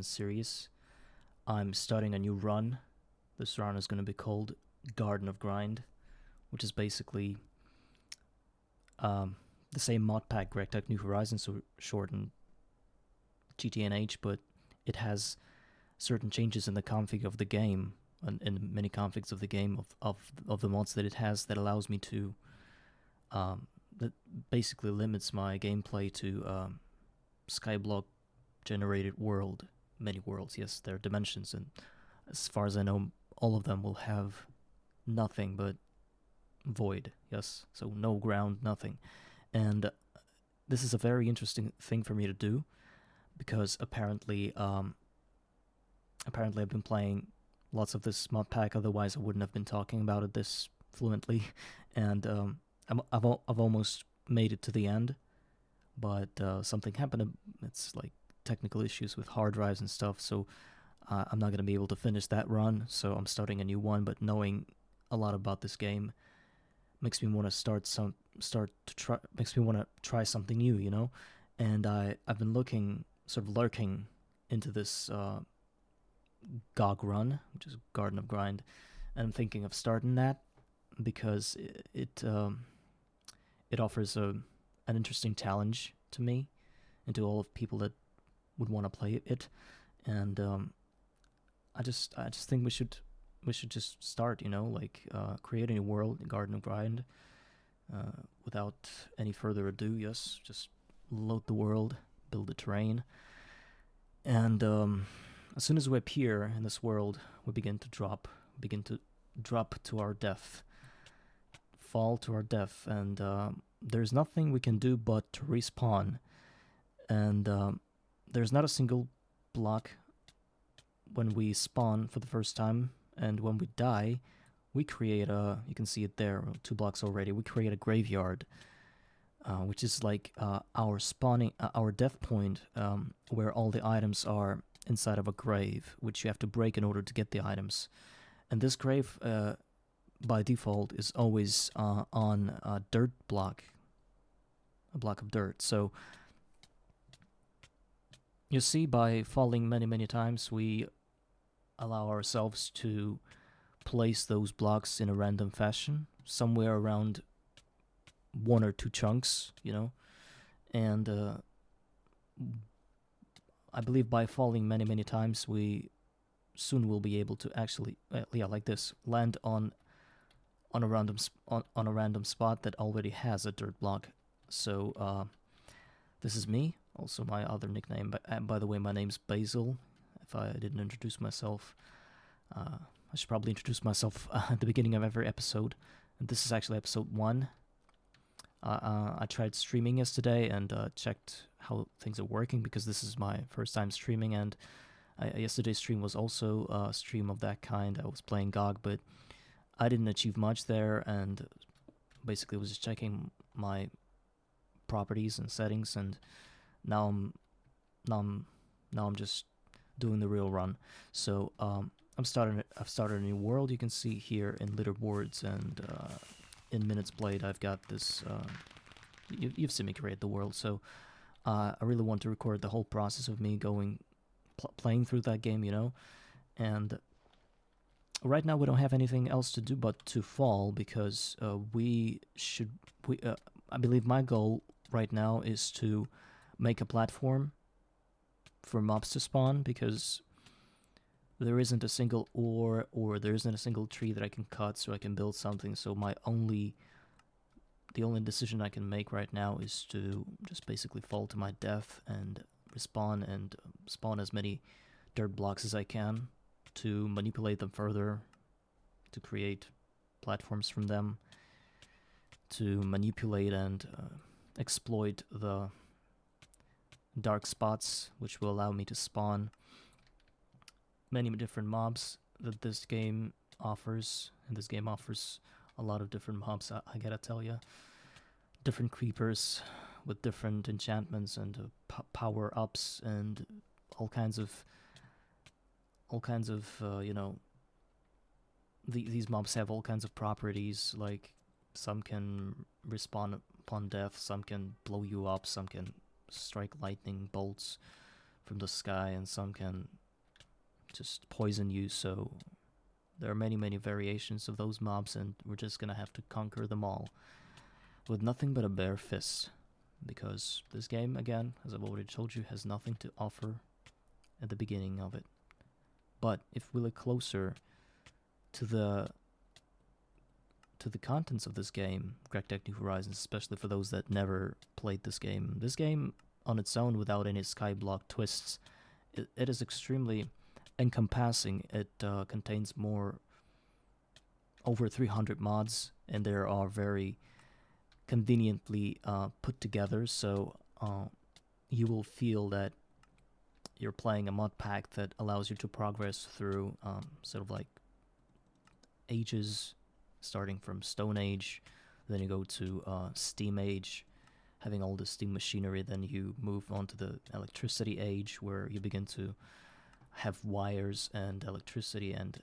series. I'm starting a new run. This run is going to be called Garden of Grind, which is basically um, the same mod pack Rectech New Horizons, so shortened GTNH, but it has certain changes in the config of the game and in many configs of the game of the mods that it has that allows me to that basically limits my gameplay to skyblock generated world, many worlds. Yes, there are dimensions, and as far as I know, all of them will have nothing but void. Yes, so no ground, nothing. And this is a very interesting thing for me to do because apparently I've been playing lots of this mod pack. Otherwise, I wouldn't have been talking about it this fluently. And I've almost made it to the end, but something happened. It's like technical issues with hard drives and stuff. So I'm not gonna be able to finish that run. So I'm starting a new one. But knowing a lot about this game makes me want to makes me want to try something new, And I've been sort of lurking into this GOG run, which is Garden of Grind, and I'm thinking of starting that because it offers an interesting challenge to me and to all of people that would want to play it, and I just think we should just start, creating a world, Garden of Grind, without any further ado. Yes, just load the world, build the terrain, and as soon as we appear in this world, we begin to drop to our death, fall to our death, and there's nothing we can do but to respawn. And there's not a single block when we spawn for the first time, and when we die, we create you can see it there, 2 blocks already, we create a graveyard, which is like our death point, where all the items are inside of a grave, which you have to break in order to get the items. And this grave, by default, is always on a dirt block, a block of dirt. So you see, by falling many, many times, we allow ourselves to place those blocks in a random fashion, somewhere around 1 or 2 chunks, and I believe by falling many, many times, we soon will be able to actually, like this, land on a random spot that already has a dirt block. So this is me. Also, my other nickname. But by the way, my name's Basil. If I didn't introduce myself, I should probably introduce myself at the beginning of every episode. And this is actually episode 1. I tried streaming yesterday and checked how things are working because this is my first time streaming, and yesterday's stream was also a stream of that kind. I was playing GOG, but I didn't achieve much there, and basically was just checking my properties and settings, and now I'm just doing the real run. So I've started a new world. You can see here in leaderboards and in minutes played, I've got this. You've seen me create the world, so I really want to record the whole process of me playing through that game, And right now we don't have anything else to do but to fall, because I believe my goal right now is to make a platform for mobs to spawn, because there isn't a single ore or there isn't a single tree that I can cut so I can build something. So the only decision I can make right now is to just basically fall to my death and respawn and spawn as many dirt blocks as I can to manipulate them further, to create platforms from them, to manipulate and exploit the dark spots, which will allow me to spawn many different mobs that this game offers. And this game offers a lot of different mobs, I gotta tell you. Different creepers with different enchantments and power-ups and all kinds of these mobs have all kinds of properties, like some can respawn upon death, some can blow you up, some can strike lightning bolts, from the sky, and some can just poison you. So there are many, many variations of those mobs, and we're just gonna have to conquer them all with nothing but a bare fist. Because this game, again, as I've already told you, has nothing to offer at the beginning of it. But if we look closer to the contents of this game, Crack Deck New Horizons, especially for those that never played this game on its own without any skyblock twists, it is extremely encompassing. It contains over 300 mods, and there are very conveniently put together, so you will feel that you're playing a mod pack that allows you to progress through sort of like ages, starting from Stone Age, then you go to Steam Age, having all the steam machinery, then you move on to the Electricity Age, where you begin to have wires and electricity and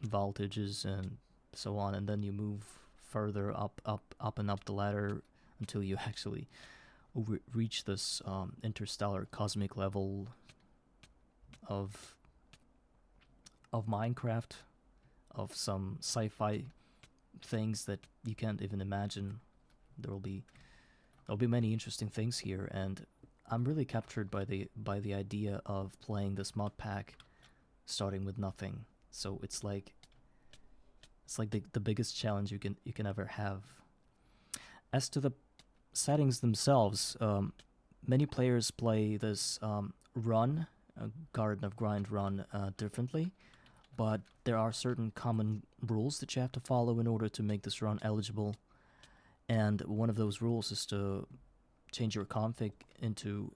voltages and so on, and then you move further up and up the ladder until you actually reach this interstellar cosmic level of Minecraft, of some sci-fi things that you can't even imagine. There'll be many interesting things here, and I'm really captured by the idea of playing this mod pack starting with nothing. So it's like the biggest challenge you can ever have. As to the settings themselves, many players play this Garden of Grind run differently, but there are certain common rules that you have to follow in order to make this run eligible. And one of those rules is to change your config into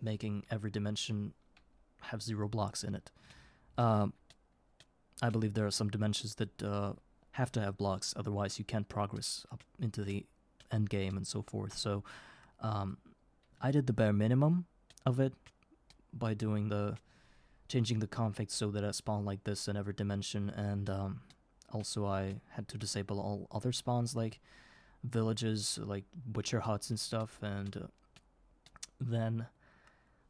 making every dimension have 0 blocks in it. I believe there are some dimensions that have to have blocks, otherwise you can't progress up into the end game and so forth. So I did the bare minimum of it by changing the config so that I spawn like this in every dimension, and also I had to disable all other spawns like villages, like butcher huts and stuff, and then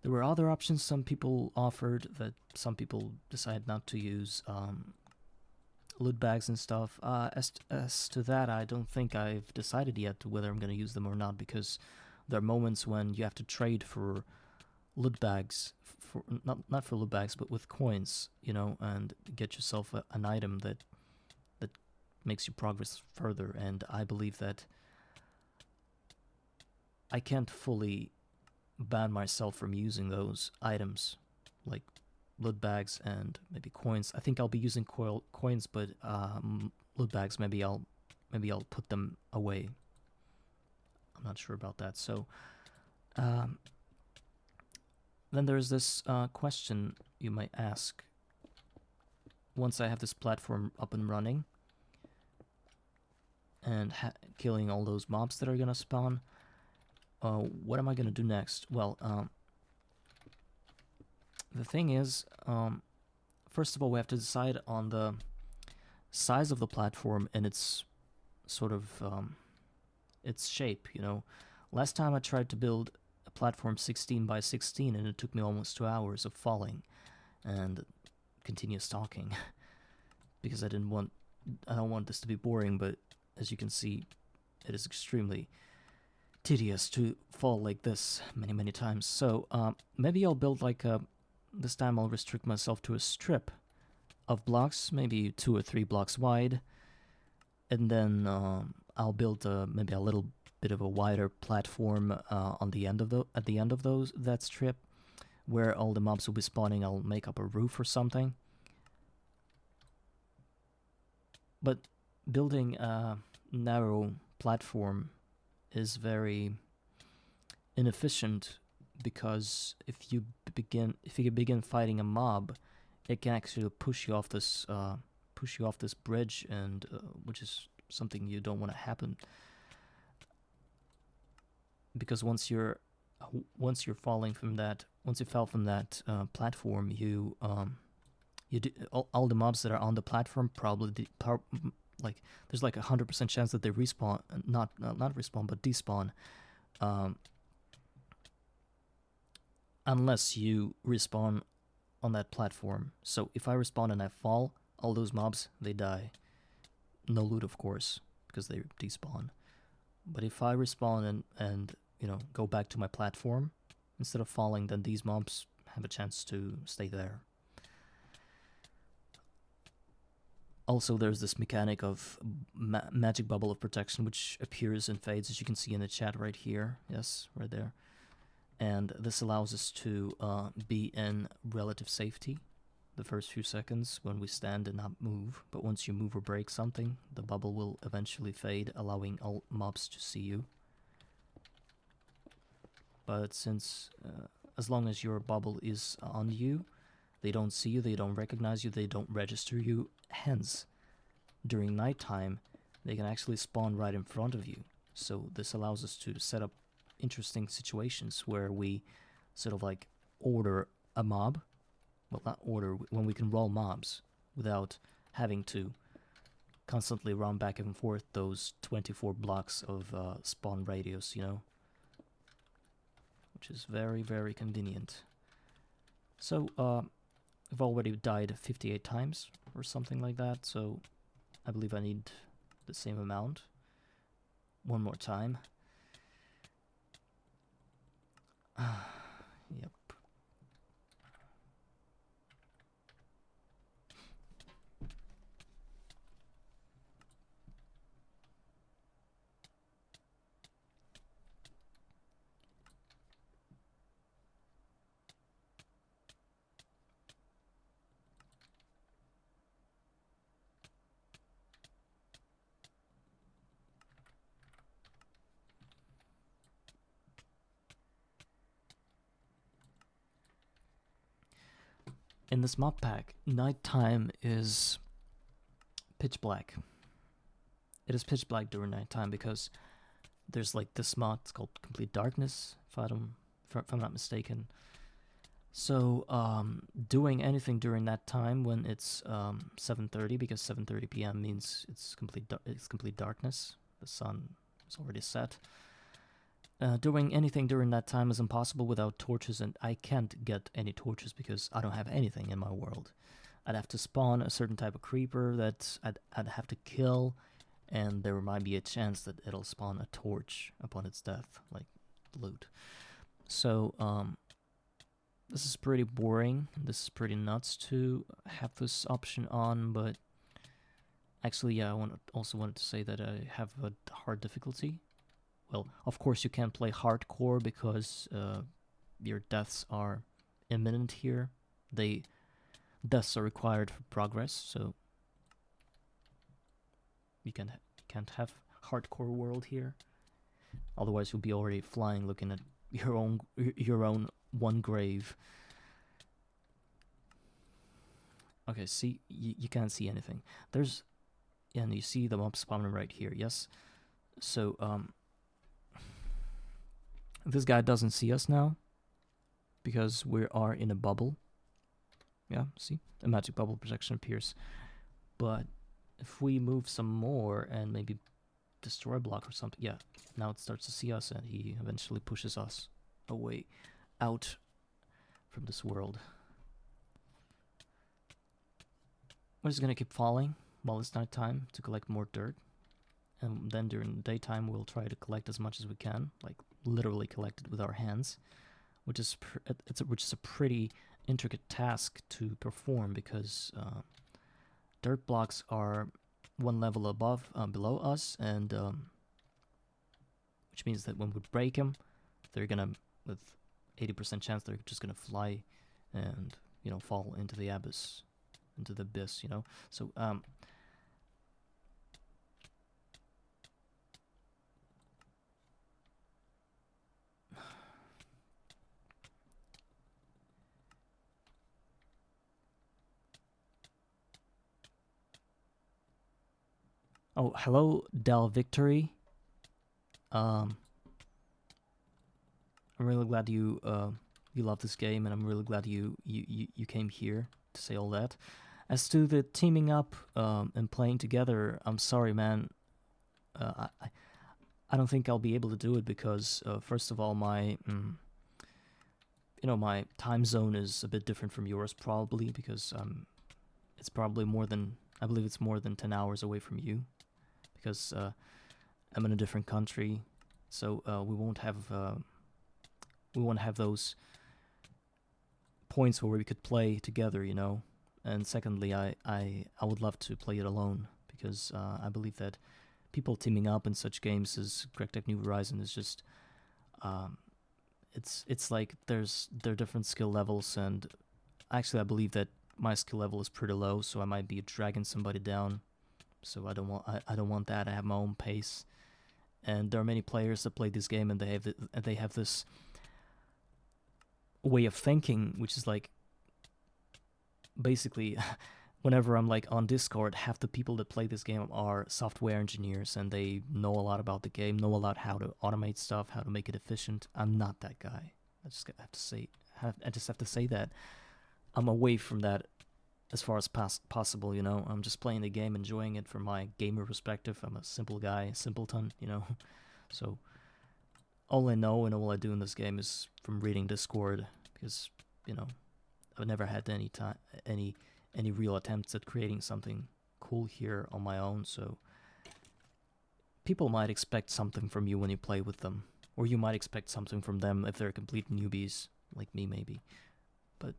there were other options some people offered that some people decided not to use, loot bags and stuff. As to that, I don't think I've decided yet whether I'm going to use them or not, because there are moments when you have to trade for loot bags, for not for loot bags, but with coins, and get yourself an item that makes you progress further. And I believe that I can't fully ban myself from using those items, like loot bags and maybe coins. I think I'll be using coins, but loot bags, maybe I'll put them away. I'm not sure about that. So then there's this question you might ask. Once I have this platform up and running and killing all those mobs that are gonna spawn, what am I gonna do next? Well, the thing is, first of all, we have to decide on the size of the platform and its sort of its shape. Last time I tried to build a platform 16 by 16, and it took me almost 2 hours of falling and continuous talking because I don't want this to be boring, but as you can see, it is extremely tedious to fall like this many times. So maybe I'll build this time I'll restrict myself to a strip of blocks, maybe 2 or 3 blocks wide, and then I'll build maybe a little bit of a wider platform at the end of that strip, where all the mobs will be spawning. I'll make up a roof or something. But building a narrow platform is very inefficient, because if you begin fighting a mob, it can actually push you off this bridge, and which is something you don't want to happen. Because once you fell from that platform, all the mobs that are on the platform there's like 100% chance that they respawn, not respawn, but despawn. unless you respawn on that platform. So if I respawn and I fall, all those mobs, they die. No loot, of course, because they despawn. But if I respawn and go back to my platform, instead of falling, then these mobs have a chance to stay there. Also, there's this mechanic of magic bubble of protection, which appears and fades, as you can see in the chat right here. Yes, right there. And this allows us to be in relative safety the first few seconds when we stand and not move. But once you move or break something, the bubble will eventually fade, allowing all mobs to see you. But since, as long as your bubble is on you, they don't see you, they don't recognize you, they don't register you. Hence, during nighttime, they can actually spawn right in front of you. So this allows us to set up interesting situations where we sort of like order a mob. Well, not order, when we can roll mobs without having to constantly run back and forth those 24 blocks of spawn radius, which is very, very convenient. So, I've already died 58 times or something like that, so I believe I need the same amount. One more time. Yep. In this map pack, nighttime is pitch black. It is pitch black during nighttime because there's like this mod, it's called Complete Darkness, if I'm not mistaken. So doing anything during that time when it's 7:30, because 7:30 p.m. means it's complete darkness. The sun is already set. Doing anything during that time is impossible without torches, and I can't get any torches because I don't have anything in my world. I'd have to spawn a certain type of creeper that I'd have to kill, and there might be a chance that it'll spawn a torch upon its death, like loot. So, this is pretty boring. This is pretty nuts to have this option on, but actually, yeah, I also wanted to say that I have a hard difficulty. Well, of course you can't play hardcore because your deaths are imminent here. Deaths are required for progress, so you can't have hardcore world here. Otherwise, you'll be already flying, looking at your own one grave. Okay, see, you can't see anything. And you see the mob spawning right here. Yes, so this guy doesn't see us now because we are in a bubble. Yeah, see? A magic bubble protection appears. But if we move some more and maybe destroy a block or something, yeah, now it starts to see us and he eventually pushes us away out from this world. We're just gonna keep falling while it's night time to collect more dirt. And then during the daytime we'll try to collect as much as we can, like literally collect it with our hands, which is a pretty intricate task to perform because dirt blocks are one level below us, and which means that when we break them, they're gonna, with 80% chance, they're just gonna fly and fall into the abyss, So oh, hello, Del Victory. I'm really glad you love this game, and I'm really glad you came here to say all that. As to the teaming up and playing together, I'm sorry, man. I don't think I'll be able to do it because first of all, my my time zone is a bit different from yours probably because it's probably more than I believe it's more than 10 hours away from you because I'm in a different country, so we won't have those points where we could play together, And secondly, I would love to play it alone because I believe that people teaming up in such games as Crytek New Horizon is just um, it's like there are different skill levels, and actually I believe that my skill level is pretty low, so I might be dragging somebody down. So I don't want that. I have my own pace, and there are many players that play this game, and they have this way of thinking, which is like basically whenever I'm like on Discord, half the people that play this game are software engineers and they know a lot about the game, know a lot how to automate stuff, how to make it efficient. I'm not that guy. I just have to say that I'm away from that as far as possible. I'm just playing the game, enjoying it from my gamer perspective. I'm a simple guy, simpleton. So all I know and all I do in this game is from reading Discord because you know I've never had any real attempts at creating something cool here on my own. So people might expect something from you when you play with them, or you might expect something from them if they're complete newbies like me maybe. But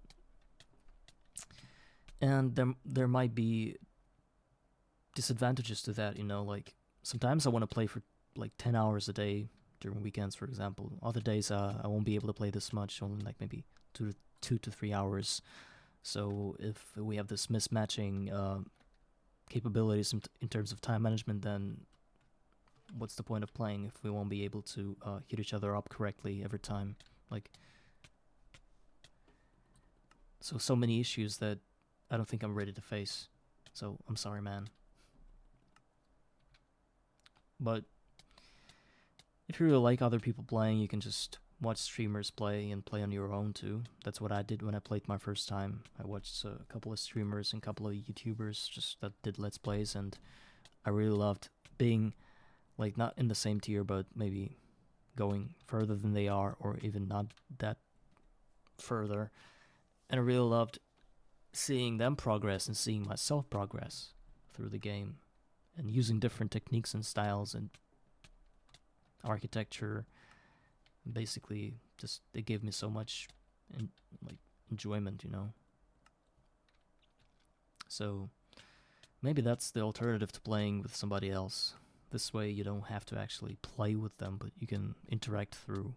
and there might be disadvantages to that. Like sometimes I want to play for like 10 hours a day during weekends, for example. Other days I won't be able to play this much, only like maybe 2 to 3 hours. So if we have this mismatching capabilities in terms of time management, then what's the point of playing if we won't be able to hit each other up correctly every time? Like, so many issues that I don't think I'm ready to face. So I'm sorry, man. But if you really like other people playing, you can just watch streamers play and play on your own too. That's what I did when I played my first time. I watched a couple of streamers and a couple of YouTubers just that did Let's Plays, and I really loved being like not in the same tier, but maybe going further than they are, or even not that further. And I really loved seeing them progress and seeing myself progress through the game and using different techniques and styles and architecture. Basically, just it gave me so much like enjoyment. So maybe that's the alternative to playing with somebody else. This way you don't have to actually play with them, but you can interact through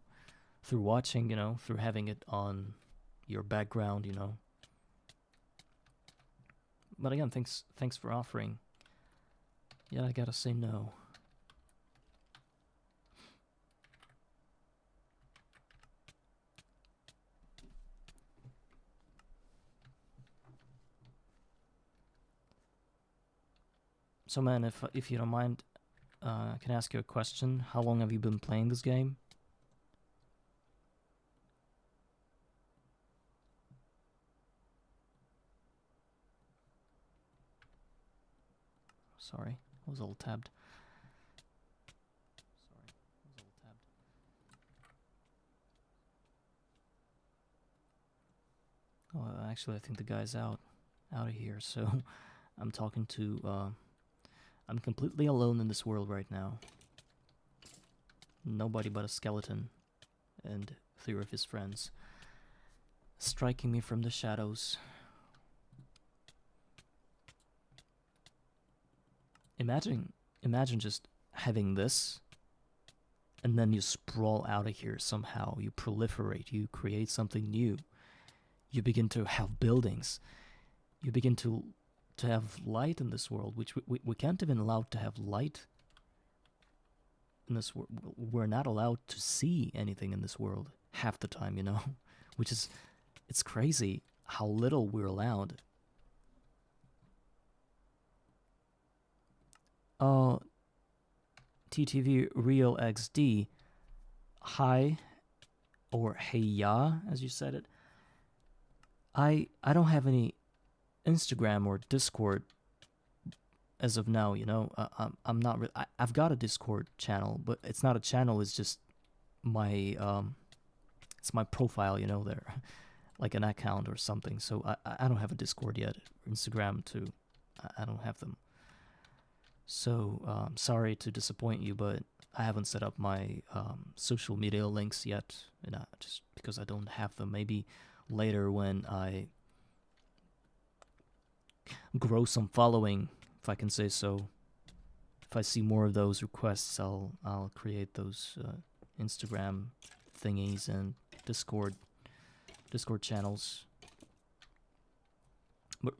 watching, through having it on your background. But again, thanks for offering. Yeah, I gotta say no. So man, if you don't mind, I can ask you a question. How long have you been playing this game? Sorry, I was all tabbed. Oh, actually, I think the guy's out of here. So I'm talking to. I'm completely alone in this world right now. Nobody but a skeleton and 3 of his friends striking me from the shadows. Imagine just having this, and then you sprawl out of here somehow. You proliferate. You create something new. You begin to have buildings. You begin to have light in this world, which we can't even allow to have light in this world. We're not allowed to see anything in this world half the time, which is, it's crazy how little we're allowed. Oh, TTV Real XD, hi, or hey ya, as you said it. I don't have any Instagram or Discord as of now. I'm not. I've got a Discord channel, but it's not a channel. It's just my it's my profile, you know, there, like an account or something. So I don't have a Discord yet. Instagram too. I don't have them. So sorry to disappoint you, but I haven't set up my social media links yet, and just because I don't have them. Maybe later when I grow some following, if I can say so. If I see more of those requests, I'll create those Instagram thingies and Discord channels.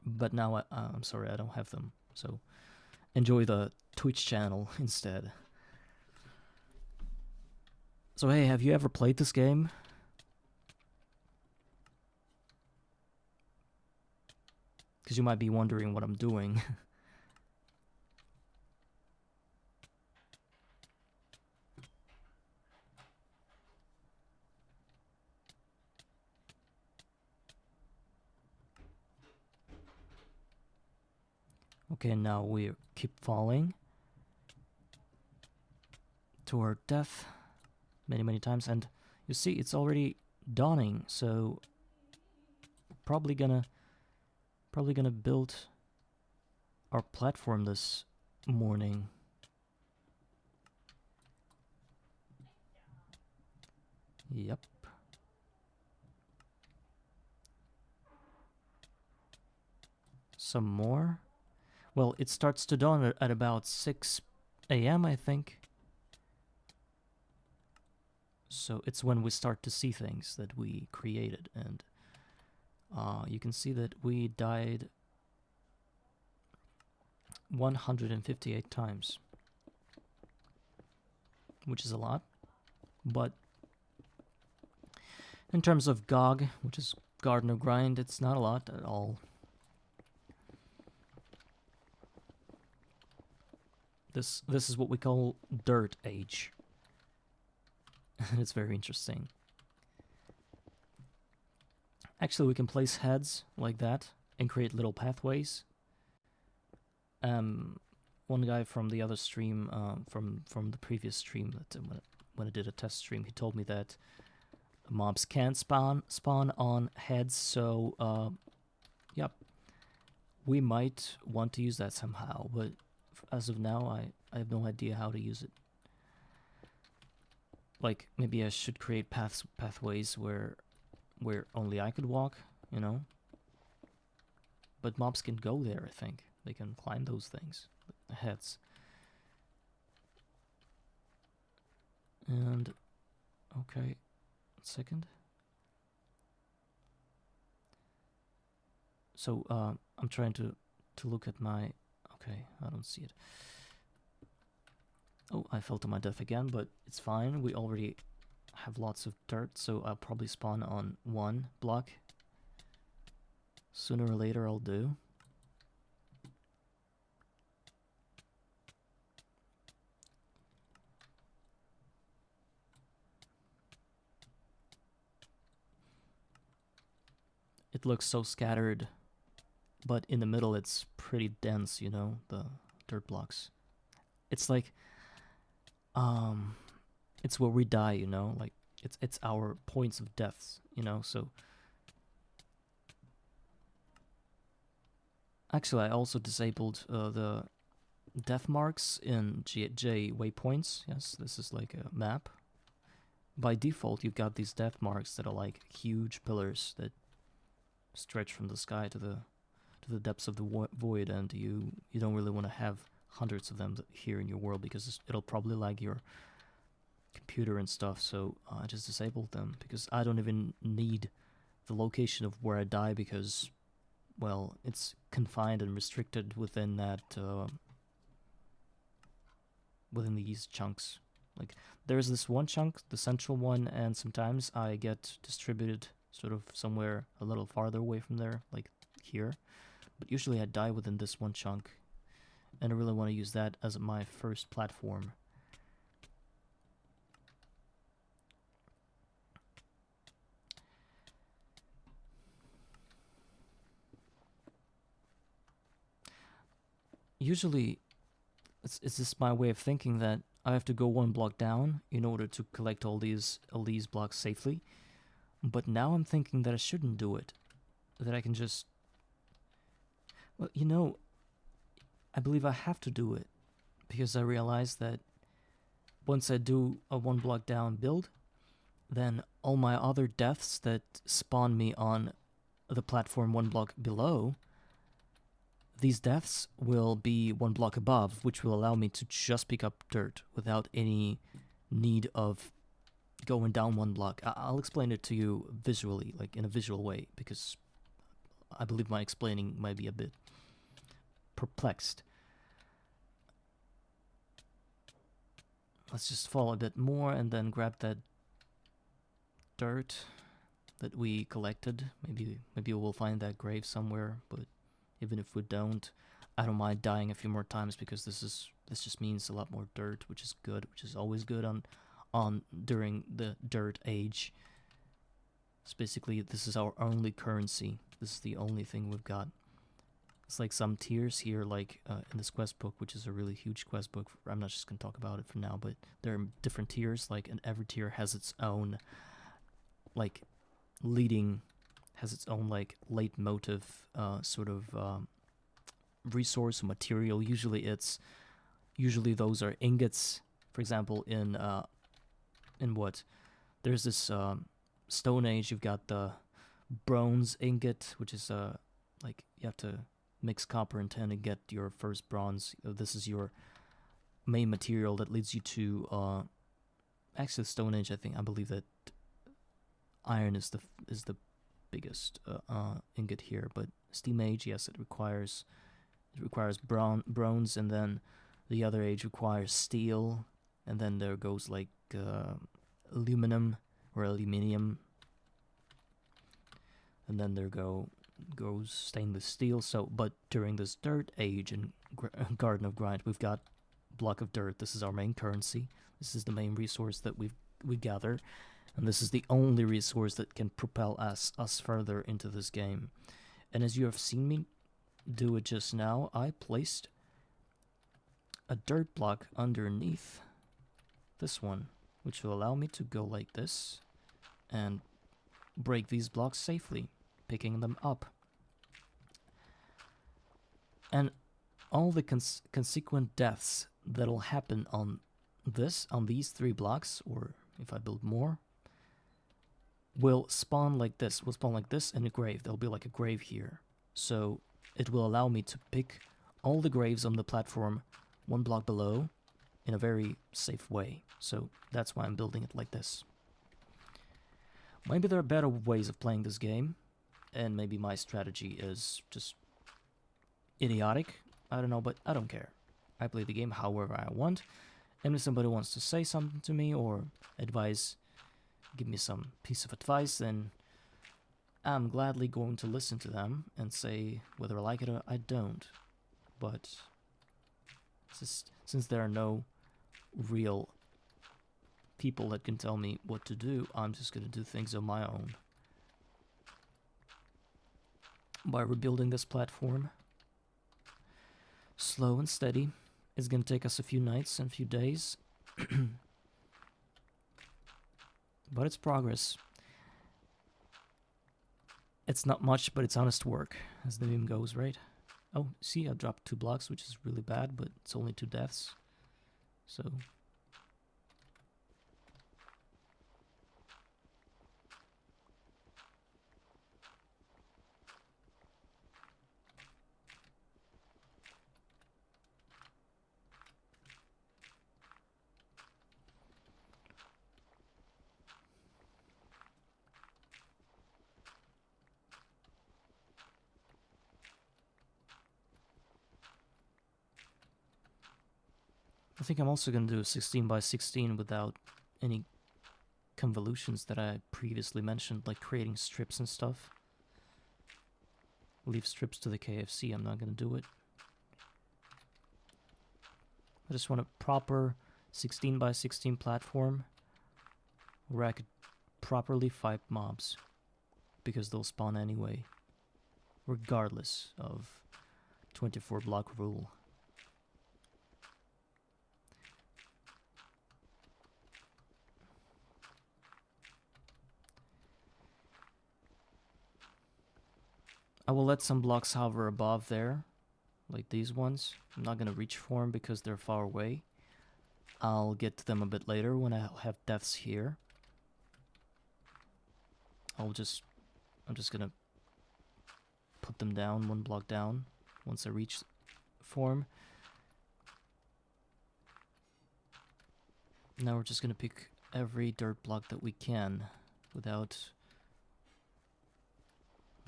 But now I'm sorry, I don't have them. So enjoy the Twitch channel instead. So hey, have you ever played this game? Because you might be wondering what I'm doing. Okay, now we keep falling to our death many times, and you see it's already dawning, so probably gonna build our platform this morning. Yep. Some more. Well, it starts to dawn at about 6 a.m. I think. So it's when we start to see things that we created, and you can see that we died 158 times, which is a lot. But in terms of GOG, which is Gardener Grind, it's not a lot at all. This is what we call Dirt Age. And it's very interesting. Actually, we can place heads like that and create little pathways. One guy from the other stream, from the previous stream, that when I did a test stream, he told me that mobs can spawn on heads. So, yep, we might want to use that somehow, but as of now, I have no idea how to use it. Like, maybe I should create pathways where only I could walk, you know? But mobs can go there, I think. They can climb those things, heads. And, okay, second. So, I'm trying to look at my... Okay, I don't see it. Oh, I fell to my death again, but it's fine. We already have lots of dirt, so I'll probably spawn on one block. Sooner or later I'll do. It looks so scattered, but in the middle it's pretty dense, you know, the dirt blocks. It's like, it's where we die, you know, like, it's our points of deaths, you know, so... Actually, I also disabled the death marks in J waypoints. Yes, this is like a map. By default, you've got these death marks that are like huge pillars that stretch from the sky to the depths of the void, and you don't really want to have hundreds of them here in your world because it'll probably lag your computer and stuff. So I just disabled them because I don't even need the location of where I die because, well, it's confined and restricted within that within these chunks. Like, there's this one chunk, the central one, and sometimes I get distributed sort of somewhere a little farther away from there, like here. But usually I die within this one chunk, and I really want to use that as my first platform. Usually, it's just my way of thinking that I have to go one block down in order to collect all these blocks safely. But now I'm thinking that I shouldn't do it. That I can just... Well, you know, I believe I have to do it. Because I realize that once I do a 1 block down build, then all my other deaths that spawn me on the platform 1 block below, these deaths will be 1 block above, which will allow me to just pick up dirt without any need of going down 1 block. I'll explain it to you visually, like in a visual way, because I believe my explaining might be a bit perplexed. Let's just fall a bit more and then grab that dirt that we collected. Maybe we'll find that grave somewhere, but even if we don't, I don't mind dying a few more times because this just means a lot more dirt, which is good, which is always good on during the dirt age. So basically, this is our only currency. This is the only thing we've got. It's like some tiers here, like in this quest book, which is a really huge quest book. I'm not just going to talk about it for now, but there are different tiers, like, and every tier has its own, like, has its own, like, leitmotif sort of resource material. Usually those are ingots. For example, in what? There's this Stone Age, you've got the bronze ingot, which is like, you have to mix copper and tin and get your first bronze. This is your main material that leads you to actually Stone Age. I believe that iron is the biggest ingot here, but Steam Age, yes, it requires bronze, and then the other age requires steel, and then there goes like aluminum or aluminium, and then there goes stainless steel. So, but during this dirt age and Garden of Grind, we've got block of dirt. This is our main currency. This is the main resource that we gather, and this is the only resource that can propel us further into this game. And as you have seen me do it just now, I placed a dirt block underneath this one, which will allow me to go like this and break these blocks safely, picking them up. And all the consequent deaths that'll happen on these 3 blocks, or if I build more, will spawn like this. Will spawn like this in a grave. There'll be like a grave here. So it will allow me to pick all the graves on the platform 1 block below in a very safe way. So that's why I'm building it like this. Maybe there are better ways of playing this game, and maybe my strategy is just idiotic. I don't know, but I don't care. I play the game however I want, and if somebody wants to say something to me or give me some piece of advice, then I'm gladly going to listen to them and say whether I like it or I don't. But since there are no real people that can tell me what to do, I'm just going to do things on my own. By rebuilding this platform, slow and steady. It's going to take us a few nights and a few days. But it's progress. It's not much, but it's honest work, as the meme goes, right? Oh, see, I dropped 2 blocks, which is really bad, but it's only 2 deaths. So... I think I'm also going to do a 16 by 16 without any convolutions that I previously mentioned, like creating strips and stuff. Leave strips to the KFC, I'm not going to do it. I just want a proper 16 by 16 platform where I could properly fight mobs, because they'll spawn anyway, regardless of 24 block rule. I will let some blocks hover above there, like these ones. I'm not gonna reach for them because they're far away. I'll get to them a bit later when I have deaths here. I'm just gonna put them down, one block down, once I reach form. Now we're just gonna pick every dirt block that we can without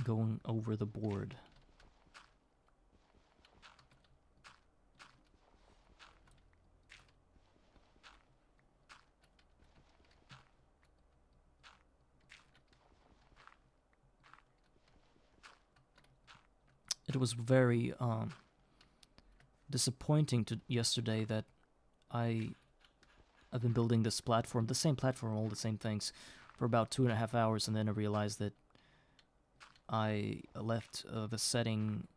going over the board. It was very disappointing to yesterday that I've been building this platform, the same platform, all the same things, for about 2.5 hours, and then I realized that I left the setting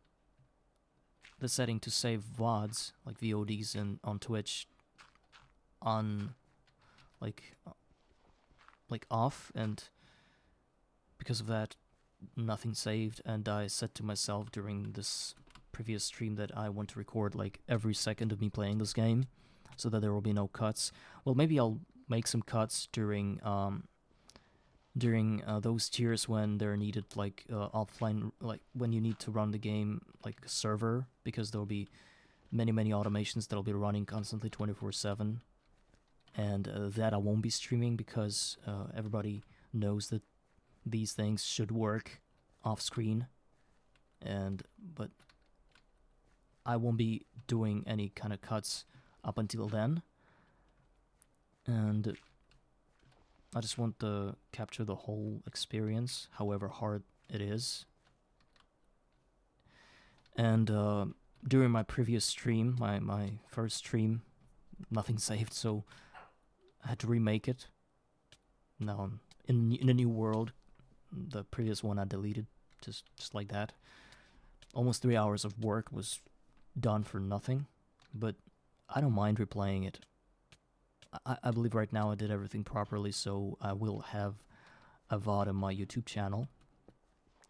to save VODs, like VODs, and on Twitch, on like off, and because of that, nothing saved. And I said to myself during this previous stream that I want to record like every second of me playing this game, so that there will be no cuts. Well, maybe I'll make some cuts during those tiers when they're needed, like offline, like when you need to run the game like a server, because there'll be many automations that'll be running constantly 24/7, and that I won't be streaming because everybody knows that these things should work off screen, but I won't be doing any kind of cuts up until then, and I just want to capture the whole experience, however hard it is. And during my previous stream, my first stream, nothing saved, so I had to remake it. Now I'm in a new world. The previous one I deleted, just like that. Almost 3 hours of work was done for nothing, but I don't mind replaying it. I believe right now I did everything properly, so I will have a VOD on my YouTube channel.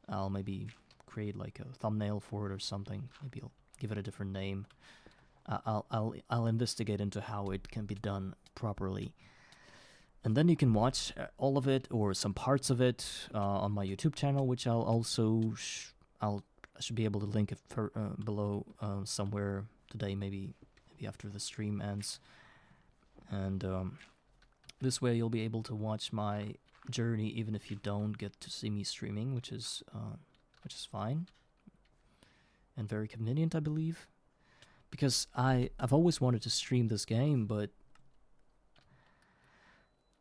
I'll maybe create like a thumbnail for it or something. Maybe I'll give it a different name. I'll investigate into how it can be done properly, and then you can watch all of it or some parts of it on my YouTube channel, which I'll also I should be able to link it below somewhere today, maybe after the stream ends. And this way you'll be able to watch my journey even if you don't get to see me streaming, which is fine and very convenient, I believe, because I've always wanted to stream this game, but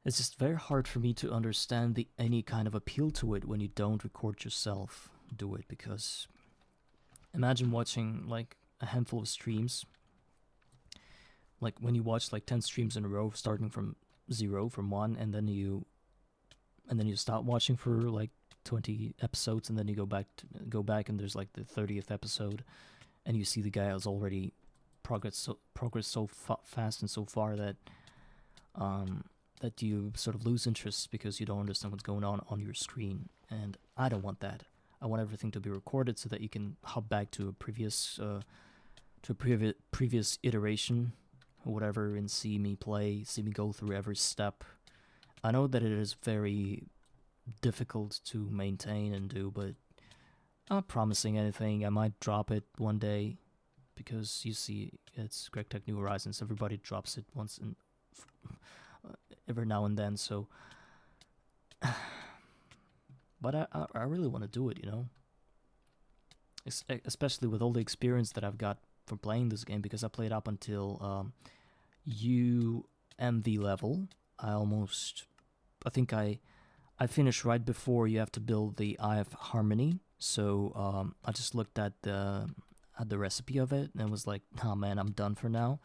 it's just very hard for me to understand any kind of appeal to it when you don't record yourself do it. Because imagine watching like a handful of streams, like when you watch like 10 streams in a row, starting from 1, and then you stop watching for like 20 episodes, and then you go back and there's like the 30th episode, and you see the guy has already progressed so fast and so far that that you sort of lose interest because you don't understand what's going on your screen. And I don't want that. I want everything to be recorded so that you can hop back to a previous iteration or whatever, and see me play, see me go through every step. I know that it is very difficult to maintain and do, but I'm not promising anything. I might drop it one day, because you see, it's Greg Tech New Horizons. Everybody drops it once in every now and then. So, but I really want to do it, you know. Especially with all the experience that I've got from playing this game, because I played up until UMV level. I think I finished right before you have to build the IF Harmony. So I just looked at the recipe of it and was like, oh man, I'm done for now.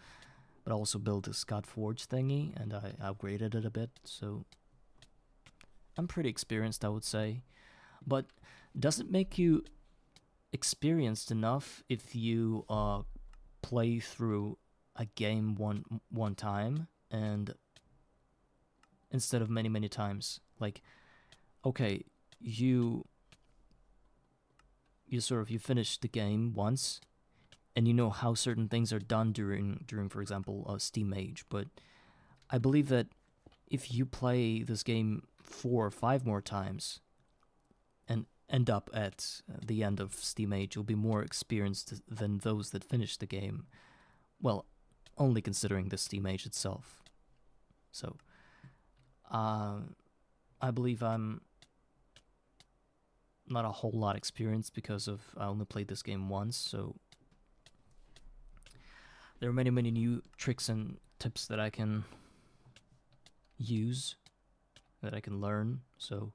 But I also built a Scott Forge thingy, and I upgraded it a bit, so I'm pretty experienced, I would say. But does it make you experienced enough if you play through a game one time, and instead of many times? Like, okay, you you finish the game once, and you know how certain things are done during for example, Steam Age. But I believe that if you play this game 4 or 5 more times and end up at the end of Steam Age, you'll be more experienced than those that finish the game. Well, only considering the Steam Age itself. So, I believe I'm not a whole lot experienced because of I only played this game once. So there are many new tricks and tips that I can use, that I can learn. So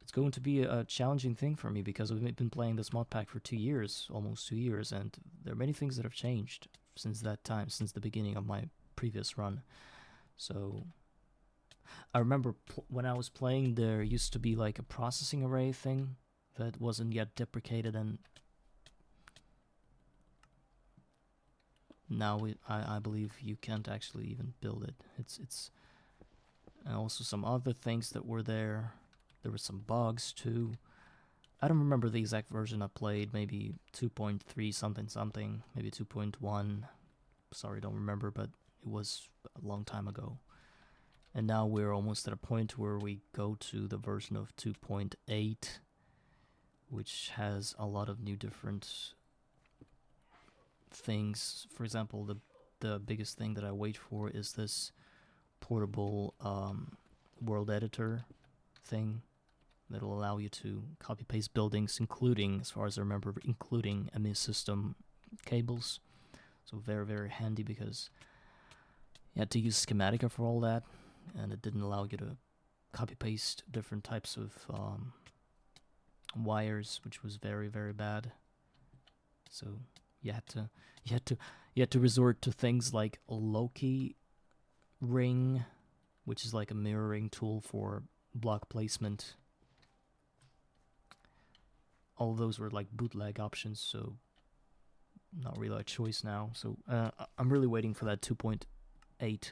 it's going to be a challenging thing for me because we've been playing this mod pack for 2 years, almost 2 years, and there are many things that have changed since that time, since the beginning of my previous run. So I remember when I was playing, there used to be like a processing array thing that wasn't yet deprecated, and now I believe you can't actually even build it. It's and also some other things that were there. There were some bugs too. I don't remember the exact version I played, maybe 2.3 something, maybe 2.1. Sorry, don't remember, but it was a long time ago. And now we're almost at a point where we go to the version of 2.8, which has a lot of new different things. For example, the biggest thing that I wait for is this portable world editor thing that'll allow you to copy paste buildings, including, as far as I remember, including ME system cables. So very handy, because you had to use Schematica for all that, and it didn't allow you to copy paste different types of wires, which was very bad. So you had to resort to things like Loki Ring, which is like a mirroring tool for block placement. All of those were like bootleg options, so not really a choice now. So I'm really waiting for that 2.8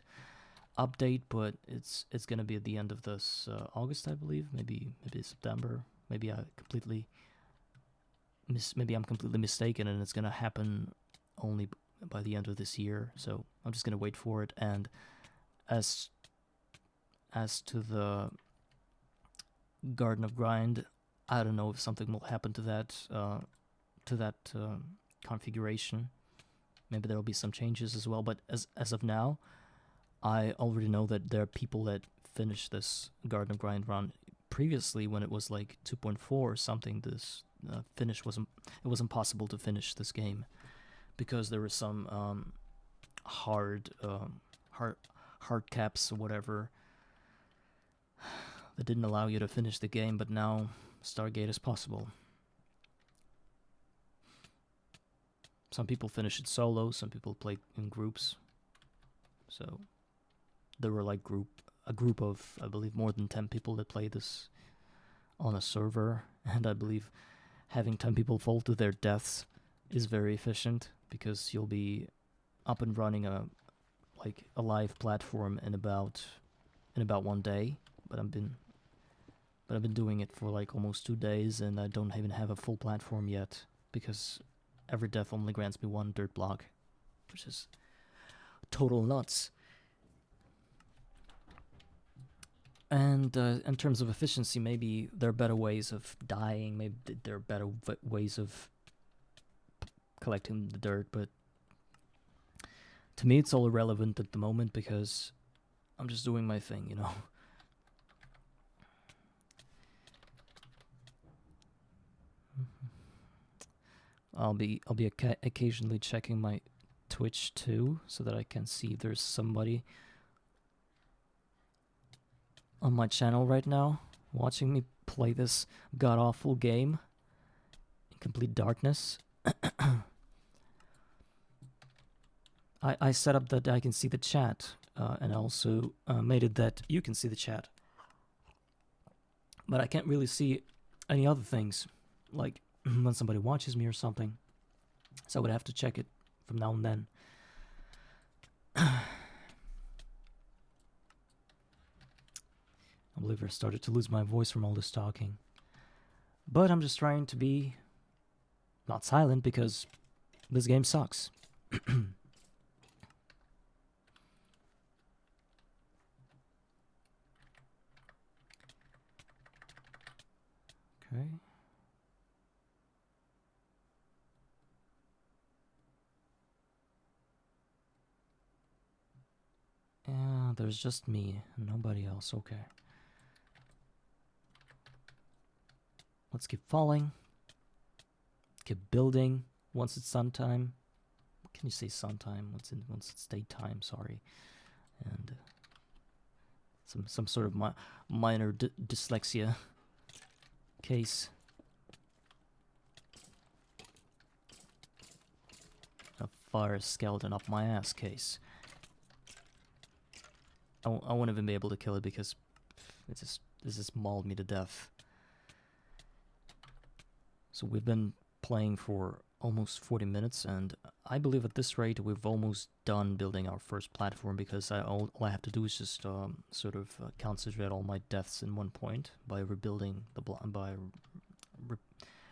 update, but it's gonna be at the end of this August, I believe. Maybe September. Maybe I'm completely mistaken, and it's gonna happen only by the end of this year. So I'm just gonna wait for it. And as to the Garden of Grind, I don't know if something will happen to that configuration. Maybe there will be some changes as well. But as of now, I already know that there are people that finished this Garden of Grind run previously when it was like 2.4 or something. This finish wasn't possible to finish this game because there were some hard caps or whatever that didn't allow you to finish the game. But now Stargate is possible. Some people finish it solo, some people play in groups. So there were like a group of, I believe, more than 10 people that play this on a server, and I believe having 10 people fall to their deaths is very efficient, because you'll be up and running a live platform in about 1 day. But I've been doing it for like almost 2 days, and I don't even have a full platform yet, because every death only grants me 1 dirt block, which is total nuts. And in terms of efficiency, maybe there are better ways of dying, maybe there are better ways of collecting the dirt, but to me it's all irrelevant at the moment, because I'm just doing my thing, you know. I'll be occasionally checking my Twitch too, so that I can see if there's somebody on my channel right now watching me play this god-awful game in complete darkness. I set up that I can see the chat, and also made it that you can see the chat. But I can't really see any other things, like when somebody watches me or something. So I would have to check it from now and then. I believe I started to lose my voice from all this talking. But I'm just trying to be not silent because this game sucks. Okay. Yeah, there's just me, nobody else. Okay. Let's keep falling. Keep building. Once it's sun time. What can you say sun time? Once it's daytime, sorry. And some sort of minor dyslexia case. A fire skeleton up my ass case. I won't even be able to kill it because this just mauled me to death. So we've been playing for almost 40 minutes, and I believe at this rate we've almost done building our first platform, because all I have to do is just sort of concentrate all my deaths in one point by rebuilding the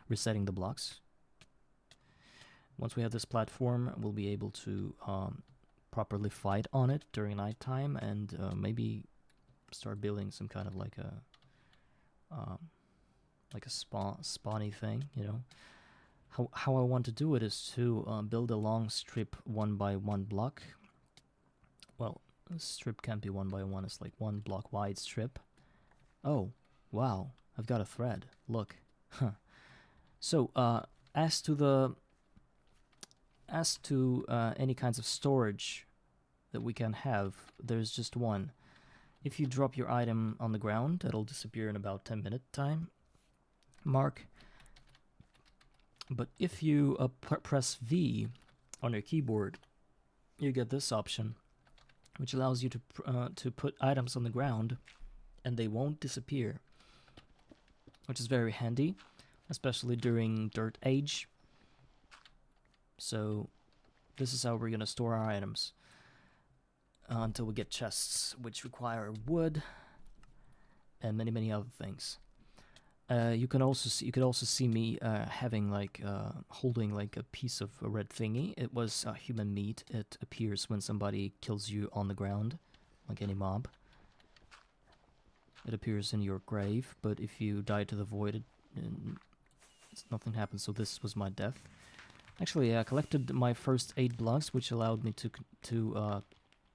resetting the blocks. Once we have this platform, we'll be able to properly fight on it during nighttime, and maybe start building some kind of like a spawny thing, you know. How I want to do it is to build a long strip 1 by 1 block. Well, a strip can't be 1 by 1, it's like 1 block wide strip. Oh, wow, I've got a thread, look. Huh. So, as to any kinds of storage that we can have, there's just one. If you drop your item on the ground, it'll disappear in about 10-minute time mark. But if you press V on your keyboard, you get this option, which allows you to put items on the ground, and they won't disappear, which is very handy, especially during Dirt Age. So this is how we're going to store our items until we get chests, which require wood and many other things. You could also see me having like holding like a piece of a red thingy. It was human meat. It appears when somebody kills you on the ground, like any mob. It appears in your grave, but if you die to the void, nothing happens. So this was my death. Actually, I collected my first 8 blocks, which allowed me to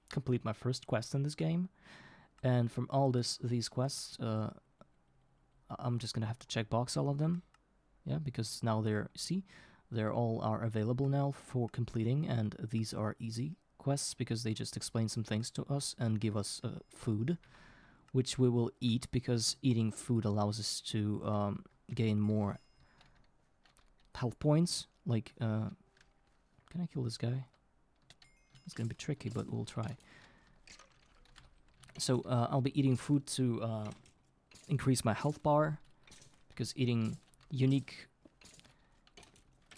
complete my first quest in this game. And from all these quests, I'm just gonna have to checkbox all of them, yeah, because now they're all available now for completing, and these are easy quests because they just explain some things to us and give us food, which we will eat, because eating food allows us to gain more health points. Like, can I kill this guy? It's gonna be tricky, but we'll try. So I'll be eating food to increase my health bar, because eating unique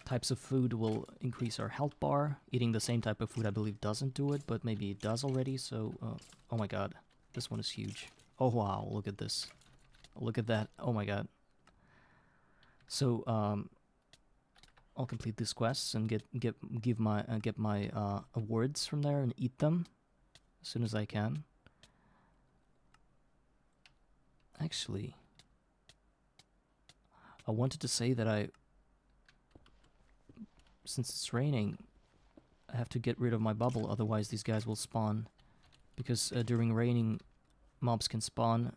types of food will increase our health bar. Eating the same type of food, I believe, doesn't do it, but maybe it does already. So, oh my god, this one is huge. Oh wow, look at this. Look at that. Oh my god. So, I'll complete these quests and get my awards from there and eat them as soon as I can. Actually, I wanted to say that since it's raining, I have to get rid of my bubble, otherwise these guys will spawn. Because during raining, mobs can spawn.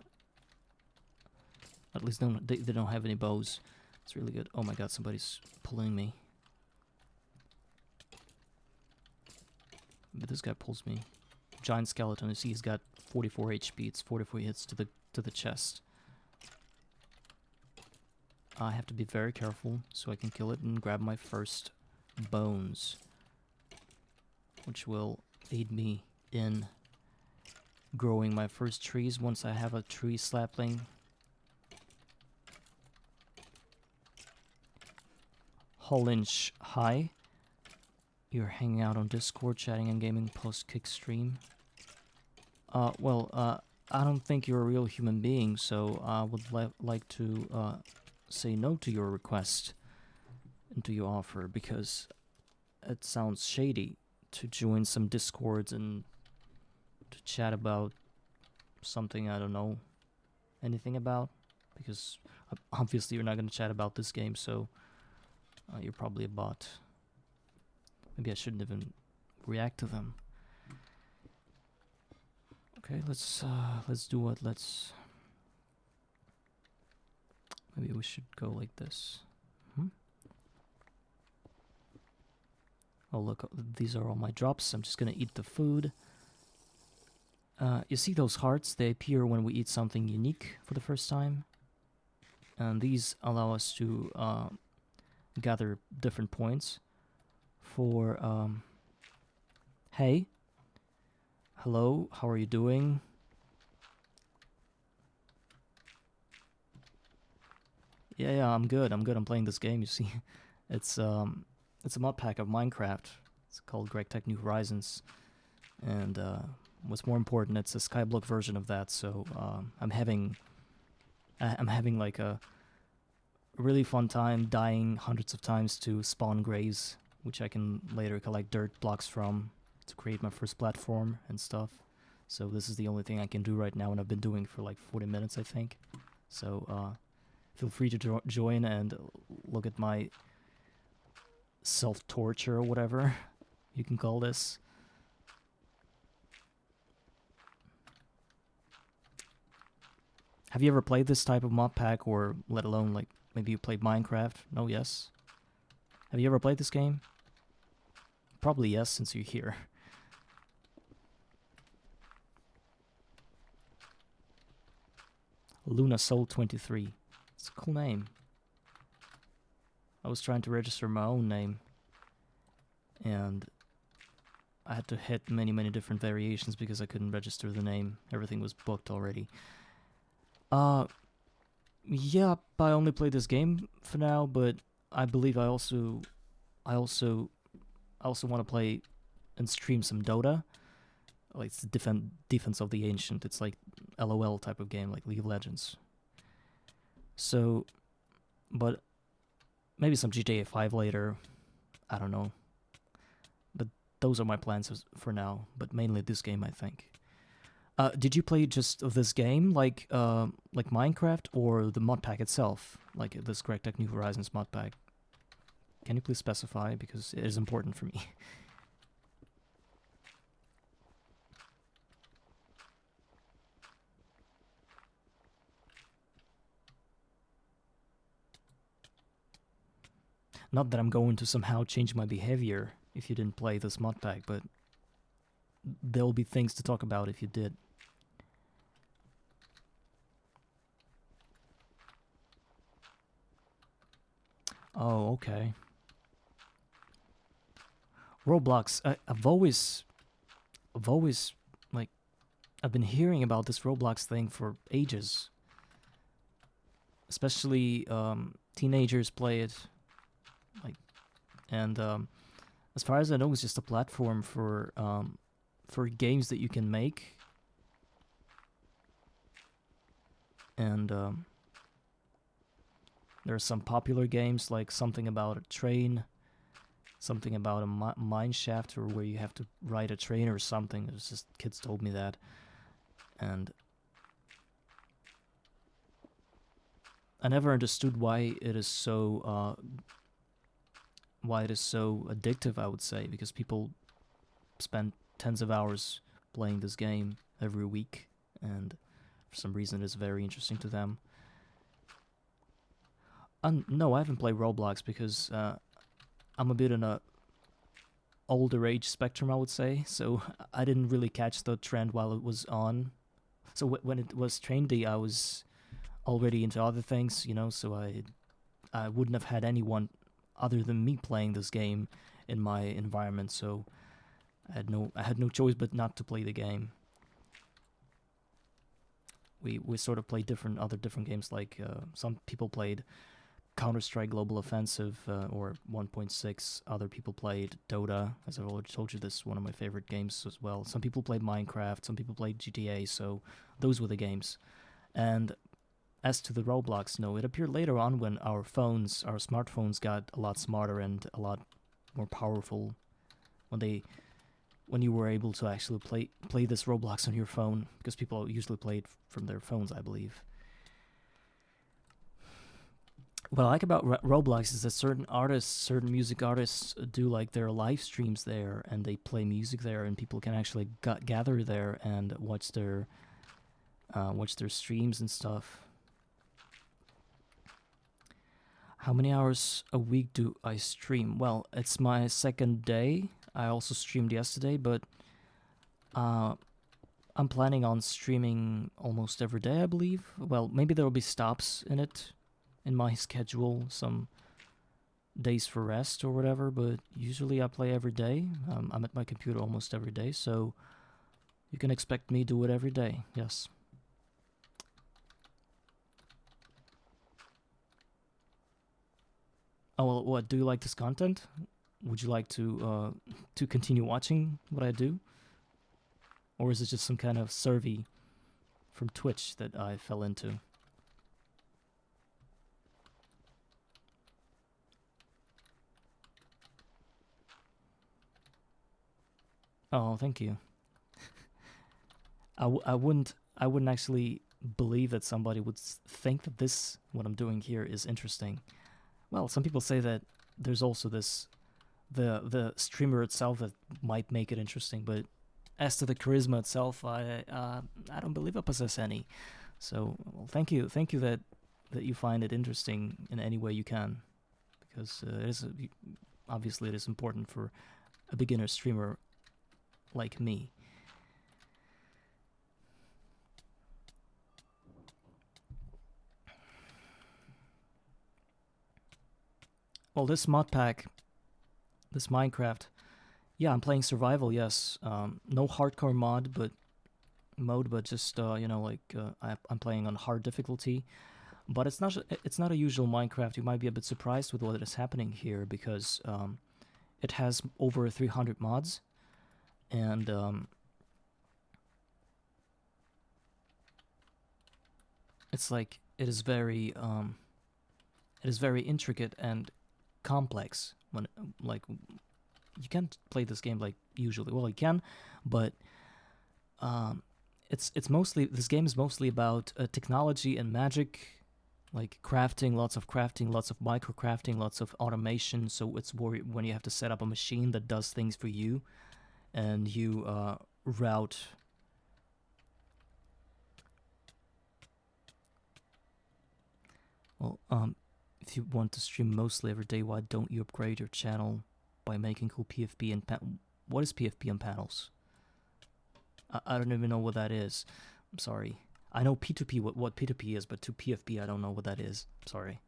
At least they don't have any bows. It's really good. Oh my god, somebody's pulling me. But this guy pulls me. Giant skeleton, you see he's got 44 HP, it's 44 hits to the chest. I have to be very careful so I can kill it and grab my first bones, which will aid me in growing my first trees once I have a tree sapling. Hollinch, hi. You're hanging out on Discord, chatting and gaming post-kick stream. I don't think you're a real human being, so I would like to say no to your request. into your offer, because it sounds shady to join some discords and to chat about something I don't know anything about, because obviously you're not going to chat about this game, so you're probably a bot. Maybe I shouldn't even react to them. Okay, let's do what? Maybe we should go like this. Oh look, these are all my drops. I'm just gonna eat the food. You see those hearts? They appear when we eat something unique for the first time. And these allow us to gather different points for, hey, hello, how are you doing? Yeah, I'm good, I'm playing this game, you see. It's a mod pack of Minecraft. It's called GTNH New Horizons. And what's more important, it's a skyblock version of that, so I'm having like a really fun time dying hundreds of times to spawn graves, which I can later collect dirt blocks from to create my first platform and stuff. So this is the only thing I can do right now, and I've been doing for like 40 minutes, I think. So feel free to join and look at my self-torture or whatever you can call this. Have you ever played this type of mod pack, or let alone like maybe you played Minecraft? No, yes? Have you ever played this game? Probably yes, since you're here. Luna Soul 23. It's a cool name. I was trying to register my own name, and I had to hit many different variations because I couldn't register the name. Everything was booked already. Yeah, I only played this game for now, but I believe I also want to play and stream some Dota. Like, it's the Defense of the Ancient. It's like LOL type of game, like League of Legends. So, but maybe some GTA 5 later. I don't know. But those are my plans for now. But mainly this game, I think. Did you play just this game, like Minecraft, or the mod pack itself, like this GTNH New Horizons mod pack? Can you please specify, because it is important for me. Not that I'm going to somehow change my behavior if you didn't play this mod pack, but there'll be things to talk about if you did. Oh, okay. Roblox. I've always, like, I've been hearing about this Roblox thing for ages. Especially teenagers play it, like, and as far as I know, it's just a platform for games that you can make, and there are some popular games like something about a train, something about a mine shaft, or where you have to ride a train or something. It was just kids told me that, and I never understood why it is so addictive, I would say, because people spend tens of hours playing this game every week, and for some reason it's very interesting to them. No, I haven't played Roblox because I'm a bit in a older age spectrum, I would say, so I didn't really catch the trend while it was on. So when it was trendy, I was already into other things, so I wouldn't have had anyone other than me playing this game in my environment, so I had no choice but not to play the game. We sort of played different games, like some people played Counter-Strike Global Offensive or 1.6. Other people played Dota, as I've already told you. This is one of my favorite games as well. Some people played Minecraft, some people played GTA, so those were the games. And as to the Roblox, no, it appeared later on when our smartphones got a lot smarter and a lot more powerful. When you were able to actually play this Roblox on your phone, because people usually play it from their phones, I believe. What I like about Roblox is that certain music artists do like their live streams there, and they play music there, and people can actually gather there and watch their streams and stuff. How many hours a week do I stream? Well, it's my second day. I also streamed yesterday, but I'm planning on streaming almost every day, I believe. Well, maybe there will be stops in my schedule, some days for rest or whatever, but usually I play every day. I'm at my computer almost every day, so you can expect me to do it every day, yes. Oh, well, what, do you like this content? Would you like to continue watching what I do? Or is it just some kind of survey from Twitch that I fell into? Oh, thank you. I wouldn't actually believe that somebody would think that what I'm doing here is interesting. Well, some people say that there's also the streamer itself that might make it interesting, but as to the charisma itself, I don't believe I possess any. So, well, thank you that you find it interesting in any way you can, because obviously it is important for a beginner streamer like me. Well, this mod pack, this Minecraft, yeah, I'm playing survival. Yes, no hardcore mode, but just I'm playing on hard difficulty. But it's not a usual Minecraft. You might be a bit surprised with what is happening here, because it has over 300 mods, and it's like it is very intricate and complex. When like you can't play this game like usually. Well, you can, but it's mostly, this game is mostly about technology and magic, like crafting, lots of micro crafting, lots of automation. So it's when you have to set up a machine that does things for you, and you route. Well, if you want to stream mostly every day, why don't you upgrade your channel by making cool PFP and what is PFP and panels? I don't even know what that is. I'm sorry. I know P2P, what P2P is, but to PFP I don't know what that is. Sorry.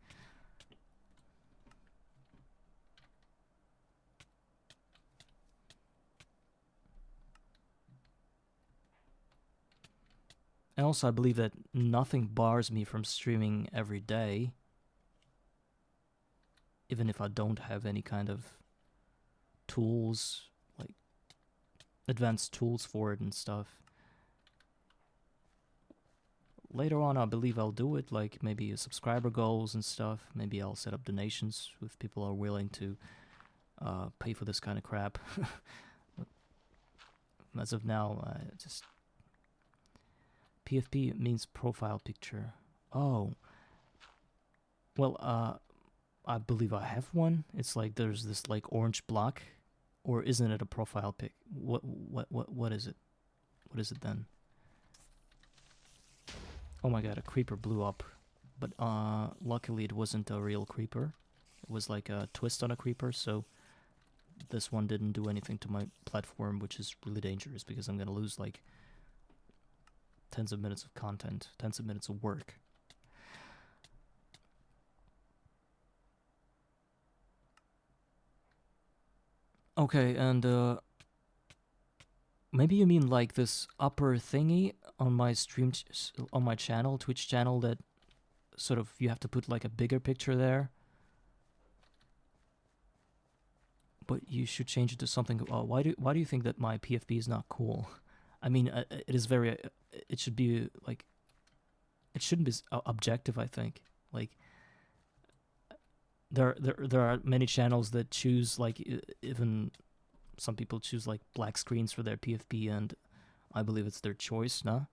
And also, I believe that nothing bars me from streaming every day, even if I don't have any kind of tools, like advanced tools for it and stuff. Later on, I believe I'll do it, like maybe subscriber goals and stuff. Maybe I'll set up donations if people are willing to pay for this kind of crap. As of now, just PFP means profile picture. Oh, well, I believe I have one. It's like there's this like orange block, or isn't it a profile pic? What is it? What is it then? Oh my god, a creeper blew up. But luckily it wasn't a real creeper. It was like a twist on a creeper, so this one didn't do anything to my platform, which is really dangerous because I'm gonna lose like tens of minutes of content, tens of minutes of work. Okay, and maybe you mean like this upper thingy on my on my channel, Twitch channel, that sort of you have to put like a bigger picture there. But you should change it to something. Why do you think that my PFP is not cool? I mean, it is very. It should be like it shouldn't be objective. I think like there are many channels that choose like even some people choose like black screens for their PFP, and I believe it's their choice, nah?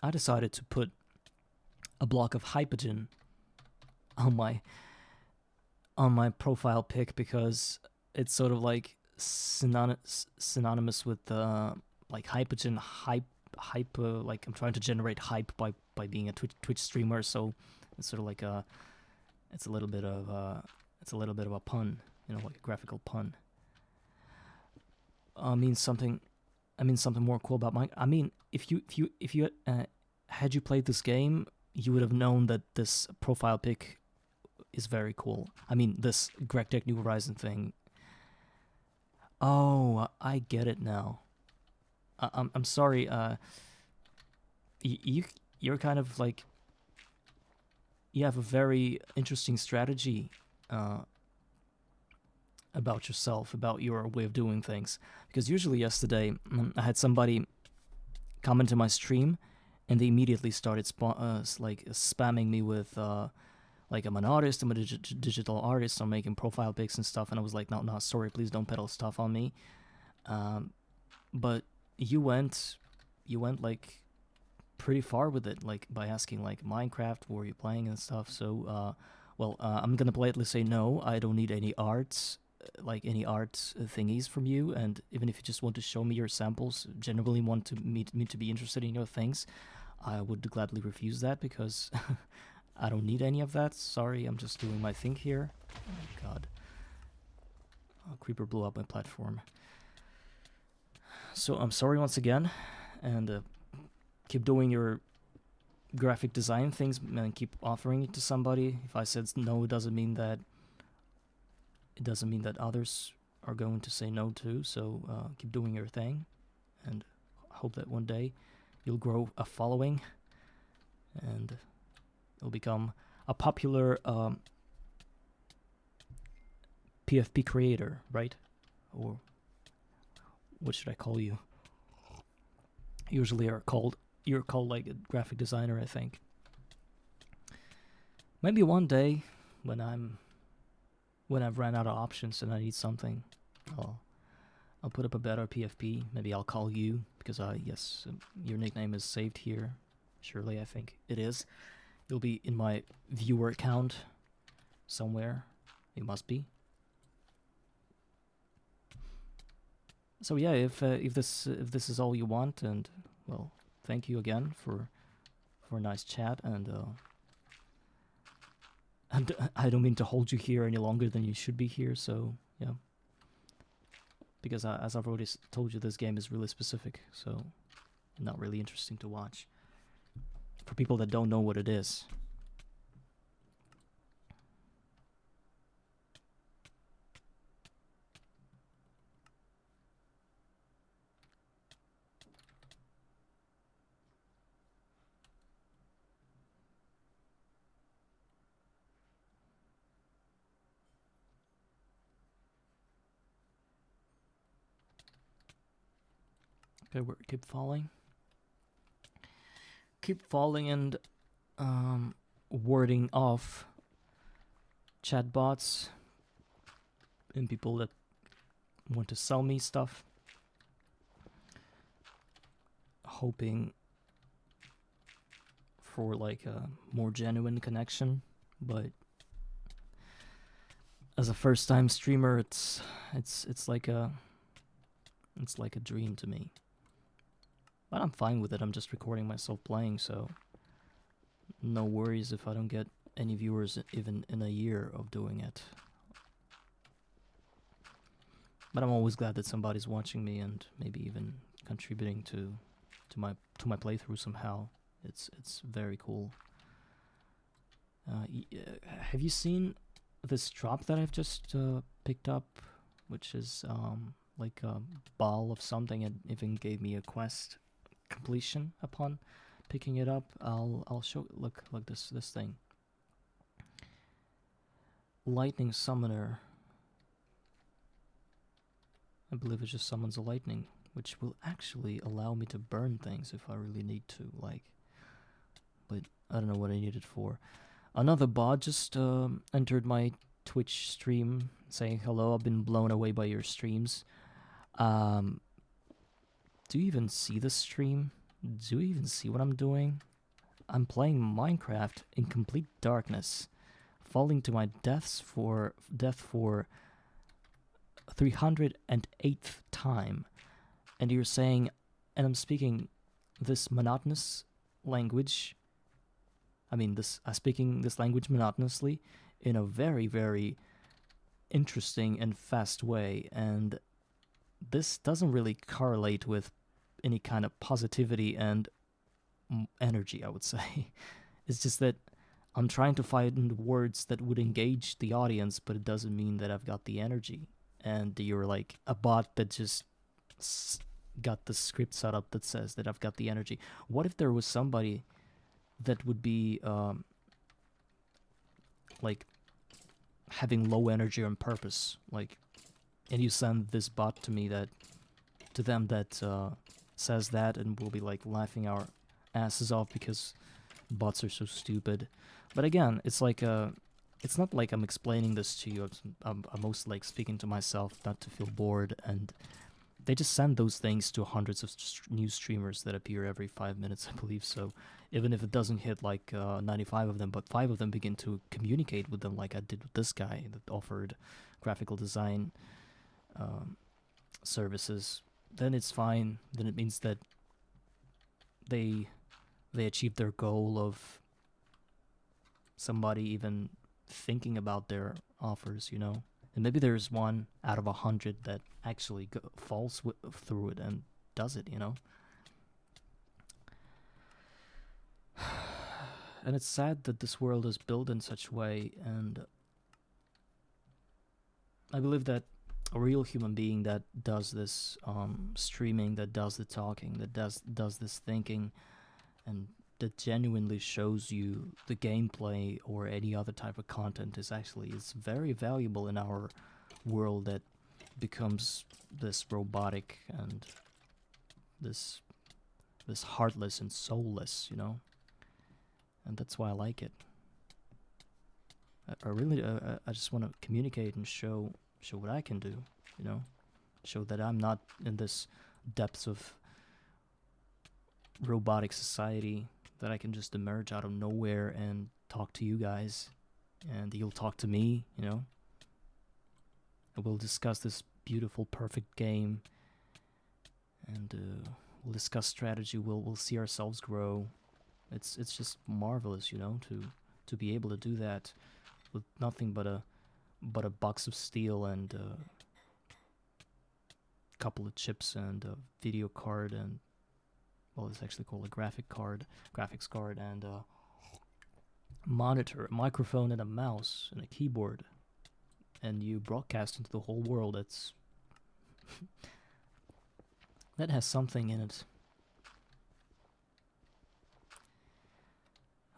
I decided to put a block of hypogen on my profile pic because it's sort of like synonymous with like hypogen hype like I'm trying to generate hype by being a Twitch streamer, so it's sort of like it's a little bit of a pun, you know, like a graphical pun. I mean something more cool about Mike. I mean, if you had you played this game, you would have known that this profile pic is very cool. I mean, this Greg Tech New Horizon thing. Oh, I get it now. I'm sorry. You're kind of like, you have a very interesting strategy about yourself, about your way of doing things. Because usually yesterday, I had somebody come into my stream, and they immediately started like spamming me with like, I'm an artist, I'm a digital artist, I'm making profile pics and stuff, and I was like, no, sorry, please don't peddle stuff on me. But you went like pretty far with it, like by asking like Minecraft, what are you playing and stuff. So I'm gonna politely say no, I don't need any arts, like any art thingies from you, and even if you just want to show me your samples, genuinely want to me to be interested in your things, I would gladly refuse that because I don't need any of that. Sorry, I'm just doing my thing here. Oh god. Oh, creeper blew up my platform. So I'm sorry once again, and keep doing your graphic design things and keep offering it to somebody. If I said no, it doesn't mean that others are going to say no too. So keep doing your thing, and hope that one day you'll grow a following and you'll become a popular PFP creator, right? Or what should I call you? Usually you're called like a graphic designer, I think. Maybe one day when I've ran out of options and I need something, I'll put up a better PFP. Maybe I'll call you because yes, your nickname is saved here. Surely, I think it is. You'll be in my viewer account somewhere. It must be. So yeah, if this is all you want, and well, thank you again for a nice chat, and I don't mean to hold you here any longer than you should be here. So yeah, because as I've already told you, this game is really specific, so not really interesting to watch for people that don't know what it is. Okay, keep falling. Keep falling and warding off chatbots and people that want to sell me stuff, hoping for like a more genuine connection. But as a first-time streamer, it's like a dream to me. But I'm fine with it. I'm just recording myself playing, so no worries if I don't get any viewers even in a year of doing it. But I'm always glad that somebody's watching me and maybe even contributing to my playthrough somehow. It's very cool. Have you seen this drop that I've just picked up, which is like a ball of something, and even gave me a quest completion upon picking it up? I'll show. Look this thing. Lightning Summoner. I believe it just summons a lightning, which will actually allow me to burn things if I really need to, like. But I don't know what I need it for. Another bot just entered my Twitch stream saying, "Hello, I've been blown away by your streams." Um, do you even see the stream? Do you even see what I'm doing? I'm playing Minecraft in complete darkness, falling to my death for 308th time, and you're saying, and I'm speaking this monotonous language. I mean, speaking this language monotonously in a very, very interesting and fast way, and this doesn't really correlate with any kind of positivity and energy, I would say. It's just that I'm trying to find words that would engage the audience, but it doesn't mean that I've got the energy. And you're like a bot that just got the script set up that says that I've got the energy. What if there was somebody that would be like having low energy on purpose, like, and you send this bot to me that says that, and we'll be like laughing our asses off because bots are so stupid. But again, it's like it's not like I'm explaining this to you. I'm mostly like speaking to myself, not to feel bored. And they just send those things to hundreds of new streamers that appear every 5 minutes, I believe. So even if it doesn't hit like 95 of them, but 5 of them begin to communicate with them, like I did with this guy that offered graphical design services, then it's fine. Then it means that they achieved their goal of somebody even thinking about their offers, you know. And maybe there's one out of 100 that actually falls through it and does it, you know. And it's sad that this world is built in such a way, and I believe that a real human being that does this streaming, that does the talking, that does this thinking, and that genuinely shows you the gameplay or any other type of content is very valuable in our world that becomes this robotic and this heartless and soulless, you know. And that's why I like it. I really I just want to communicate and show what I can do, you know, show that I'm not in this depths of robotic society, that I can just emerge out of nowhere and talk to you guys, and you'll talk to me, you know, and we'll discuss this beautiful, perfect game, and we'll discuss strategy. We'll see ourselves grow. It's just marvelous, you know, to be able to do that with nothing but a box of steel and a couple of chips and a video card, and well, it's actually called a graphics card, and a monitor, a microphone, and a mouse and a keyboard, and you broadcast into the whole world. That's that has something in it.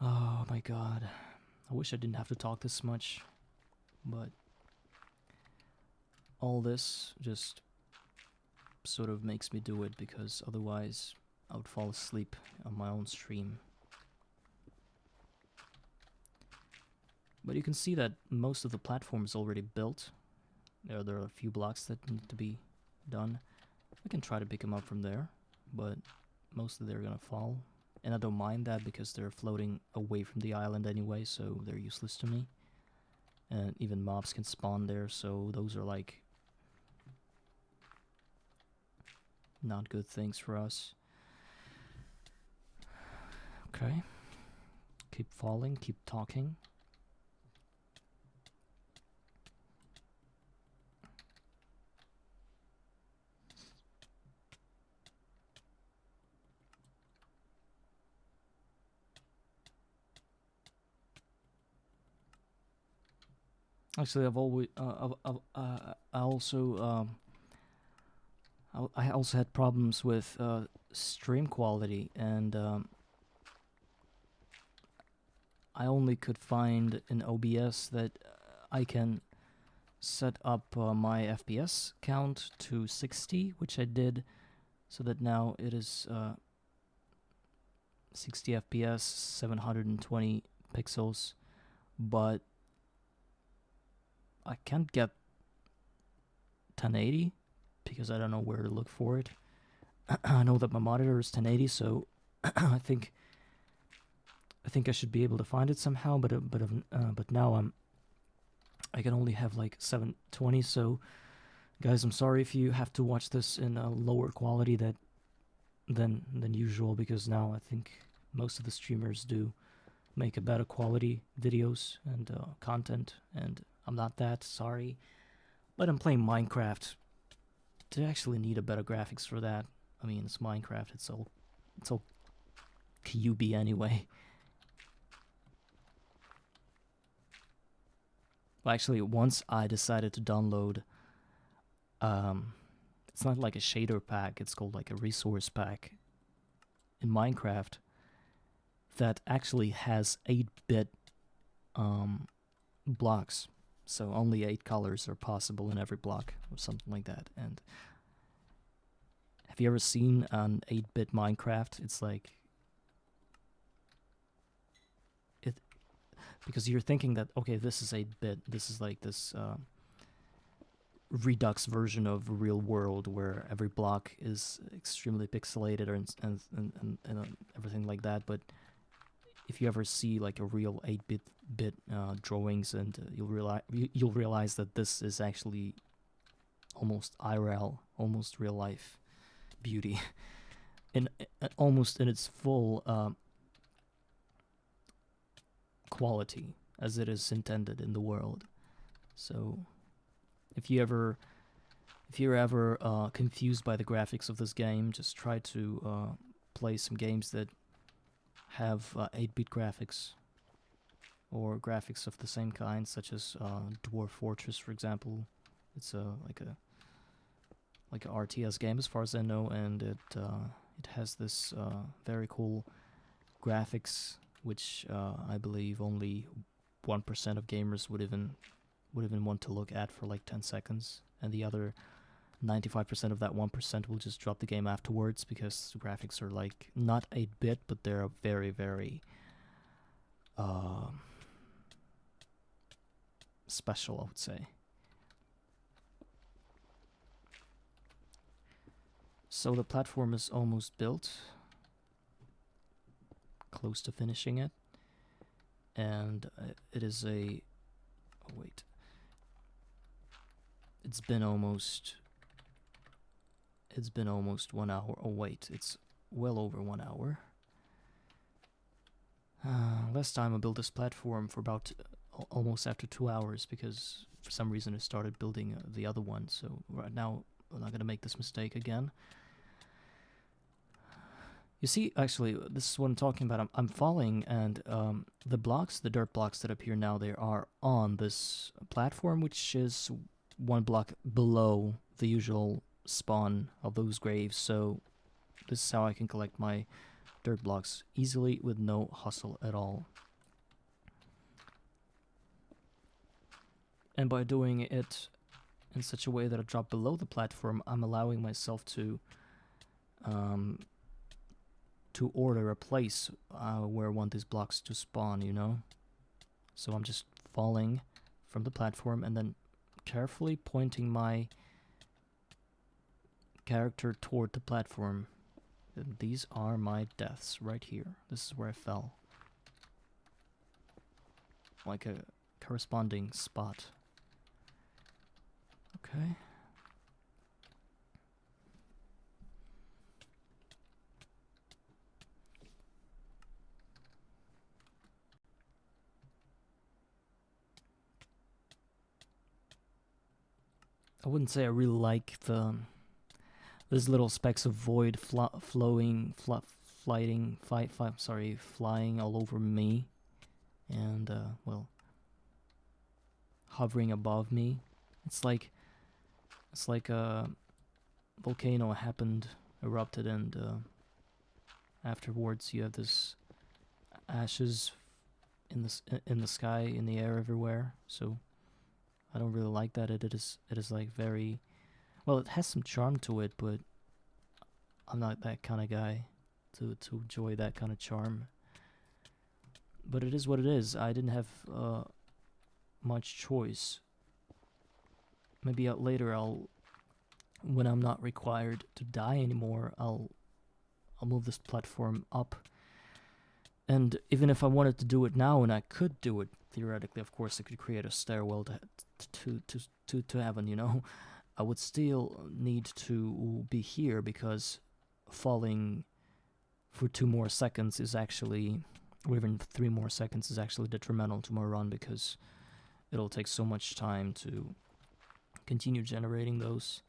Oh my god, I wish I didn't have to talk this much, but all this just sort of makes me do it, because otherwise I would fall asleep on my own stream. But you can see that most of the platform is already built. There are a few blocks that need to be done. I can try to pick them up from there, but mostly they're gonna fall. And I don't mind that because they're floating away from the island anyway, so they're useless to me. And even mobs can spawn there, so those are like not good things for us. Okay. Keep falling, keep talking. Actually, I also had problems with stream quality, and I only could find in OBS that I can set up my FPS count to 60, which I did, so that now it is 60 FPS, 720 pixels, but I can't get 1080 because I don't know where to look for it. I know that my monitor is 1080, so I think I should be able to find it somehow. But now I can only have like 720. So guys, I'm sorry if you have to watch this in a lower quality than usual, because now I think most of the streamers do make a better quality videos and content, and I'm not that, sorry. But I'm playing Minecraft. Do I actually need a better graphics for that? I mean, it's Minecraft, it's all QB anyway. Well, actually, once I decided to download, it's not like a shader pack, it's called like a resource pack in Minecraft that actually has 8-bit blocks. So only 8 colors are possible in every block or something like that. And have you ever seen an 8-bit Minecraft? It's like because you're thinking that, okay, this is 8-bit, this is like this redux version of real world where every block is extremely pixelated and everything like that. But if you ever see like a real 8-bit drawings, and you'll realize that this is actually almost IRL, almost real life beauty, in almost in its full quality as it is intended in the world. So if you're ever confused by the graphics of this game, just try to play some games that have 8-bit graphics, or graphics of the same kind, such as Dwarf Fortress, for example. It's like a RTS game as far as I know, and it has this very cool graphics, which I believe only 1% of gamers would even want to look at for like 10 seconds, and the other 95% of that 1% will just drop the game afterwards, because the graphics are like not 8-bit, but they're very, very special, I would say. So the platform is almost built, close to finishing it, and it is a... oh wait. It's been almost 1 hour. Oh wait, it's well over 1 hour. Last time I built this platform for about almost after 2 hours, because for some reason I started building the other one. So right now I'm not gonna make this mistake again. You see, actually, this is what I'm talking about. I'm falling, and the dirt blocks that appear now, they are on this platform, which is 1 block below the usual spawn of those graves. So this is how I can collect my dirt blocks easily with no hustle at all. And by doing it in such a way that I drop below the platform, I'm allowing myself to order a place where I want these blocks to spawn, you know? So I'm just falling from the platform and then carefully pointing my character toward the platform. And these are my deaths right here. This is where I fell. Like a corresponding spot. Okay. I wouldn't say I really like these little specks of void flying all over me, and well, hovering above me. It's like a volcano erupted, and afterwards you have this ashes in the sky, in the air everywhere. So I don't really like that. It is like very well. It has some charm to it, but I'm not that kind of guy to enjoy that kind of charm. But it is what it is. I didn't have much choice. Maybe later when I'm not required to die anymore, I'll move this platform up. And even if I wanted to do it now, and I could do it theoretically, of course, I could create a stairwell to heaven. You know, I would still need to be here because falling for 2 more seconds is actually, or even 3 more seconds is actually detrimental to my run because it'll take so much time to continue generating those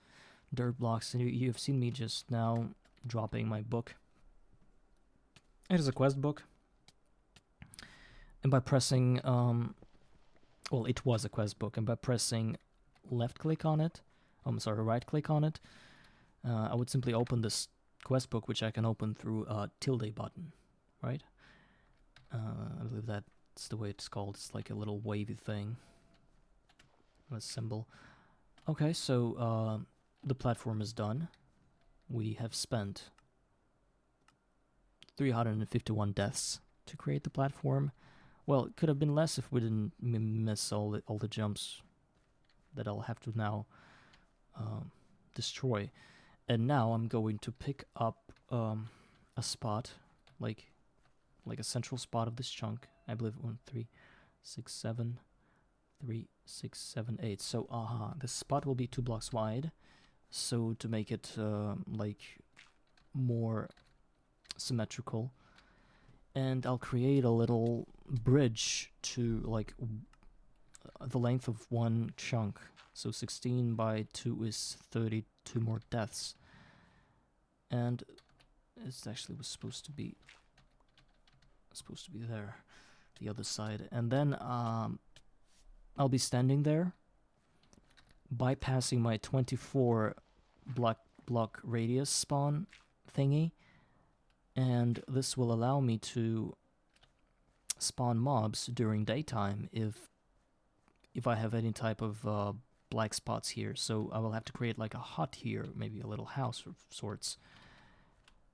dirt blocks. And you've seen me just now dropping my book. It is a quest book. And by pressing, well, it was a quest book, and by pressing left click on it, right click on it, I would simply open this quest book, which I can open through a tilde button, right? I believe that's the way it's called. It's like a little wavy thing, a symbol. Okay, so the platform is done. We have spent 351 deaths to create the platform. Well, it could have been less if we didn't miss all the jumps that I'll have to now destroy. And now I'm going to pick up a spot, like a central spot of this chunk. I believe 1, 3, 6, 7, 3, 6, 7, 8. So, this spot will be 2 blocks wide. So to make it like more symmetrical, and I'll create a little bridge to like the length of one chunk. So 16 by 2 is 32 more deaths, and it actually was supposed to be there, the other side. And then I'll be standing there, bypassing my 24 block radius spawn thingy, and this will allow me to spawn mobs during daytime if I have any type of black spots here. So I will have to create like a hut here, maybe a little house of sorts,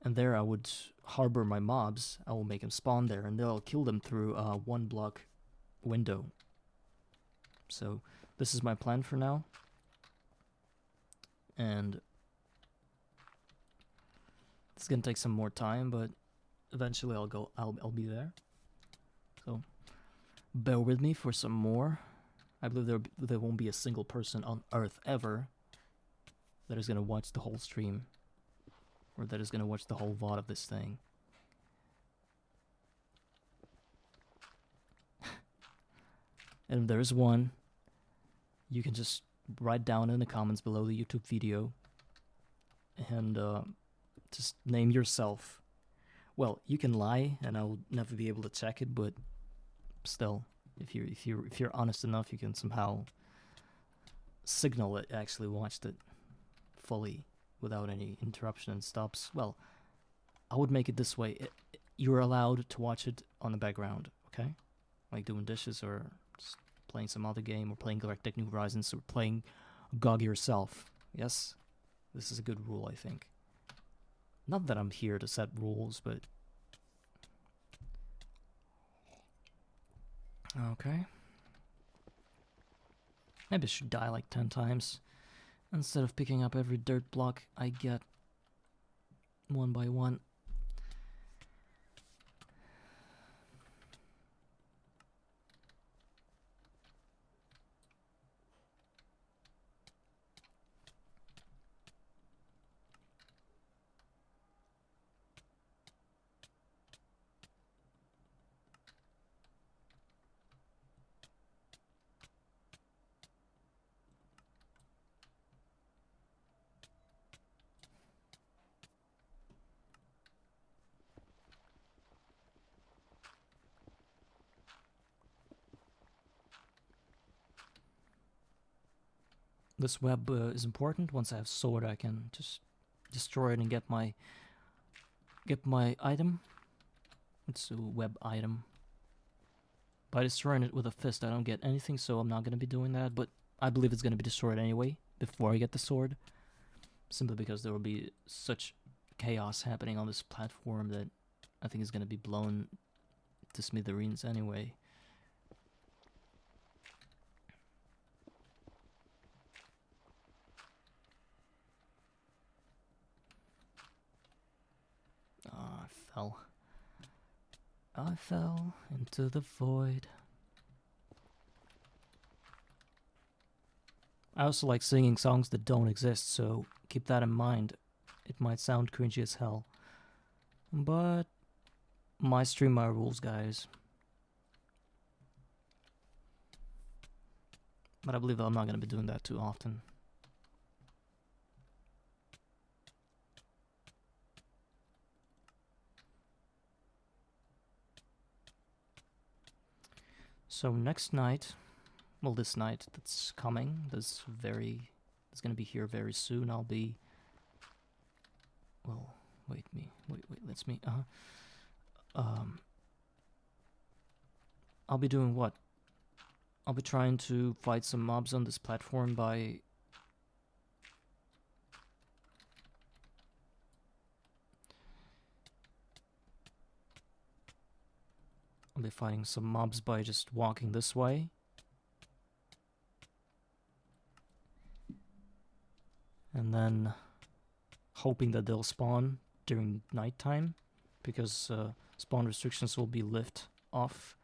and there I would harbor my mobs. I will make them spawn there, and they'll kill them through a 1 block window. So this is my plan for now, and it's gonna take some more time, but eventually I'll be there. So bear with me for some more. I believe there won't be a single person on Earth ever that is gonna watch the whole stream, or that is gonna watch the whole VOD of this thing. And if there's one, you can just write down in the comments below the YouTube video and just name yourself. Well, you can lie and I'll never be able to check it, but still, if you're honest enough, you can somehow signal it actually watched it fully without any interruption and stops. Well, I would make it this way. You're allowed to watch it on the background, okay? Like doing dishes or just playing some other game, or playing Galactic New Horizons, or playing GOG yourself. Yes? This is a good rule, I think. Not that I'm here to set rules, but... Okay. Maybe I should die like 10 times. Instead of picking up every dirt block I get one by one. This web is important. Once I have sword, I can just destroy it and get my item. It's a web item. By destroying it with a fist, I don't get anything, so I'm not gonna be doing that. But I believe it's gonna be destroyed anyway before I get the sword, simply because there will be such chaos happening on this platform that I think it's gonna be blown to smithereens anyway. I fell. I fell into the void. I also like singing songs that don't exist, so keep that in mind. It might sound cringy as hell, but my stream, my rules, guys. But I believe I'm not gonna be doing that too often. So next night, well, this night that's coming, that's gonna be here very soon. I'll be, well, wait, let's me, I'll be doing what? I'll be trying to fight some mobs on this platform by fighting some mobs by just walking this way. And then hoping that they'll spawn during nighttime, because spawn restrictions will be lifted off.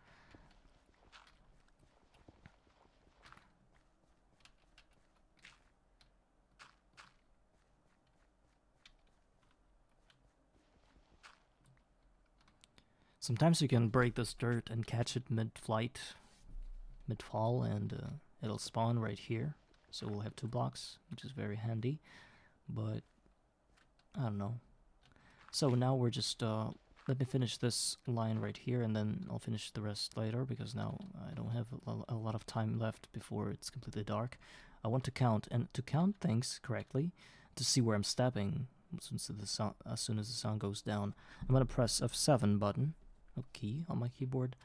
Sometimes you can break this dirt and catch it mid-flight, mid-fall, and it'll spawn right here. So we'll have 2 blocks, which is very handy. But I don't know. So now we're just let me finish this line right here, and then I'll finish the rest later, because now I don't have a lot of time left before it's completely dark. I want to count, and to count things correctly, to see where I'm stepping as soon as the sun goes down, I'm gonna press F7 button, a key on my keyboard,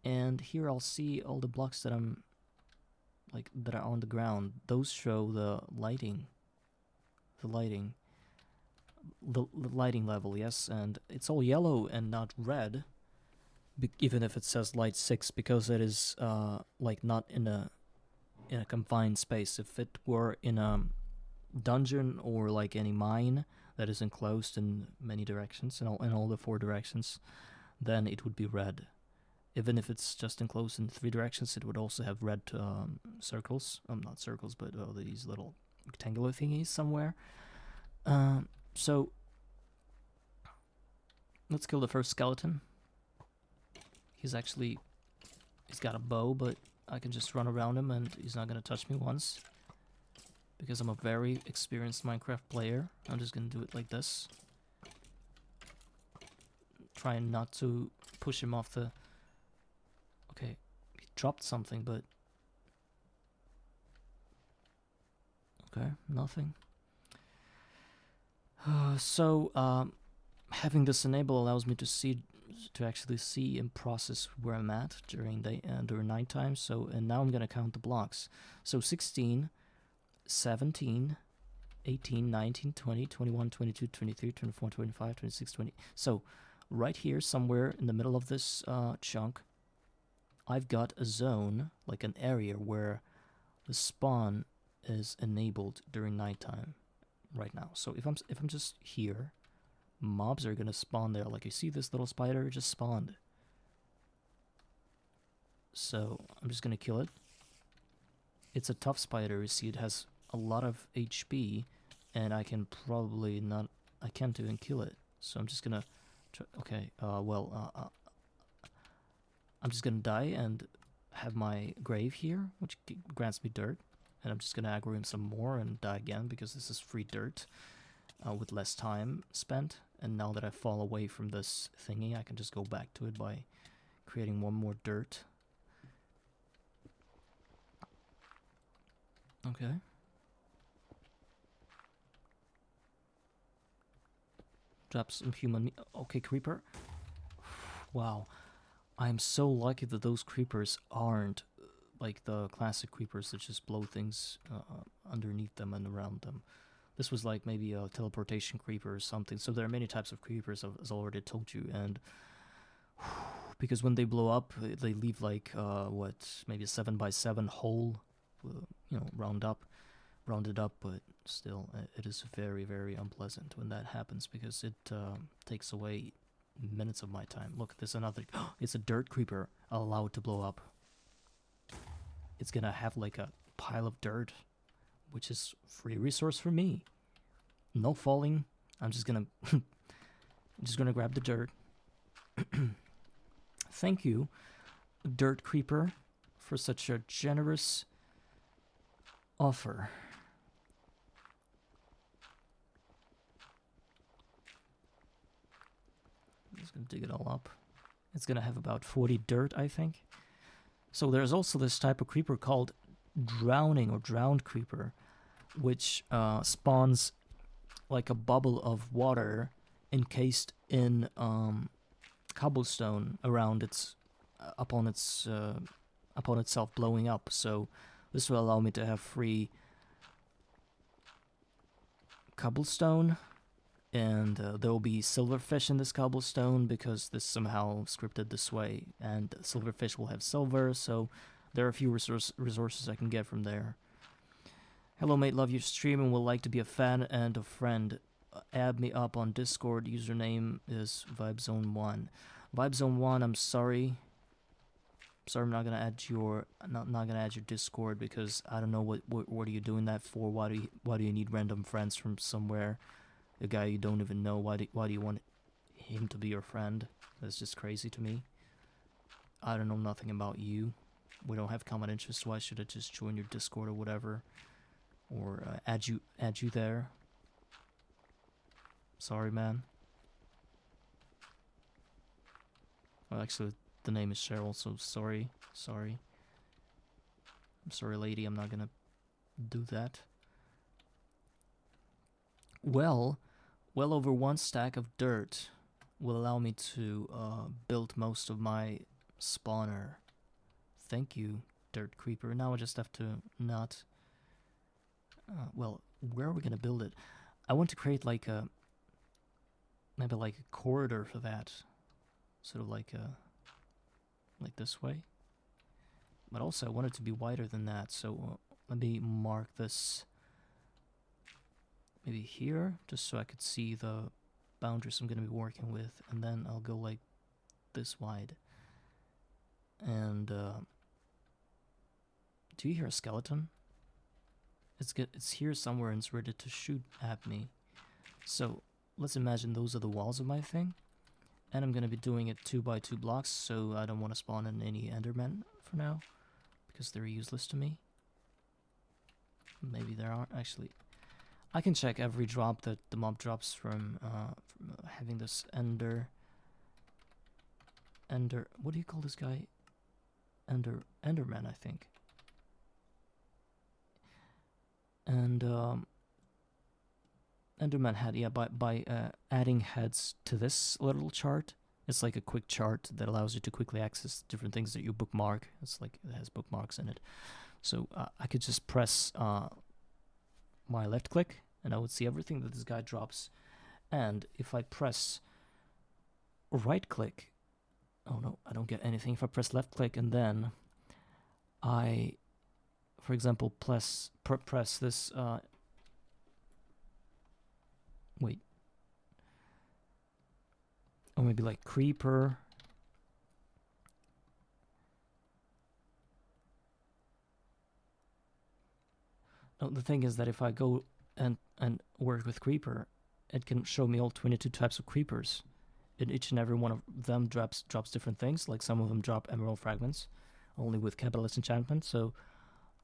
and here I'll see all the blocks that I'm that are on the ground. Those show the lighting level, yes, and it's all yellow and not red, even if it says light 6, because it is not in a confined space. If it were in a dungeon or like any mine that is enclosed in many directions, in all the 4 directions, then it would be red. Even if it's just enclosed in 3 directions, it would also have red circles. Not circles, but these little rectangular thingies somewhere. So let's kill the first skeleton. He's got a bow, but I can just run around him and he's not gonna touch me once, because I'm a very experienced Minecraft player. I'm just gonna do it like this, trying not to push him off the... Okay, he dropped something, but... Okay, nothing. Having this enable allows me to actually see and process where I'm at during nighttime. So, and now I'm gonna count the blocks. So 16, 17, 18, 19, 20, 21, 22, 23, 24, 25, 26, 20. So right here, somewhere in the middle of this chunk, I've got a zone, like an area where the spawn is enabled during nighttime right now. So if I'm just here, mobs are gonna spawn there. Like, you see this little spider just spawned. So I'm just gonna kill it. It's a tough spider. You see, it has a lot of HP, and I can't even kill it. So I'm just gonna I'm just gonna die and have my grave here, which grants me dirt, and I'm just gonna aggro him some more and die again, because this is free dirt with less time spent. And now that I fall away from this thingy, I can just go back to it by creating 1 more dirt. Okay. Drop some human meat. Okay, creeper. Wow. I'm so lucky that those creepers aren't like the classic creepers that just blow things underneath them and around them. This was like maybe a teleportation creeper or something. So there are many types of creepers, as I already told you, and because when they blow up, they leave like maybe a 7x7 hole, rounded up, but still, it is very, very unpleasant when that happens because it takes away minutes of my time. Look, there's another. It's a dirt creeper. I'll allow it to blow up. It's gonna have like a pile of dirt, which is free resource for me. No falling. I'm just gonna grab the dirt. Thank you, dirt creeper, for such a generous offer. I'm just gonna dig it all up. It's gonna have about 40 dirt, I think. So there's also this type of creeper called drowning or drowned creeper, which spawns like a bubble of water encased in cobblestone around upon itself blowing up. So this will allow me to have free cobblestone, and there will be silverfish in this cobblestone because this somehow scripted this way, and silverfish will have silver, so there are a few resources I can get from there. Hello mate, love your stream and would like to be a fan and a friend. Add me up on Discord. Username is VibeZone1. VibeZone1, I'm sorry. I'm not gonna add your Discord because I don't know what are you doing that for? Why do you need random friends from somewhere? A guy you don't even know. Why do you want him to be your friend? That's just crazy to me. I don't know nothing about you. We don't have common interests. Why should I just join your Discord or whatever, or add you there? Sorry, man. Well, actually, the name is Cheryl, so sorry. I'm sorry, lady. I'm not gonna do that. Well, over one stack of dirt will allow me to build most of my spawner. Thank you, dirt creeper. Now I just have to not... well, where are we gonna build it? I want to create like maybe like a corridor for that. Sort of like this way. But also I want it to be wider than that, so let me mark this maybe here, just so I could see the boundaries I'm going to be working with, and then I'll go like this wide. And do you hear a skeleton? It's here somewhere and it's ready to shoot at me. So let's imagine those are the walls of my thing, and I'm going to be doing it 2x2 blocks, so I don't want to spawn in any endermen for now because they're useless to me. Maybe there aren't actually. I can check every drop that the mob drops from having this ender. What do you call this guy? Enderman, I think. And Enderman head, yeah. By adding heads to this little chart, it's like a quick chart that allows you to quickly access different things that you bookmark. It's like it has bookmarks in it. So I could just press my left click and I would see everything that this guy drops. And if I press right click, oh no, I don't get anything. If I press left click and then I, for example, press this, wait, or maybe like creeper. No, the thing is that if I go and work with creeper, it can show me all 22 types of creepers. And each and every one of them drops different things. Like some of them drop emerald fragments, only with capitalist enchantment. So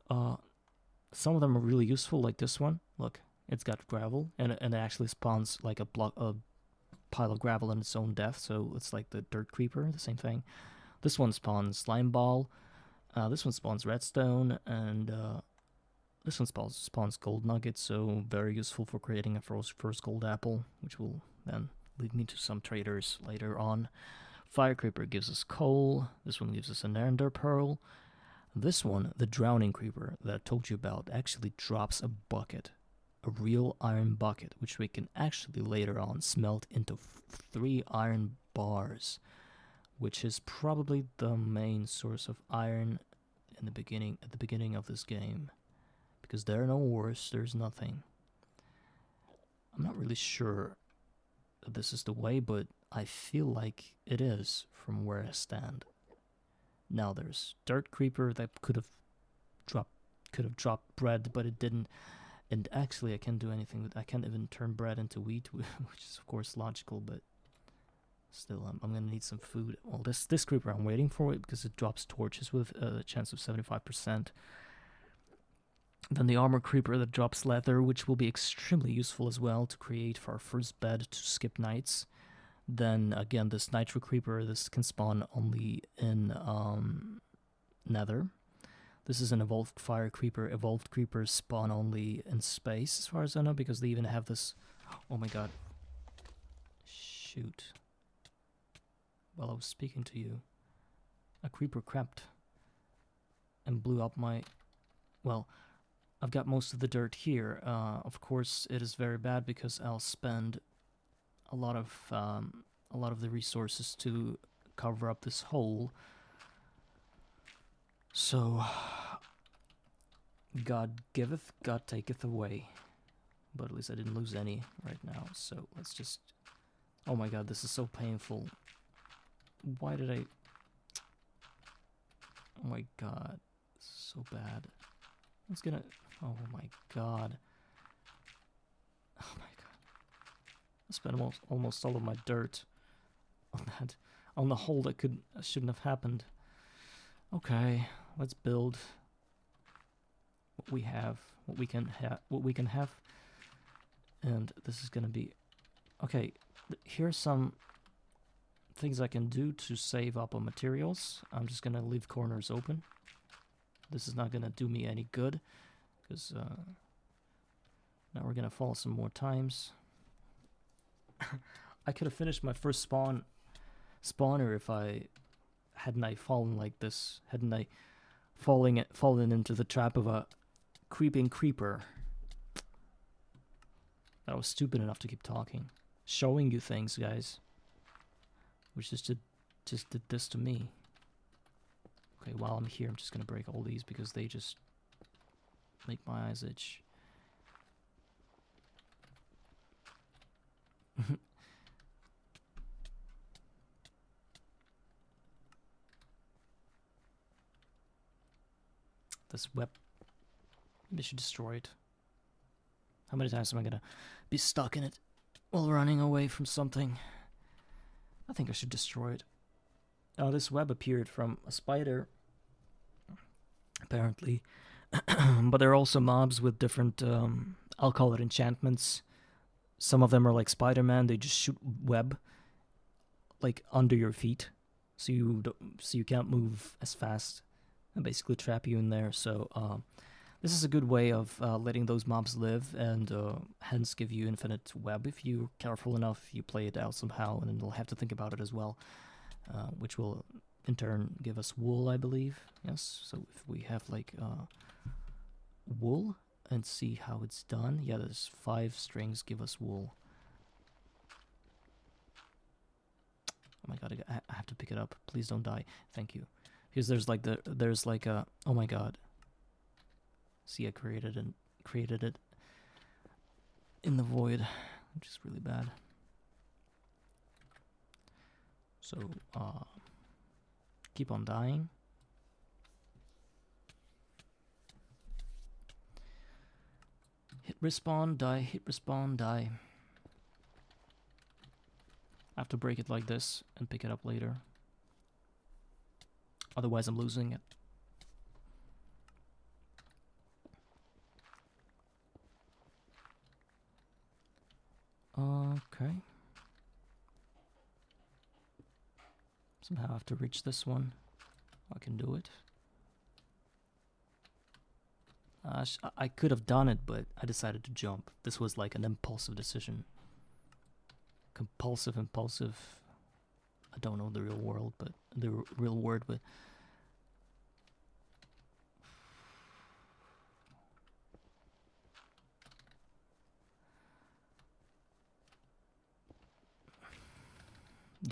some of them are really useful, like this one. Look, it's got gravel, and it actually spawns like a pile of gravel in its own death. So it's like the dirt creeper, the same thing. This one spawns slime ball. This one spawns redstone, and this one spawns gold nuggets, so very useful for creating a first gold apple, which will then lead me to some traders later on. Fire creeper gives us coal. This one gives us an ender pearl. This one, the drowning creeper that I told you about, actually drops a bucket, a real iron bucket, which we can actually later on smelt into 3 iron bars, which is probably the main source of iron in the beginning, at the beginning of this game, because there are no ores, there's nothing. I'm not really sure that this is the way, but I feel like it is from where I stand. Now there's dirt creeper that could have dropped bread, but it didn't. And actually, I can't do anything with. I can't even turn bread into wheat, which is of course logical, but still, I'm gonna need some food. Well, this creeper, I'm waiting for it because it drops torches with a chance of 75%. Then the armor creeper that drops leather, which will be extremely useful as well to create for our first bed to skip nights. Then again, this nitro creeper, this can spawn only in nether. This is an evolved fire creeper. Evolved creepers spawn only in space, as far as I know, because they even have this. Oh my god. Shoot. While I was speaking to you, a creeper crept and blew up my. Well, I've got most of the dirt here. Of course, it is very bad because I'll spend a lot of the resources to cover up this hole. So, God giveth, God taketh away. But at least I didn't lose any right now. So let's just. Oh my god, this is so painful. Why did I? Oh my god, so bad. It's gonna. Oh my god. Oh my god. I spent almost all of my dirt on that, on the hole that shouldn't have happened. Okay, let's build what we have, what we can have, and this is gonna be okay. Here's some things I can do to save up on materials. I'm just gonna leave corners open. This is not gonna do me any good because now we're gonna fall some more times. I could have finished my first spawner if I hadn't fallen like this. Hadn't I fallen into the trap of a creeping creeper. I was stupid enough to keep talking, showing you things, guys. Which just did this to me. Okay, while I'm here, I'm just gonna break all these because they just make my eyes itch. This web, maybe I should destroy it. How many times am I gonna be stuck in it while running away from something? I think I should destroy it. This web appeared from a spider, apparently. But there are also mobs with different, I'll call it enchantments. Some of them are like Spider-Man, they just shoot web like under your feet, so you can't move as fast, and basically trap you in there. So this is a good way of letting those mobs live, and hence give you infinite web if you're careful enough. You play it out somehow, and then you'll have to think about it as well, which will in turn give us wool, I believe. Yes, so if we have like wool and see how it's done. Yeah, there's 5 strings give us wool. Oh my god, I have to pick it up. Please don't die. Thank you. Because there's like a oh my god. See, I created it in the void, which is really bad. So keep on dying. Hit respawn, die, hit respawn, die. I have to break it like this and pick it up later. Otherwise I'm losing it. Okay. Somehow I have to reach this one. I can do it. I could have done it, but I decided to jump. This was like an impulsive decision. Compulsive, impulsive. I don't know the real word, but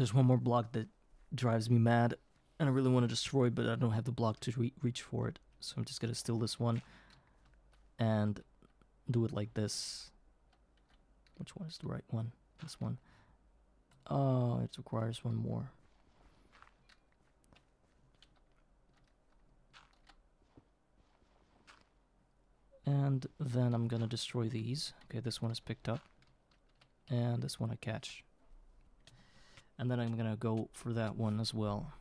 There's one more block that drives me mad, and I really want to destroy it, but I don't have the block to reach for it. So I'm just gonna steal this one and do it like this. Which one is the right one? This one. Oh, it requires one more. And then I'm gonna destroy these. Okay, this one is picked up. And this one I catch. And then I'm gonna go for that one as well.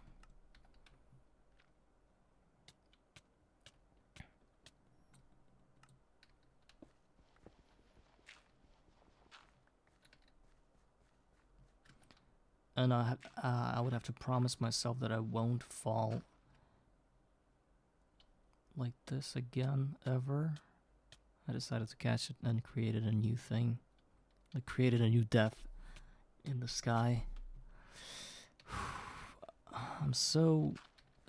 And I would have to promise myself that I won't fall like this again, ever. I decided to catch it and created a new thing. I created a new death in the sky. I'm so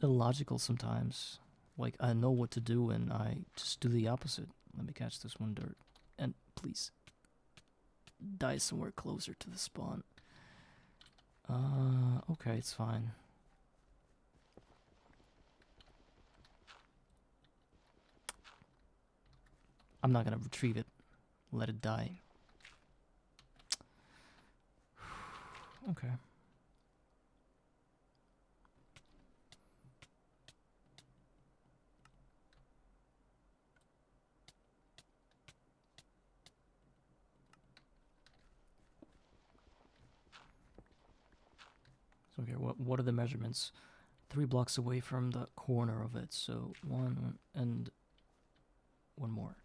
illogical sometimes. Like, I know what to do and I just do the opposite. Let me catch this one dirt. And please, die somewhere closer to the spawn. Okay, it's fine. I'm not gonna retrieve it. Let it die. Okay. So here, what are the measurements? 3 blocks away from the corner of it. So one and one more.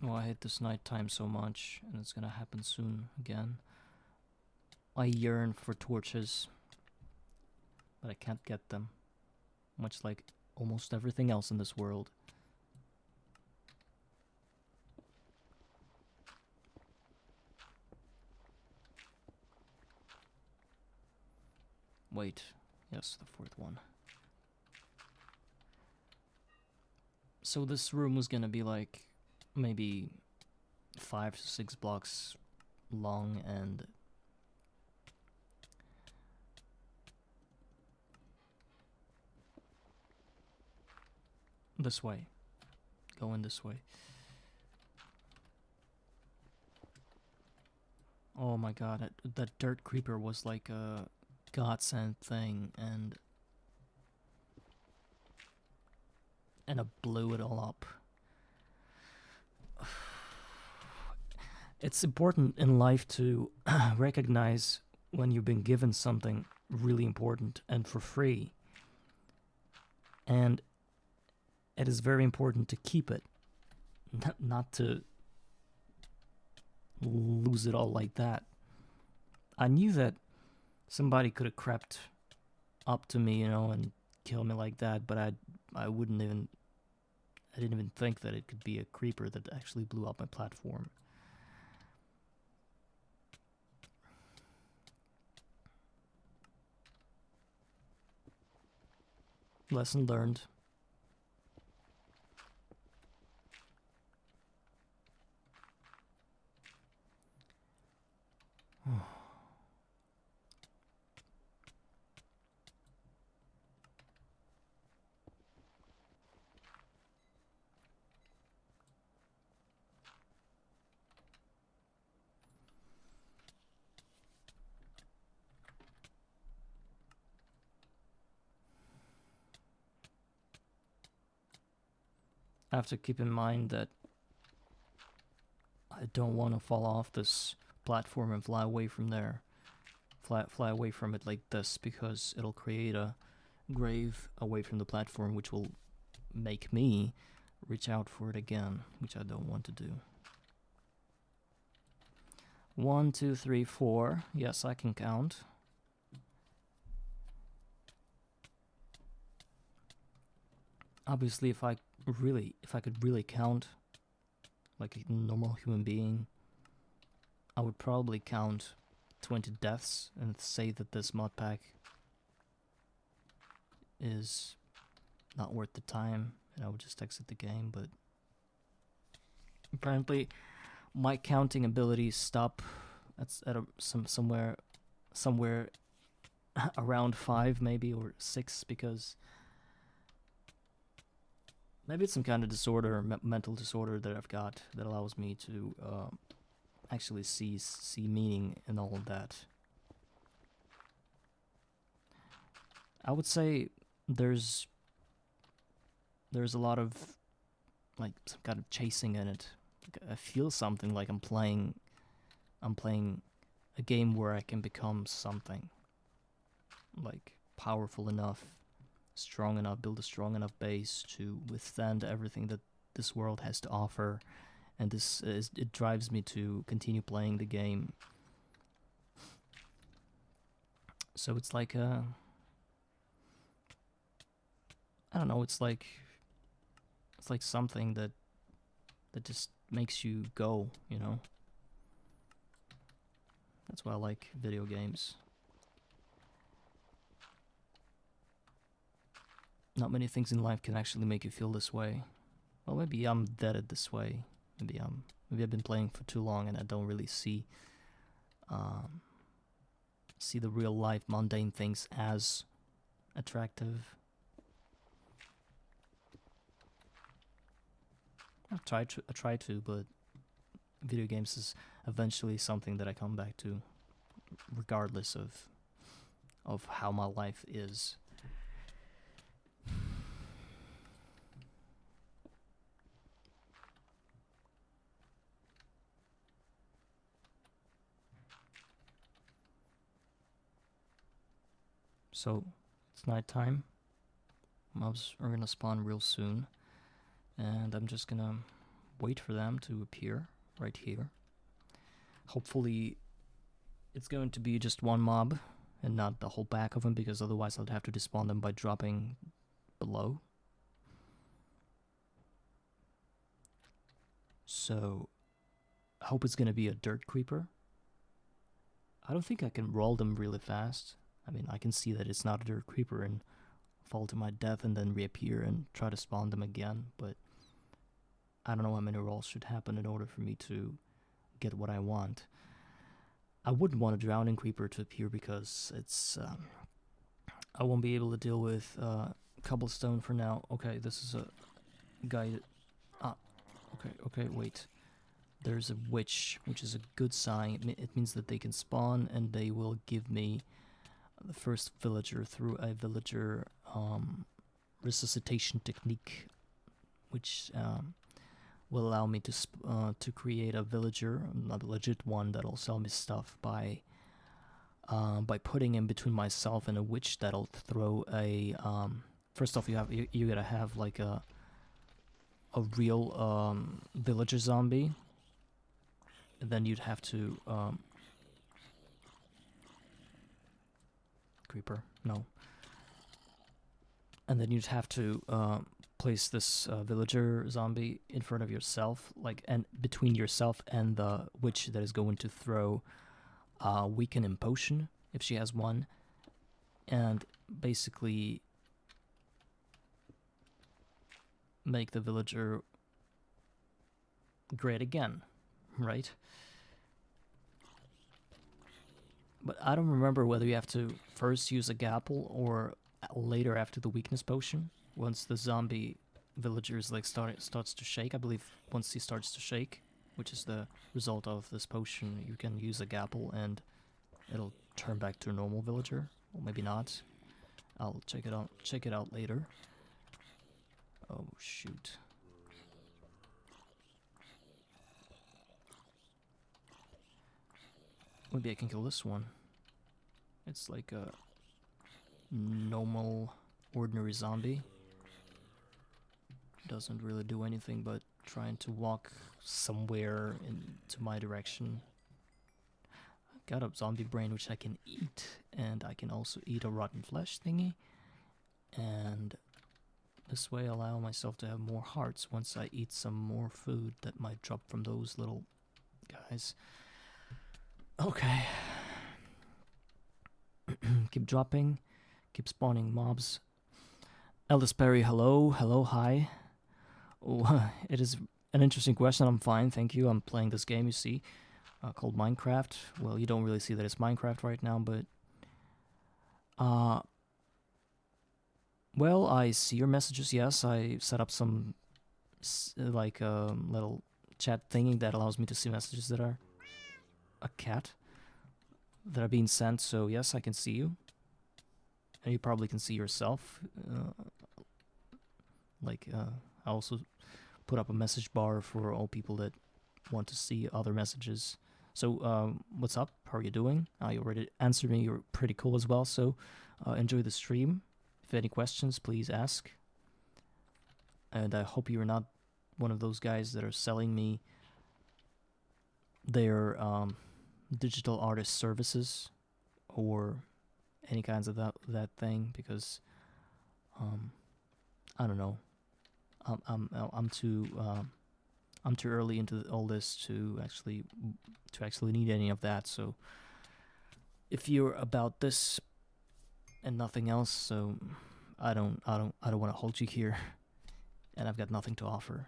Oh, I hate this nighttime so much, and it's gonna happen soon again. I yearn for torches, but I can't get them. Much like almost everything else in this world. Wait, yes, the 4th one. So this room was gonna be like maybe 5 to 6 blocks long, and this way. Going this way. Oh my god, that dirt creeper was like a godsend thing, and I blew it all up. It's important in life to recognize when you've been given something really important and for free. And it is very important to keep it, not to lose it all like that. I knew that somebody could have crept up to me, and kill me like that, but I didn't even think that it could be a creeper that actually blew up my platform. Lesson learned. I have to keep in mind that I don't want to fall off this platform and fly away from there. Fly away from it like this, because it'll create a grave away from the platform, which will make me reach out for it again, which I don't want to do. 1, 2, 3, 4. Yes, I can count. Obviously, if I could really count like a normal human being, I would probably count 20 deaths and say that this mod pack is not worth the time, and I would just exit the game. But apparently, my counting abilities stop at somewhere around 5 maybe, or 6, because maybe it's some kind of disorder, mental disorder that I've got that allows me to actually see meaning in all of that. I would say there's a lot of like some kind of chasing in it. Like, I feel something like I'm playing a game where I can become something, like powerful enough, strong enough, build a strong enough base to withstand everything that this world has to offer, and it drives me to continue playing the game. So it's like I don't know, it's like something that just makes you go, you know? That's why I like video games. Not many things in life can actually make you feel this way. Well, maybe I'm deaded this way. Maybe I've been playing for too long and I don't really see the real life mundane things as attractive. I try to, but video games is eventually something that I come back to, regardless of how my life is. So it's nighttime. Mobs are gonna spawn real soon, and I'm just gonna wait for them to appear right here. Hopefully it's going to be just one mob and not the whole pack of them, because otherwise I'd have to despawn them by dropping below. So I hope it's gonna be a dirt creeper. I don't think I can roll them really fast. I mean, I can see that it's not a dirt creeper and fall to my death and then reappear and try to spawn them again, but I don't know how many rolls should happen in order for me to get what I want. I wouldn't want a drowning creeper to appear because it's I won't be able to deal with cobblestone for now. Okay, this is a guy. Okay, wait. There's a witch, which is a good sign. It means that they can spawn and they will give me the first villager through a villager resuscitation technique, which will allow me to create a villager, a legit one that'll sell me stuff by putting in between myself and a witch that'll throw a first off you gotta have like a real villager zombie, and then you'd have to creeper, no. And then you'd have to place this villager zombie in front of yourself, like, and between yourself and the witch that is going to throw weaken potion if she has one, and basically make the villager great again, right? But I don't remember whether you have to first use a gapple or later after the weakness potion. Once the zombie villager is like starts to shake, I believe once he starts to shake, which is the result of this potion, you can use a gapple and it'll turn back to a normal villager. Or maybe not. I'll check it out later. Oh shoot. Maybe I can kill this one. It's like a normal, ordinary zombie. Doesn't really do anything but trying to walk somewhere into my direction. I've got a zombie brain which I can eat, and I can also eat a rotten flesh thingy. And this way I allow myself to have more hearts once I eat some more food that might drop from those little guys. Okay. Keep dropping, keep spawning mobs. Ellis Perry, hello, hello, hi. Oh, it is an interesting question. I'm fine, thank you. I'm playing this game, you see, called Minecraft. Well, you don't really see that it's Minecraft right now, but uh, well, I see your messages. Yes, I set up some like little chat thingy that allows me to see messages that are a cat that are being sent. So yes, I can see you, and you probably can see yourself. I also put up a message bar for all people that want to see other messages. So, what's up? How are you doing? You already answered me. You're pretty cool as well. So, enjoy the stream. If any questions, please ask. And I hope you're not one of those guys that are selling me their digital artist services or any kinds of that thing, because I don't know. I'm too early into all this to actually need any of that. So if you're about this and nothing else, so I don't want to hold you here, and I've got nothing to offer.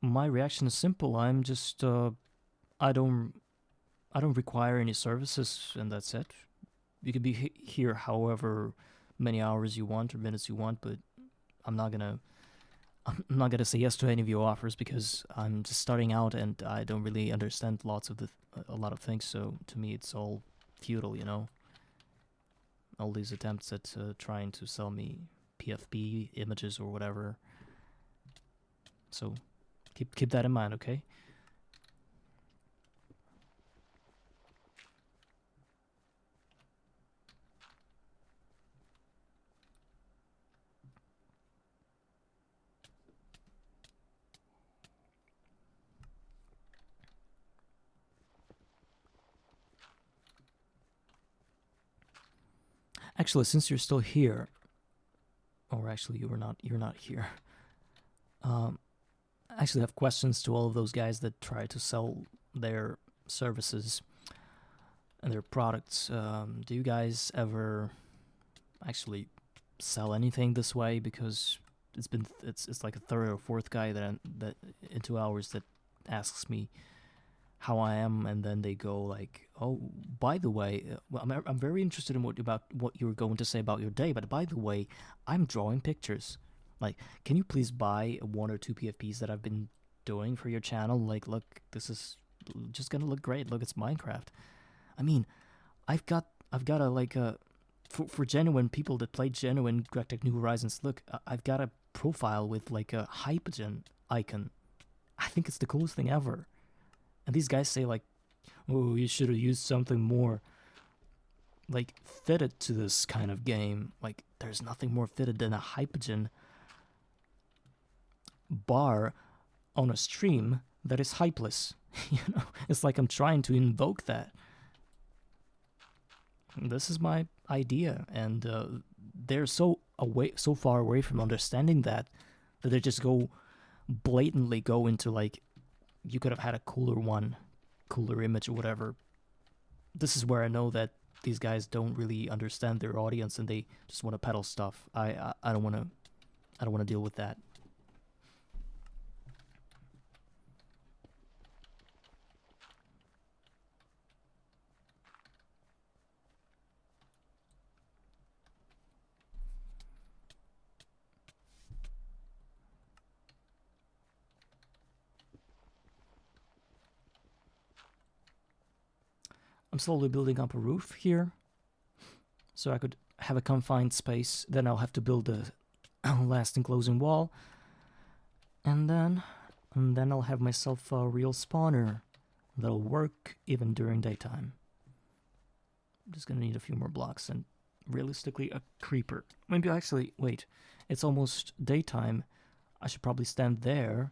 My reaction is simple. I'm just I don't I don't require any services, and that's it. You could be here however many hours you want or minutes you want, but I'm not gonna I'm not gonna say yes to any of your offers because I'm just starting out and I don't really understand a lot of things. So to me, it's all futile, you know. All these attempts at trying to sell me PFP images or whatever. So keep that in mind, okay? Actually, since you're still here, or actually you're not here. Um, I actually have questions to all of those guys that try to sell their services and their products. Do you guys ever actually sell anything this way? Because it's like a third or fourth guy that in 2 hours that asks me how I am, and then they go like, "Oh, by the way, well, I'm very interested in what you were going to say about your day. But by the way, I'm drawing pictures. Like, can you please buy one or two PFPs that I've been doing for your channel? Like, look, this is just gonna look great. Look, it's Minecraft. I mean, I've got a like a for genuine people that play genuine Greg New Horizons. Look, I've got a profile with like a hypogen icon. I think it's the coolest thing ever. And these guys say like, "Oh, you should have used something more like fitted to this kind of game." Like, there's nothing more fitted than a hypogen bar on a stream that is hypeless. You know, it's like I'm trying to invoke that. This is my idea, and they're so far away from understanding that they just blatantly go into like, you could have had a cooler image or whatever. This is where I know that these guys don't really understand their audience and they just want to peddle stuff. I don't want to deal with that. I'm slowly building up a roof here, so I could have a confined space. Then I'll have to build a last enclosing wall, and then I'll have myself a real spawner that'll work even during daytime. I'm just gonna need a few more blocks and realistically a creeper. Maybe actually wait. It's almost daytime. I should probably stand there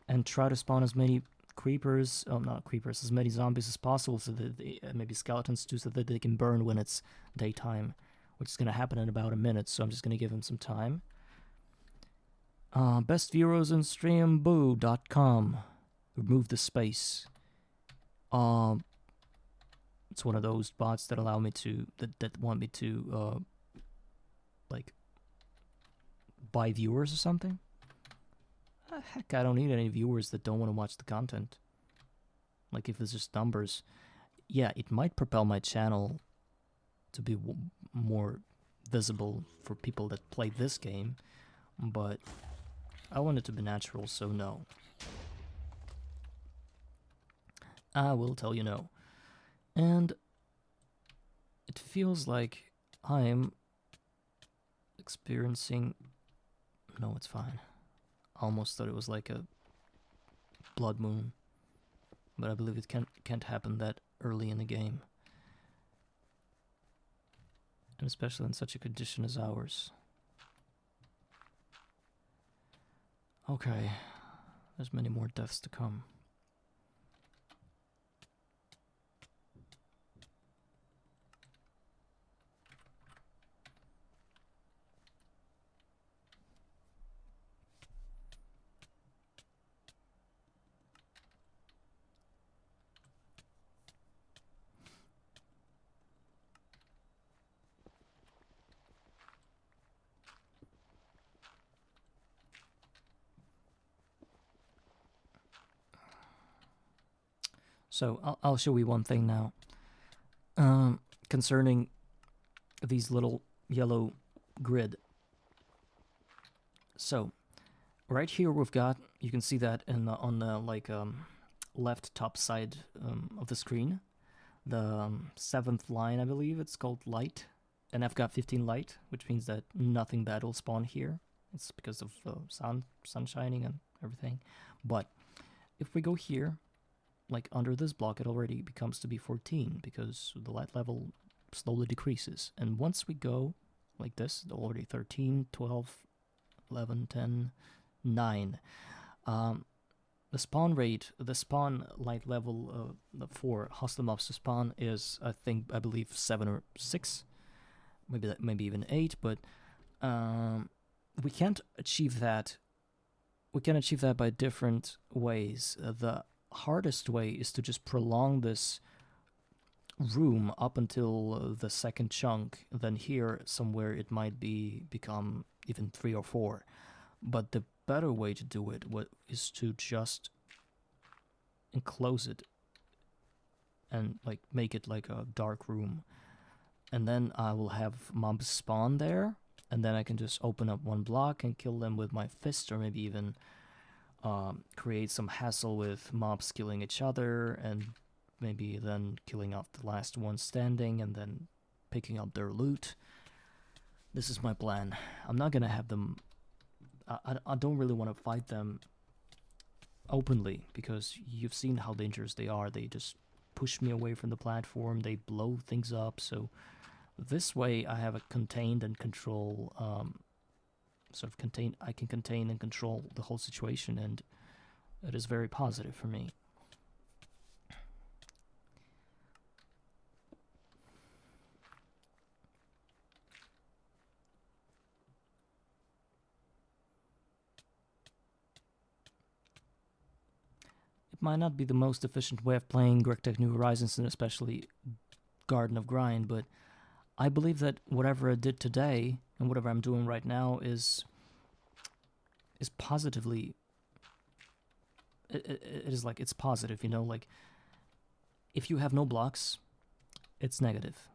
and try to spawn as many creepers, not creepers, as many zombies as possible, so that maybe skeletons too, so that they can burn when it's daytime, which is going to happen in about a minute, so I'm just going to give them some time. Bestviewersandstreamboo.com. Remove the space. Um, it's one of those bots that allow me to that want me to like buy viewers or something. Heck, I don't need any viewers that don't want to watch the content. Like if it's just numbers, yeah, it might propel my channel to be more visible for people that play this game, but I want it to be natural, so no. I will tell you no. And it feels like I'm experiencing... No, it's fine. I almost thought it was like a blood moon, but I believe it can't happen that early in the game. And especially in such a condition as ours. Okay, there's many more deaths to come. So I'll show you one thing now. Concerning these little yellow grid. So right here we've got, you can see that on the like left top side of the screen, the 7th line, I believe it's called light, and I've got 15 light, which means that nothing bad will spawn here. It's because of sun shining and everything. But if we go here, like under this block, it already becomes to be 14 because the light level slowly decreases. And once we go like this, already 13, 12, 11, 10, 9. The spawn rate, the spawn light level for hostile mobs to spawn is, I believe 7 or 6, maybe even 8. But we can't achieve that. We can achieve that by different ways. The hardest way is to just prolong this room up until the second chunk. Then here somewhere it might become even 3 or 4. But the better way to do it is to just enclose it and like make it like a dark room, and then I will have mobs spawn there, and then I can just open up one block and kill them with my fist, or maybe even create some hassle with mobs killing each other, and maybe then killing off the last one standing and then picking up their loot. This is my plan. I'm not gonna have them... I don't really want to fight them openly, because you've seen how dangerous they are. They just push me away from the platform, they blow things up. So this way I have a contained and control, I can contain and control the whole situation, and it is very positive for me. It might not be the most efficient way of playing GTNH New Horizons, and especially Garden of Grind, but I believe that whatever I did today and whatever I'm doing right now is positively... It is like, it's positive, you know, like if you have no blocks, it's negative.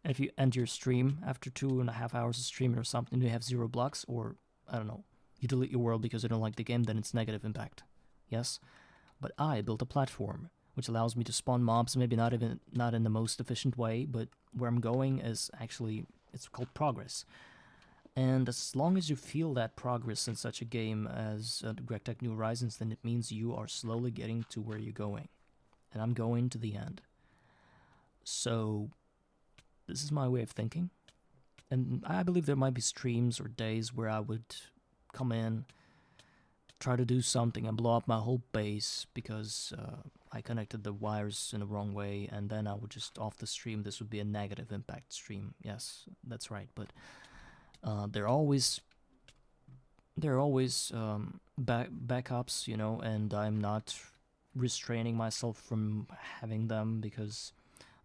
And if you end your stream after 2.5 hours of streaming or something, you have 0 blocks, or I don't know, you delete your world because you don't like the game, then it's negative impact. Yes? But I built a platform which allows me to spawn mobs, maybe not in the most efficient way, but where I'm going is actually, it's called progress. And as long as you feel that progress in such a game as GTNH New Horizons, then it means you are slowly getting to where you're going. And I'm going to the end. So this is my way of thinking. And I believe there might be streams or days where I would come in, try to do something and blow up my whole base because I connected the wires in the wrong way, and then I would just off the stream. This would be a negative impact stream. Yes, that's right. But there are always there are always backups, you know, and I'm not restraining myself from having them because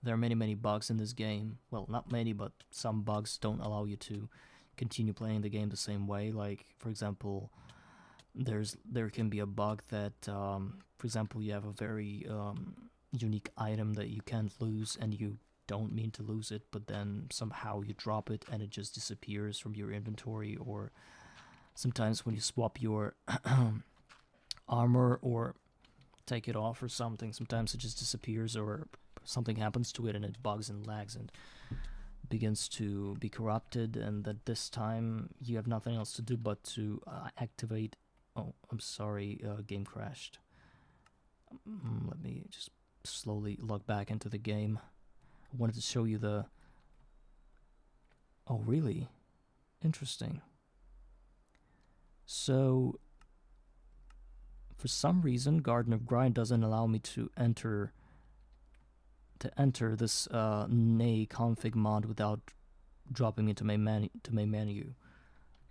there are many bugs in this game. Well, not many, but some bugs don't allow you to continue playing the game the same way. Like, for example, there can be a bug that, for example, you have a very unique item that you can't lose, and you don't mean to lose it, but then somehow you drop it and it just disappears from your inventory. Or sometimes when you swap your armor or take it off or something, sometimes it just disappears, or something happens to it and it bugs and lags and begins to be corrupted, and that this time you have nothing else to do but to activate. Oh, I'm sorry, game crashed. Let me just slowly log back into the game. I wanted to show you the... Oh, really? Interesting. So, for some reason, Garden of Grind doesn't allow me to enter this nay config mod without dropping me to main menu.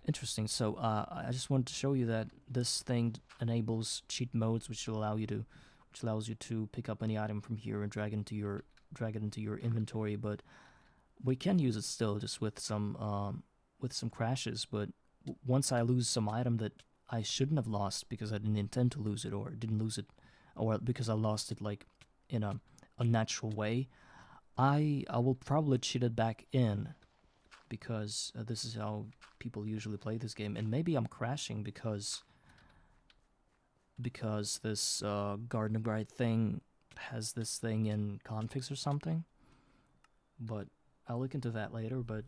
Interesting. So I just wanted to show you that this thing enables cheat modes, which allows you to pick up any item from here and drag it into your inventory. But we can use it still, just with some crashes. But once I lose some item that I shouldn't have lost because I didn't intend to lose it, or didn't lose it, or because I lost it like in a natural way, I will probably cheat it back in, because this is how people usually play this game. And maybe I'm crashing because this Garden of Grind thing has this thing in configs or something. But I'll look into that later, but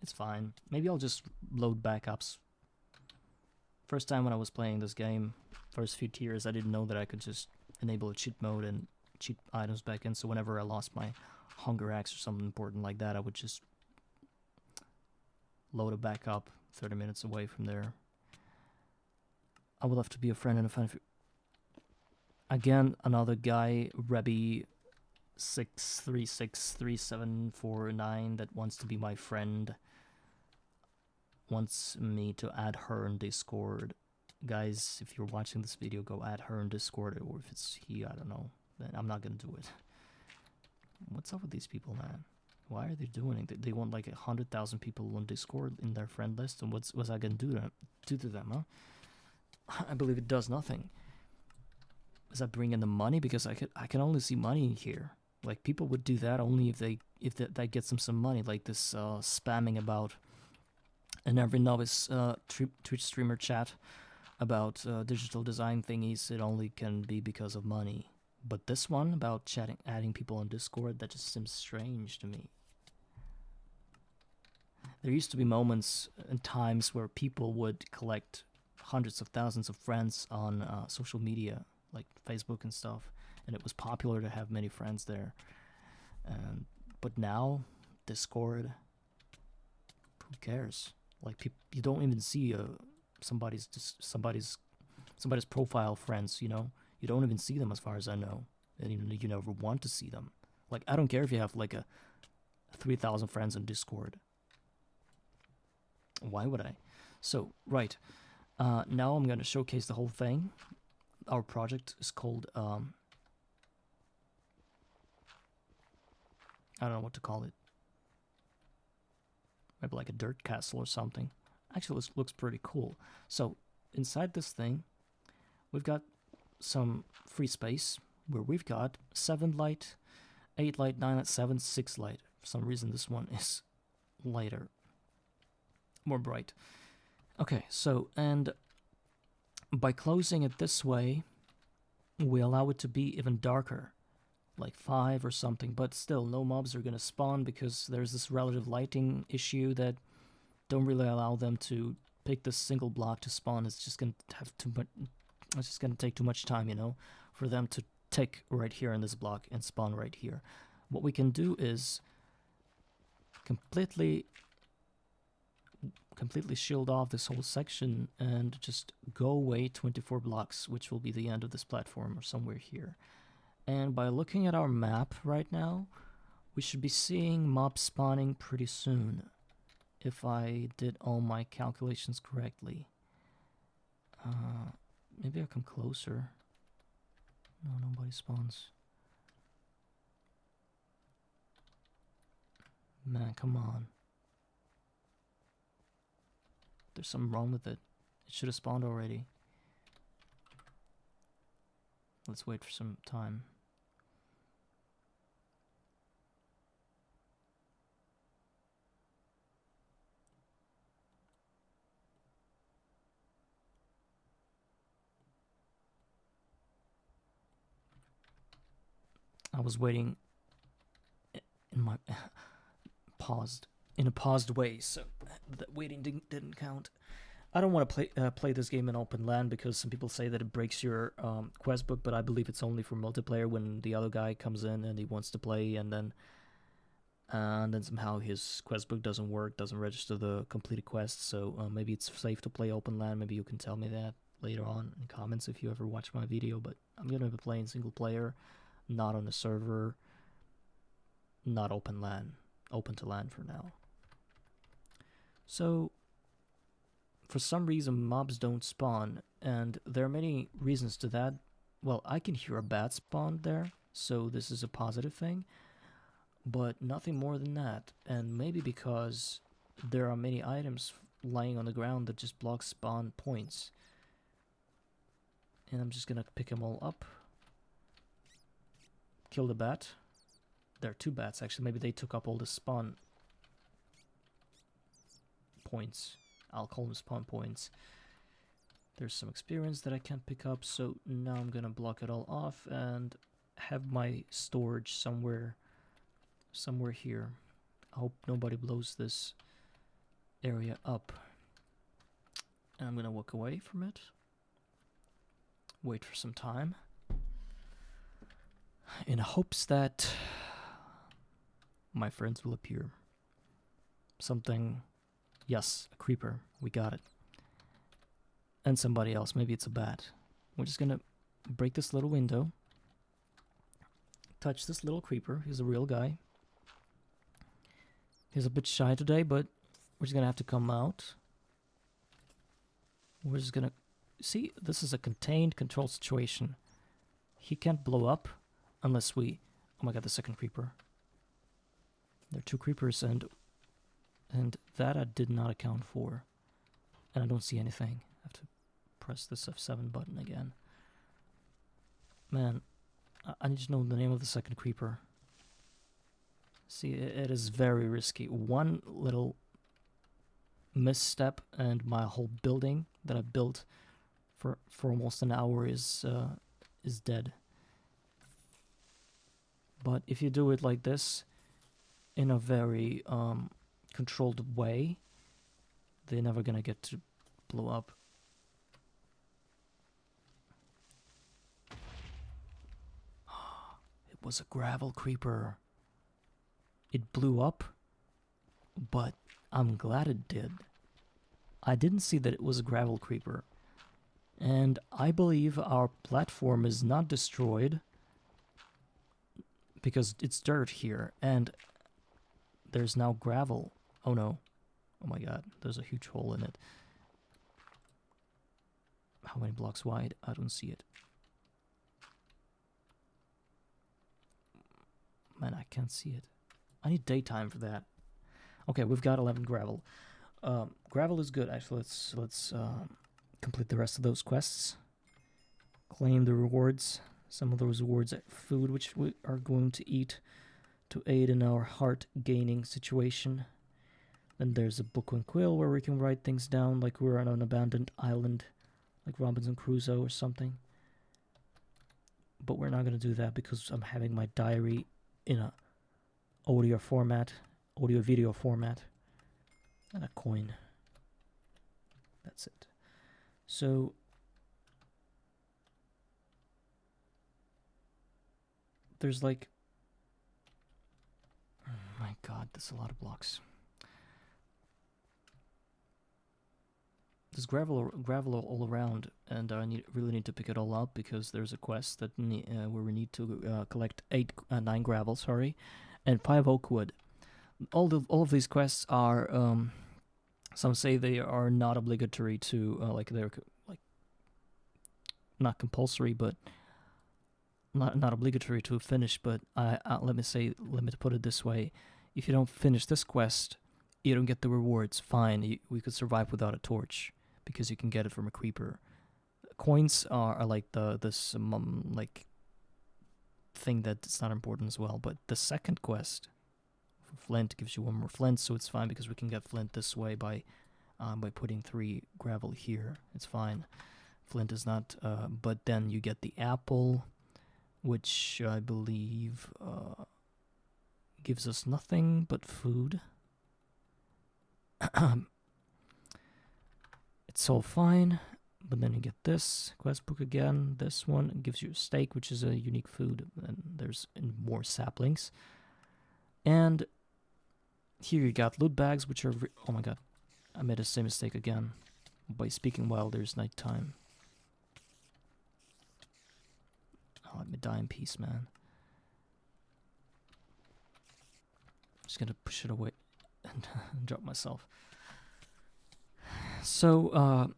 it's fine. Maybe I'll just load backups. First time when I was playing this game, first few tiers, I didn't know that I could just enable a cheat mode and cheat items back in, so whenever I lost my hunger axe or something important like that, I would just load it back up 30 minutes away from there. I would love to be a friend and a fan. Again, another guy, Rebby 6363749, that wants to be my friend, wants me to add her in Discord. Guys, if you're watching this video, go add her in Discord, or if it's he, I don't know. Then I'm not gonna do it. What's up with these people, man? Why are they doing it? They want like 100,000 people on Discord in their friend list, and what's I gonna do to them, huh? I believe it does nothing. Does that bring in the money? Because I can only see money here. Like, people would do that only if that gets them some money. Like this spamming about an every novice Twitch streamer chat about digital design thingies. It only can be because of money. But this one about adding people on Discord, that just seems strange to me. There used to be moments and times where people would collect hundreds of thousands of friends on social media, like Facebook and stuff, and it was popular to have many friends there. But now, Discord, who cares? Like, you don't even see somebody's profile friends, you know? You don't even see them, as far as I know. And you never want to see them. Like, I don't care if you have like a 3,000 friends on Discord. Why would I? So, right. Now I'm going to showcase the whole thing. Our project is called, I don't know what to call it. Maybe like a dirt castle or something. Actually, this looks pretty cool. So, inside this thing, we've got some free space where we've got 7 light, 8 light, 9 light, 7, 6 light. For some reason, this one is lighter, more bright. Okay, so, and by closing it this way, we allow it to be even darker, like 5 or something, but still no mobs are gonna spawn because there's this relative lighting issue that don't really allow them to pick this single block to spawn. It's just gonna have too much. It's just gonna take too much time, you know, for them to tick right here in this block and spawn right here. What we can do is completely shield off this whole section and just go away 24 blocks, which will be the end of this platform or somewhere here. And by looking at our map right now, we should be seeing mobs spawning pretty soon, if I did all my calculations correctly. Maybe I'll come closer. No, nobody spawns. Man, come on. There's something wrong with it. It should have spawned already. Let's wait for some time. I was waiting in my paused in a paused way, so that waiting didn't count. I don't want to play this game in open LAN because some people say that it breaks your quest book, but I believe it's only for multiplayer when the other guy comes in and he wants to play, and then somehow his quest book doesn't work, doesn't register the completed quest. So maybe it's safe to play open LAN. Maybe you can tell me that later on in comments if you ever watch my video. But I'm gonna be playing single player, not on a server, not open LAN, open to LAN for now. So for some reason mobs don't spawn, and there are many reasons to that. Well, I can hear a bat spawn there, so this is a positive thing, but nothing more than that. And maybe because there are many items lying on the ground that just block spawn points. And I'm just gonna pick them all up. Kill the bat. There are two bats actually, maybe they took up all the spawn points. I'll call them spawn points. There's some experience that I can't pick up, so now I'm gonna block it all off and have my storage somewhere here. I hope nobody blows this area up. And I'm gonna walk away from it. Wait for some time. In hopes that my friends will appear. Something. Yes, a creeper. We got it. And somebody else. Maybe it's a bat. We're just gonna break this little window. Touch this little creeper. He's a real guy. He's a bit shy today, but we're just gonna have to come out. We're just gonna... See, this is a contained, controlled situation. He can't blow up unless we... Oh my god, the second creeper. There are two creepers, and that I did not account for. And I don't see anything. I have to press this F7 button again. Man, I need to know the name of the second creeper. See, it is very risky. One little misstep and my whole building that I built for almost an hour is dead. But if you do it like this, in a very controlled way, they're never gonna get to blow up. It was a gravel creeper. It blew up, but I'm glad it did. I didn't see that it was a gravel creeper. And I believe our platform is not destroyed because it's dirt here, and there's now gravel. Oh no. Oh my god, there's a huge hole in it. How many blocks wide? I don't see it. Man, I can't see it. I need daytime for that. Okay, we've got 11 gravel. Gravel is good. Actually, let's complete the rest of those quests. Claim the rewards. Some of those rewards are food, which we are going to eat to aid in our heart gaining situation. Then there's a book and quill where we can write things down like we're on an abandoned island, like Robinson Crusoe or something. But we're not going to do that because I'm having my diary in a audio video format, and a coin. That's it. So there's like, oh my god, there's a lot of blocks. There's gravel all around, and I really need to pick it all up because there's a quest that where we need to collect 9 gravel, and 5 oak wood. All of these quests are some say they are not obligatory to like they're like not compulsory, but not obligatory to finish. But let me put it this way: if you don't finish this quest, you don't get the rewards. Fine, we could survive without a torch because you can get it from a creeper. Coins are like this like thing that's not important as well. But the second quest for flint gives you 1 more flint, so it's fine because we can get flint this way by putting 3 gravel here. It's fine. Flint is not. But then you get the apple, which I believe gives us nothing but food. It's all fine. But then you get this quest book again. This one gives you a steak, which is a unique food, and there's more saplings. And here you got loot bags, which are oh my god, I made the same mistake again by speaking while there's nighttime. Oh, let me die in peace, man. I'm just gonna push it away and drop myself. So,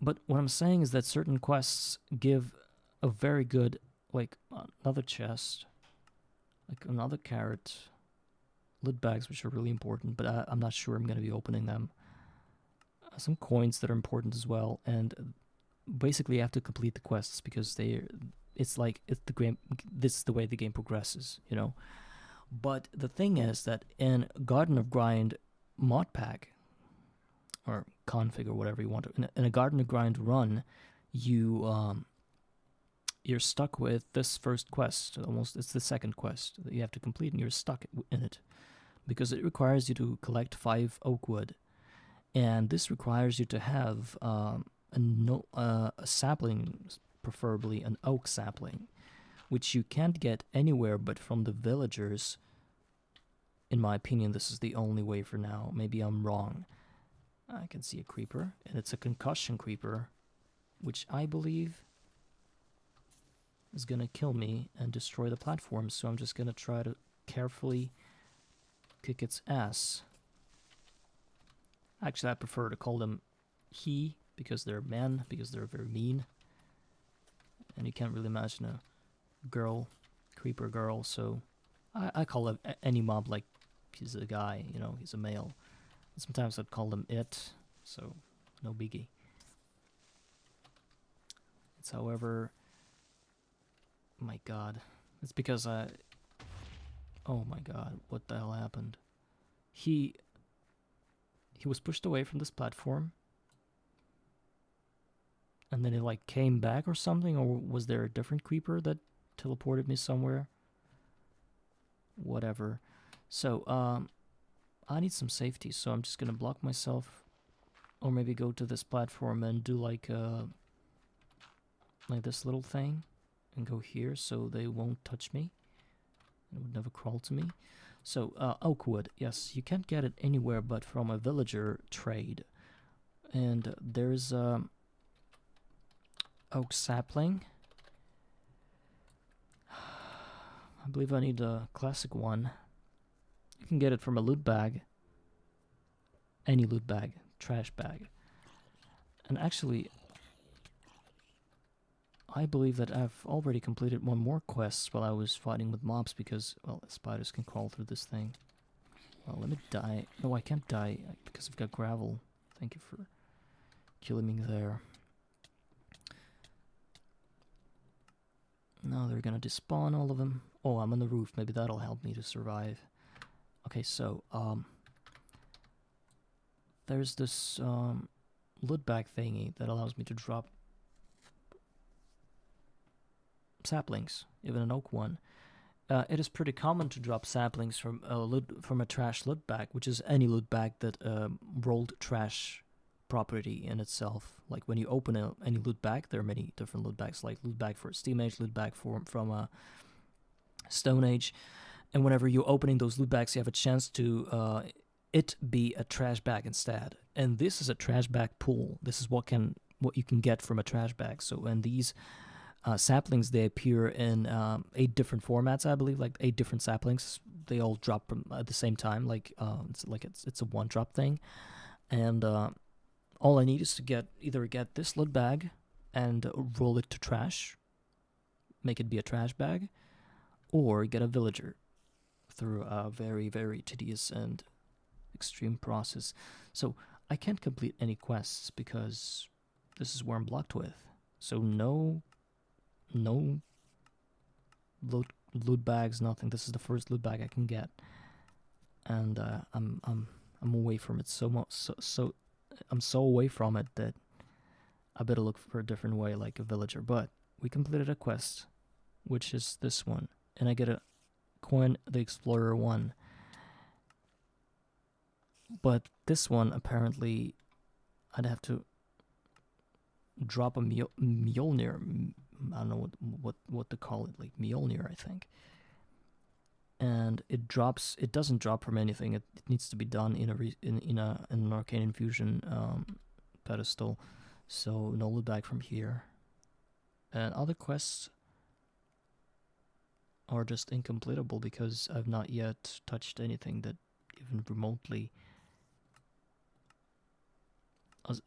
but what I'm saying is that certain quests give a very good, like, another chest, like another carrot, loot bags, which are really important, but I'm not sure I'm going to be opening them. Some coins that are important as well, and basically you have to complete the quests because it's the game. This is the way the game progresses, you know. But the thing is that in Garden of Grind mod pack, or config, or whatever you want to, in a Garden of Grind run, you're stuck with this first quest. Almost, it's the second quest that you have to complete, and you're stuck in it because it requires you to collect 5 oak wood, and this requires you to have a sapling, preferably an oak sapling, which you can't get anywhere but from the villagers. In my opinion, this is the only way for now. Maybe I'm wrong. I can see a creeper, and it's a concussion creeper, which I believe is gonna kill me and destroy the platform, so I'm just gonna try to carefully kick its ass. Actually, I prefer to call them he, because they're men, because they're very mean. And you can't really imagine a girl, creeper girl, so I call it any mob like he's a guy, you know, he's a male. Sometimes I'd call them it, so no biggie. It's however, my god, it's because oh my god, what the hell happened? He was pushed away from this platform, and then it like came back or something, or was there a different creeper that teleported me somewhere? Whatever. So, I need some safety, so I'm just gonna block myself, or maybe go to this platform and do like this little thing, and go here so they won't touch me. It would never crawl to me. So, oak wood, yes, you can't get it anywhere but from a villager trade. And there's oak sapling. I believe I need a classic one. You can get it from a loot bag. Any loot bag, trash bag. And actually, I believe that I've already completed 1 more quest while I was fighting with mobs because, well, spiders can crawl through this thing. Well, let me die. No, I can't die because I've got gravel. Thank you for killing me there. Now they're gonna despawn, all of them. Oh, I'm on the roof. Maybe that'll help me to survive. Okay, so, there's this, loot bag thingy that allows me to drop saplings, even an oak one. It is pretty common to drop saplings from a trash loot bag, which is any loot bag that rolled trash property in itself. Like when you open any loot bag, there are many different loot bags, like loot bag for Steam Age, loot bag from Stone Age, and whenever you're opening those loot bags, you have a chance to it be a trash bag instead. And this is a trash bag pool. This is what you can get from a trash bag. So when these saplings, they appear in 8 different formats, I believe, like 8 different saplings. They all drop at the same time, it's a one-drop thing. And all I need is to either get this loot bag, and roll it to trash, make it be a trash bag, or get a villager through a very, very tedious and extreme process. So I can't complete any quests because this is where I'm blocked with. So no loot bags, nothing. This is the first loot bag I can get, and I'm away from it so much. So I'm so away from it that I better look for a different way, like a villager. But we completed a quest, which is this one, and I get a coin, the Explorer 1. But this one, apparently, I'd have to drop a Mjolnir. I don't know what to call it, like Mjolnir, I think. And it drops. It doesn't drop from anything. It needs to be done in an arcane infusion pedestal. So no loot bag from here. And other quests are just incompletable because I've not yet touched anything that even remotely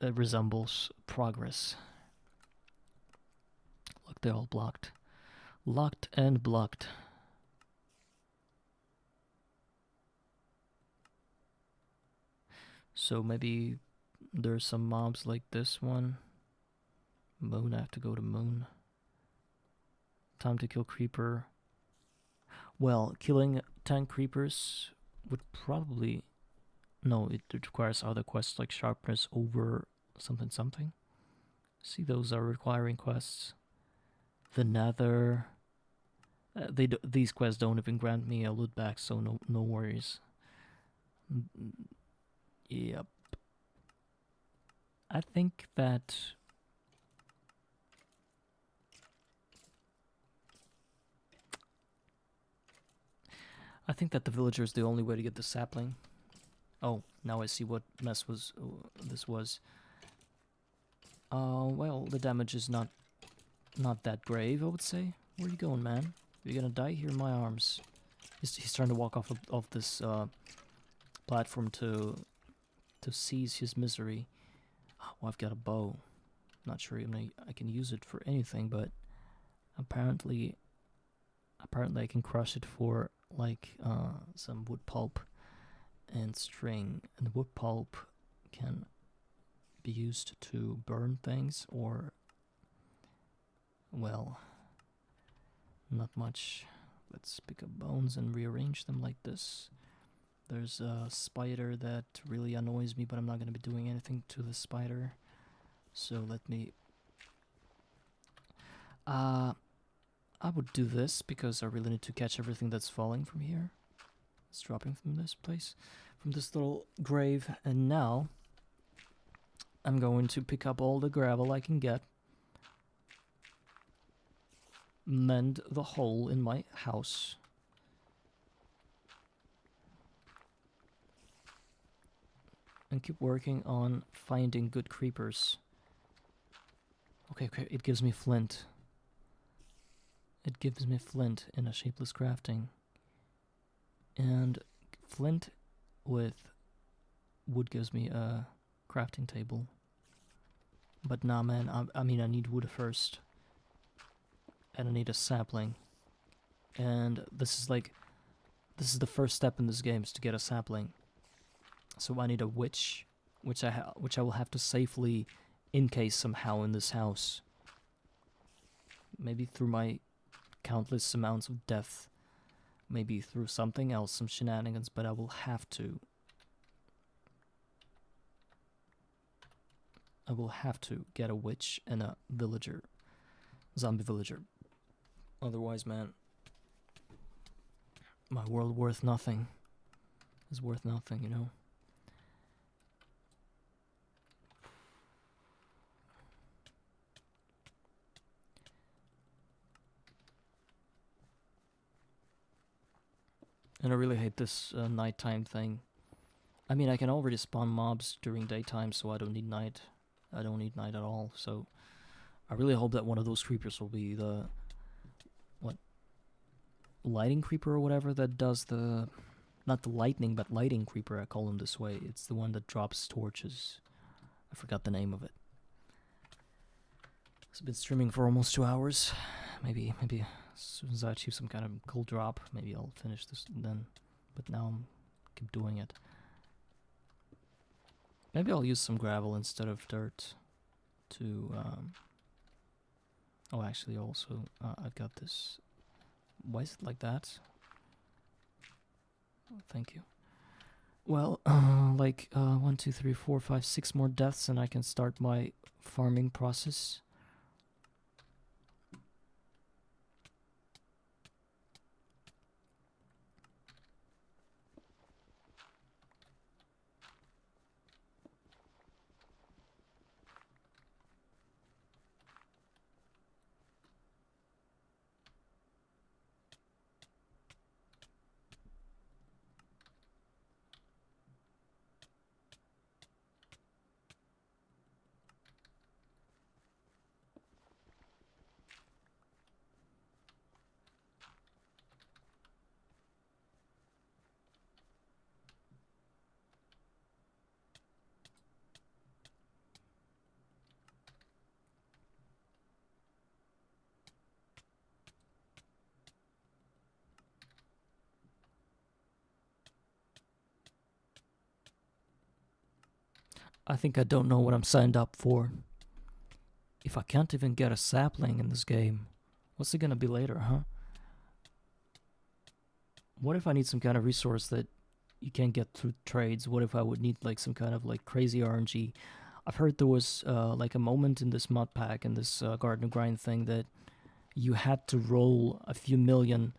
resembles progress. Look, they're all blocked. Locked and blocked. So maybe there's some mobs like this one. Moon, I have to go to Moon. Time to kill creeper. Well, killing 10 creepers would probably... No, it requires other quests like sharpness over something something. See, those are requiring quests. The Nether. These quests don't even grant me a loot back, so no worries. Yep. I think that... the villager is the only way to get the sapling. Oh, now I see what mess this was. Well, the damage is not that grave, I would say. Where are you going, man? You're gonna die here in my arms. He's trying to walk off of this platform to seize his misery. Oh, I've got a bow. Not sure I can use it for anything, but apparently I can crush it for like some wood pulp and string. And the wood pulp can be used to burn things, or, well, not much. Let's pick up bones and rearrange them like this. There's a spider that really annoys me, but I'm not going to be doing anything to the spider. So let me... I would do this because I really need to catch everything that's falling from here. It's dropping from this place, from this little grave. And now I'm going to pick up all the gravel I can get, mend the hole in my house, and keep working on finding good creepers. Okay, it gives me flint. It gives me flint in a shapeless crafting. And flint with wood gives me a crafting table. But nah, man, I mean, I need wood first. And I need a sapling. And this is the first step in this game, is to get a sapling. So I need a witch, which I will have to safely encase somehow in this house. Maybe through my countless amounts of death. Maybe through something else, some shenanigans, but I will have to. I will have to get a witch and a villager. Zombie villager. Otherwise, man, my world worth nothing. Is worth nothing, you know? And I really hate this nighttime thing. I mean, I can already spawn mobs during daytime, so I don't need night. I don't need night at all, so I really hope that one of those creepers will be the... what? Lighting creeper or whatever that does the... not the lightning, but lighting creeper, I call him this way. It's the one that drops torches. I forgot the name of it. I've been streaming for almost 2 hours. Maybe as soon as I achieve some kind of gold drop, maybe I'll finish this then. But now I'm keep doing it. Maybe I'll use some gravel instead of dirt to oh, actually also I've got this. Why is it like that? Oh, thank you. Well, like 1, 2, 3, 4, 5, 6 more deaths and I can start my farming process. I think I don't know what I'm signed up for. If I can't even get a sapling in this game, what's it gonna be later, huh? What if I need some kind of resource that you can't get through trades? What if I would need like some kind of like crazy RNG? I've heard there was like a moment in this mod pack and this garden grind thing that you had to roll a few million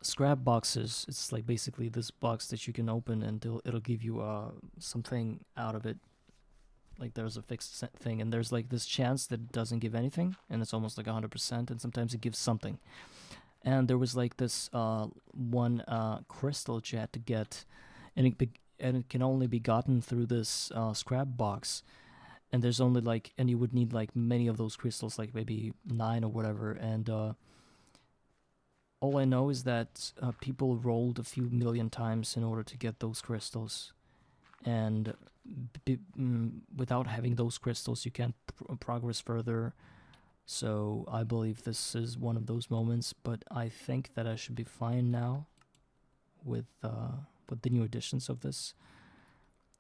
scrap boxes. It's like basically this box that you can open and it'll give you something out of it. Like there's a fixed thing and there's like this chance that it doesn't give anything and it's almost like 100% and sometimes it gives something. And there was like this one crystal that you had to get and it can only be gotten through this scrap box. And there's only like, and you would need like many of those crystals, like maybe 9 or whatever. And all I know is that people rolled a few million times in order to get those crystals. And without having those crystals, you can't progress further. So I believe this is one of those moments, but I think that I should be fine now with the new additions of this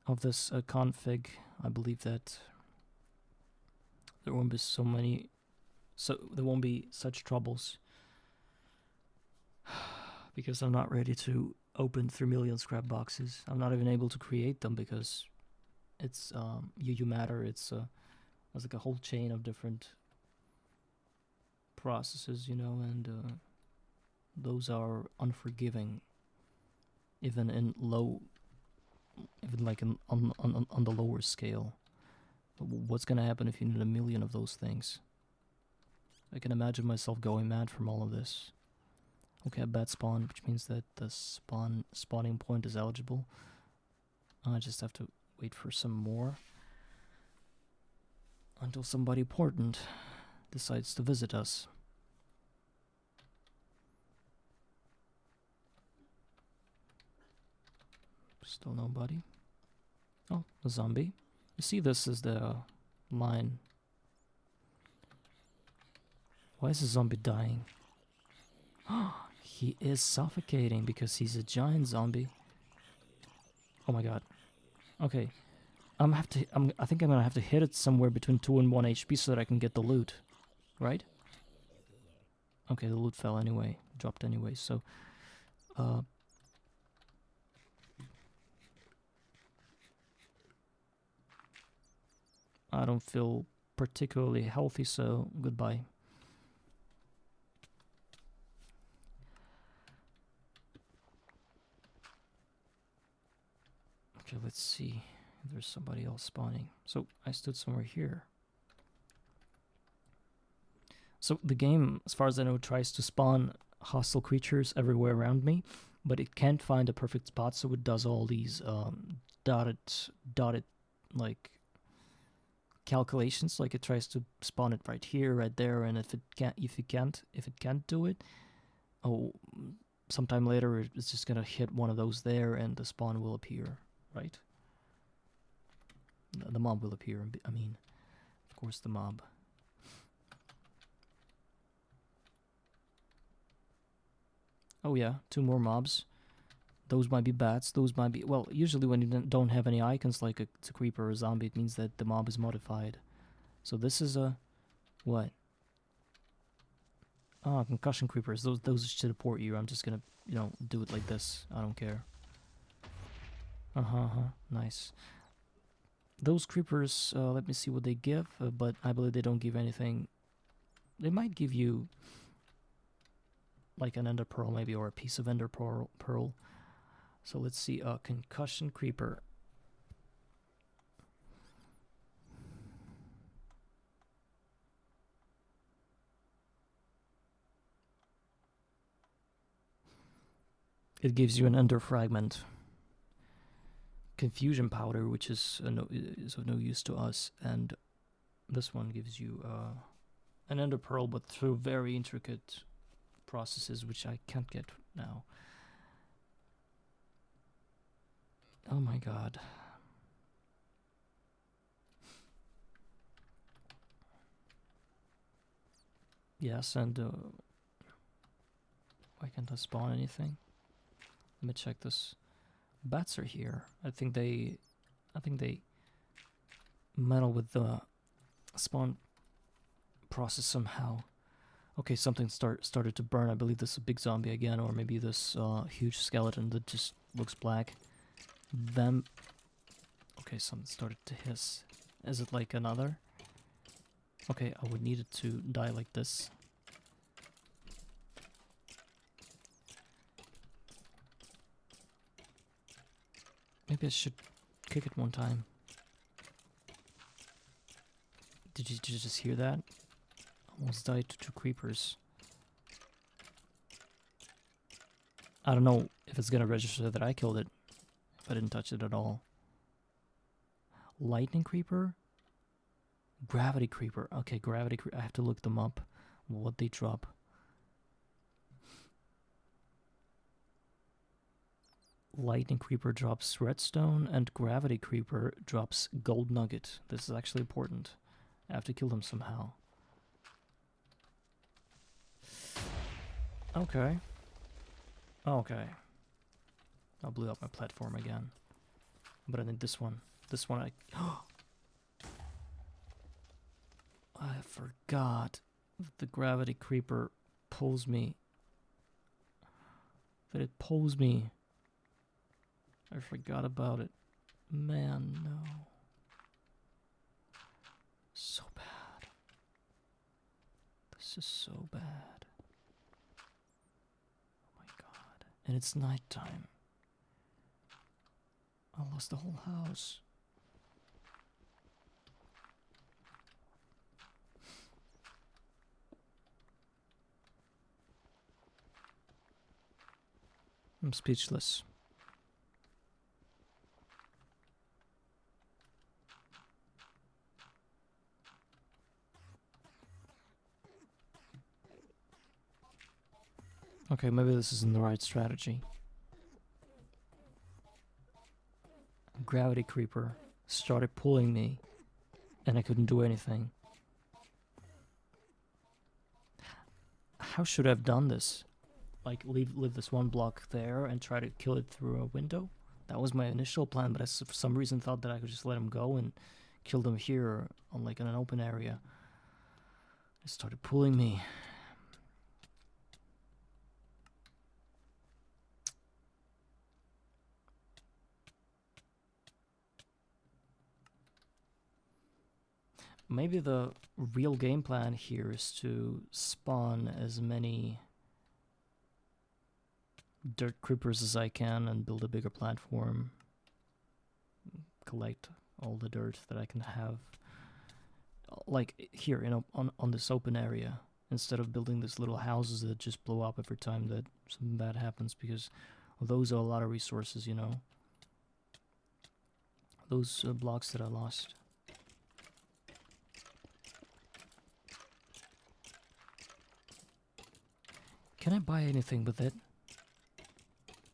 config. I believe that there won't be there won't be such troubles because I'm not ready to open 3 million scrap boxes. I'm not even able to create them because it's UU matter. It's like a whole chain of different processes, you know, and those are unforgiving, even in low, even like on the lower scale. What's gonna happen if you need 1 million of those things? I can imagine myself going mad from all of this. Okay, a bad spawn, which means that the spawning point is eligible. I just have to wait for some more until somebody important decides to visit us. Still nobody. Oh, a zombie. You see, this is the line. Why is the zombie dying? He is suffocating because he's a giant zombie. Oh my god. Okay. I think I'm gonna have to hit it somewhere between 2 and 1 HP so that I can get the loot. Right? Okay, the loot fell anyway. Dropped anyway, so... I don't feel particularly healthy, so goodbye. Okay, let's see if there's somebody else spawning. So I stood somewhere here. So the game, as far as I know, tries to spawn hostile creatures everywhere around me, but it can't find a perfect spot, so it does all these dotted like calculations. Like it tries to spawn it right here, right there, and if it can't do it, oh, sometime later it's just gonna hit one of those there, and the spawn will appear. Right? The mob will appear. I mean, of course, the mob. Oh yeah, 2 more mobs. Those might be bats. Those might be... Well, usually when you don't have any icons like it's a creeper or a zombie, it means that the mob is modified. So this is a... What? Ah, concussion creepers. Those should support you. I'm just gonna, you know, do it like this. I don't care. Nice. Those creepers, let me see what they give, but I believe they don't give anything. They might give you like an ender pearl maybe, or a piece of ender pearl. So let's see, concussion creeper. It gives you an ender fragment. Confusion powder, which is of no use to us, and this one gives you an ender pearl, but through very intricate processes, which I can't get now. Oh my god. Yes, and why can't I spawn anything? Let me check this. Bats are here. I think they meddle with the spawn process somehow. Okay, something started to burn. I believe this is a big zombie again, or maybe this huge skeleton that just looks black. Them. Okay, something started to hiss. Is it like another? Okay, I would need it to die like this. Maybe I should kick it one time. Did you just hear that? Almost died to 2 creepers. I don't know if it's gonna register that I killed it, if I didn't touch it at all. Lightning creeper? Gravity creeper. Okay, gravity creeper. I have to look them up. What they drop. Lightning creeper drops redstone, and gravity creeper drops gold nugget. This is actually important. I have to kill them somehow. Okay. Okay. I blew up my platform again. But I need this one. This one I forgot that the gravity creeper pulls me. That it pulls me. I forgot about it. Man, no. So bad. This is so bad. Oh my god. And it's nighttime. I lost the whole house. I'm speechless. Okay, maybe this isn't the right strategy. Gravity creeper started pulling me, and I couldn't do anything. How should I have done this? Like, leave this one block there and try to kill it through a window? That was my initial plan, but I for some reason thought that I could just let him go and kill them here on like in an open area. It started pulling me. Maybe the real game plan here is to spawn as many dirt creepers as I can and build a bigger platform. Collect all the dirt that I can have. Like here, you know, on this open area. Instead of building these little houses that just blow up every time that something bad happens, because those are a lot of resources, you know. Those blocks that I lost. Can I buy anything with it?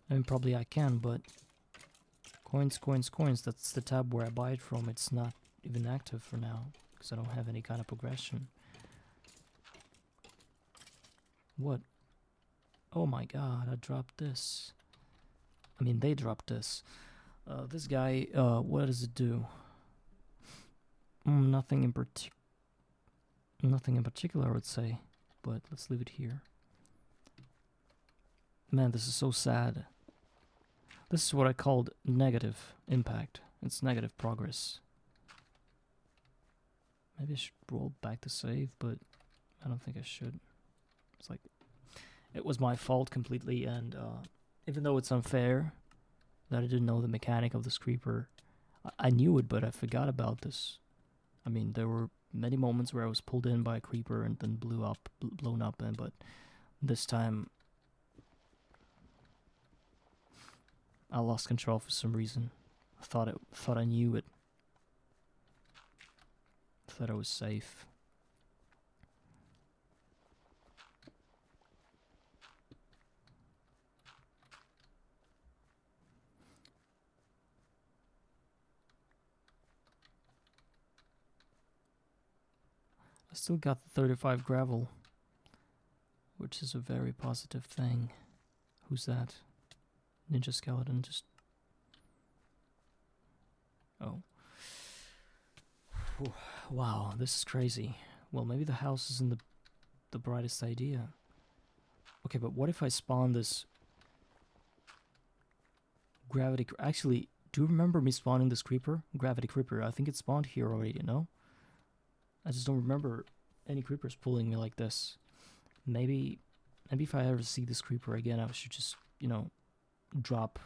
I mean, probably I can, but coins, coins, coins, that's the tab where I buy it from. It's not even active for now, because I don't have any kind of progression. What? Oh my god, I dropped this. I mean, they dropped this. This guy, what does it do? Nothing in particular, I would say. But let's leave it here. Man, this is so sad. This is what I called negative impact. It's negative progress. Maybe I should roll back to save, but I don't think I should. It's like, it was my fault completely, and even though it's unfair that I didn't know the mechanic of this creeper, I knew it, but I forgot about this. I mean, there were many moments where I was pulled in by a creeper and then blown up, but this time I lost control for some reason. I thought I knew it. Thought I was safe. I still got the 35 gravel, which is a very positive thing. Who's that? Ninja skeleton just... Oh. Wow, this is crazy. Well, maybe the house isn't the brightest idea. Okay, but what if I spawn this gravity... Actually, do you remember me spawning this creeper? Gravity creeper. I think it spawned here already, you know? I just don't remember any creepers pulling me like this. Maybe if I ever see this creeper again, I should just, you know, drop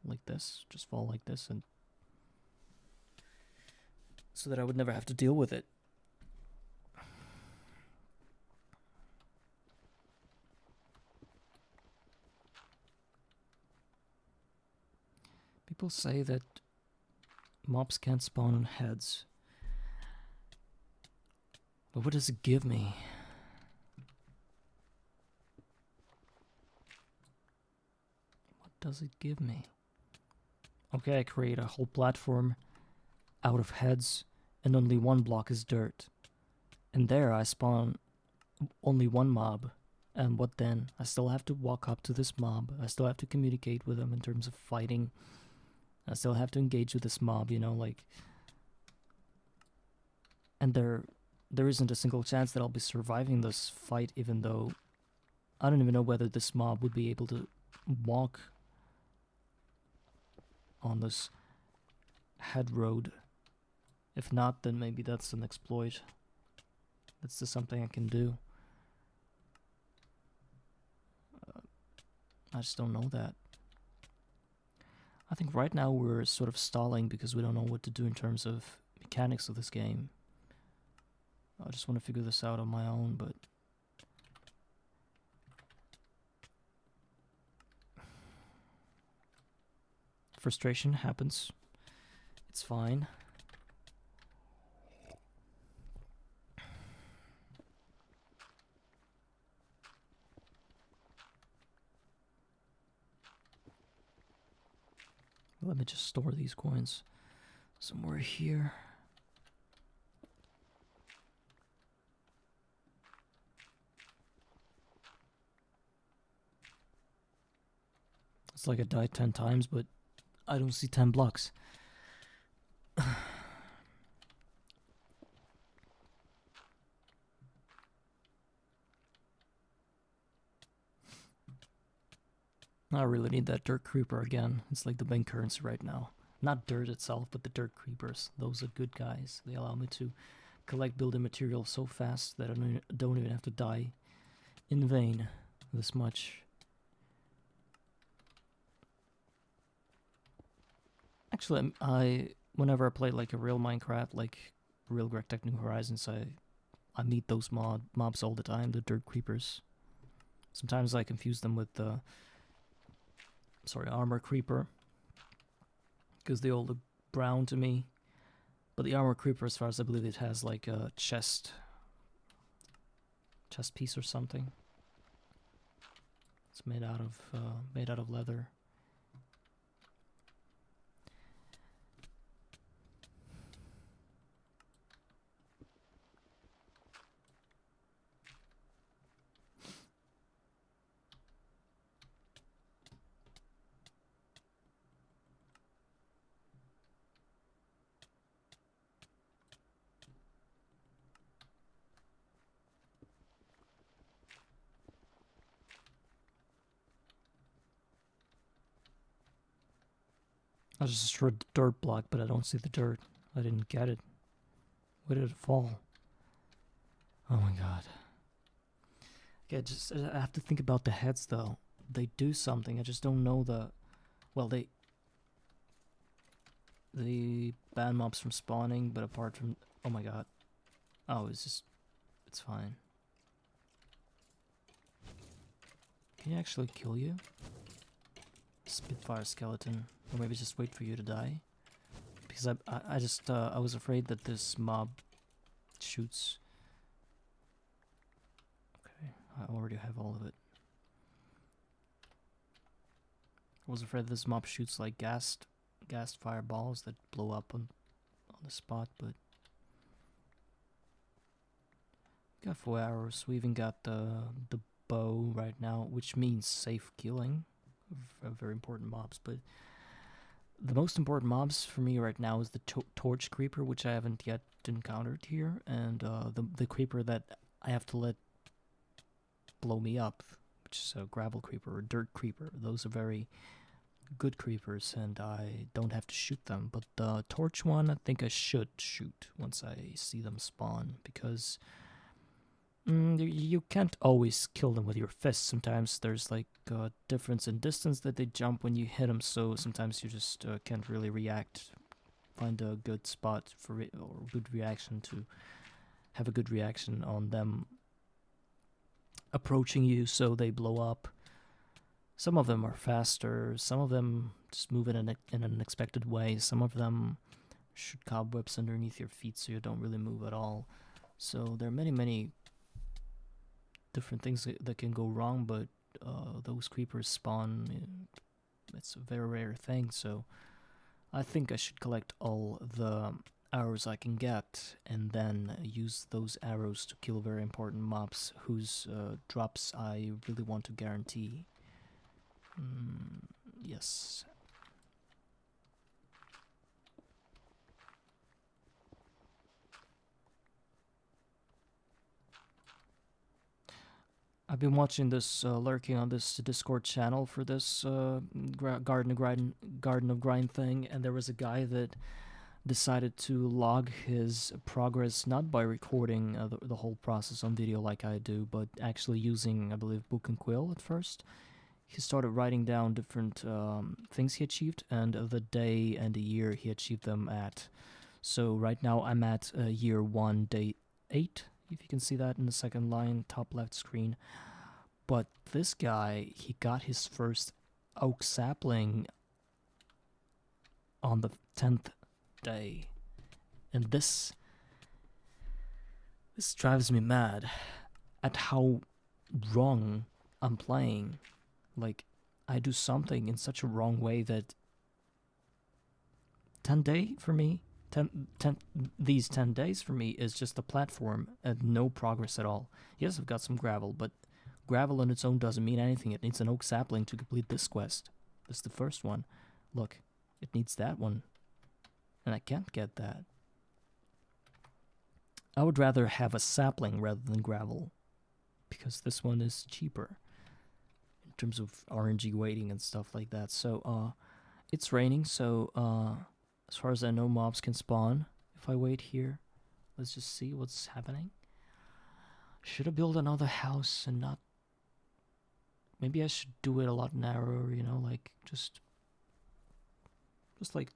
like this. Just fall like this, and so that I would never have to deal with it. People say that mobs can't spawn on heads. But what does it give me? What does it give me? Okay, I create a whole platform out of heads, and only one block is dirt. And there I spawn only one mob. And what then? I still have to walk up to this mob. I still have to communicate with them in terms of fighting. I still have to engage with this mob, you know, like... And there isn't a single chance that I'll be surviving this fight, even though I don't even know whether this mob would be able to walk on this head road. If not, then maybe that's an exploit. That's just something I can do. I just don't know that. I think right now we're sort of stalling because we don't know what to do in terms of mechanics of this game. I just want to figure this out on my own, but... Frustration happens. It's fine. Let me just store these coins somewhere here. It's like I died 10 times, but I don't see 10 blocks. I really need that dirt creeper again. It's like the main currency right now. Not dirt itself, but the dirt creepers. Those are good guys. They allow me to collect building materials so fast that I don't even have to die in vain this much. Actually, whenever I play like a real Minecraft, like real Greg Tech New Horizons, I meet those mobs all the time, the dirt creepers. Sometimes I confuse them with the armor creeper, because they all look brown to me. But the armor creeper, as far as I believe, it has like a chest piece or something. It's made out of leather. I just destroyed the dirt block, but I don't see the dirt. I didn't get it. Where did it fall? Oh my god. Okay, I have to think about the heads though. They do something. I just don't know the. Well, they ban mobs from spawning, but apart from. Oh my god. Oh, it's fine. Can he actually kill you? Spitfire skeleton, or maybe just wait for you to die. Because I was afraid that this mob shoots. Okay, I already have all of it. I was afraid this mob shoots like gassed fireballs that blow up on the spot, but we got 4 arrows. We even got the bow right now, which means safe killing of very important mobs. But the most important mobs for me right now is the torch creeper, which I haven't yet encountered here, and the creeper that I have to let blow me up, which is a gravel creeper or dirt creeper. Those are very good creepers, and I don't have to shoot them. But the torch one, I think I should shoot once I see them spawn, because you can't always kill them with your fists. Sometimes there's like a difference in distance that they jump when you hit them, so sometimes you just can't really react. Find a good spot for it, or good reaction to have a good reaction on them approaching you, so they blow up. Some of them are faster, some of them just move in an unexpected way, some of them shoot cobwebs underneath your feet so you don't really move at all. So there are many different things that can go wrong, but those creepers spawn. It's a very rare thing, so I think I should collect all the arrows I can get and then use those arrows to kill very important mobs whose drops I really want to guarantee. Yes. I've been watching this, lurking on this Discord channel for this Garden of Grind thing, and there was a guy that decided to log his progress not by recording the whole process on video like I do, but actually using, I believe, book and quill at first. He started writing down different things he achieved and the day and the year he achieved them at. So right now I'm at year 1, day 8, if you can see that in the second line, top left screen. But this guy, he got his first oak sapling on the 10th day. And this drives me mad at how wrong I'm playing. Like, I do something in such a wrong way that 10 days for me is just a platform and no progress at all. Yes, I've got some gravel, but gravel on its own doesn't mean anything. It needs an oak sapling to complete this quest. This is the first one. Look, it needs that one. And I can't get that. I would rather have a sapling rather than gravel, because this one is cheaper in terms of RNG weighting and stuff like that. So, it's raining, so, as far as I know, mobs can spawn if I wait here. Let's just see what's happening. Should I build another house and not... Maybe I should do it a lot narrower, you know, like just like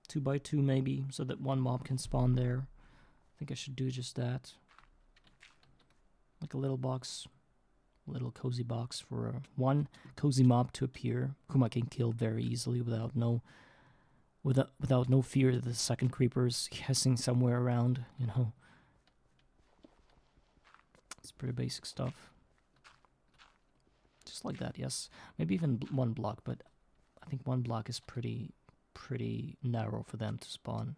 2x2 maybe, so that one mob can spawn there. I think I should do just that. Like a little box, a little cozy box for one cozy mob to appear, whom I can kill very easily without no fear that the second creeper is hissing somewhere around, you know. It's pretty basic stuff. Just like that, yes. Maybe even one block, but I think one block is pretty narrow for them to spawn.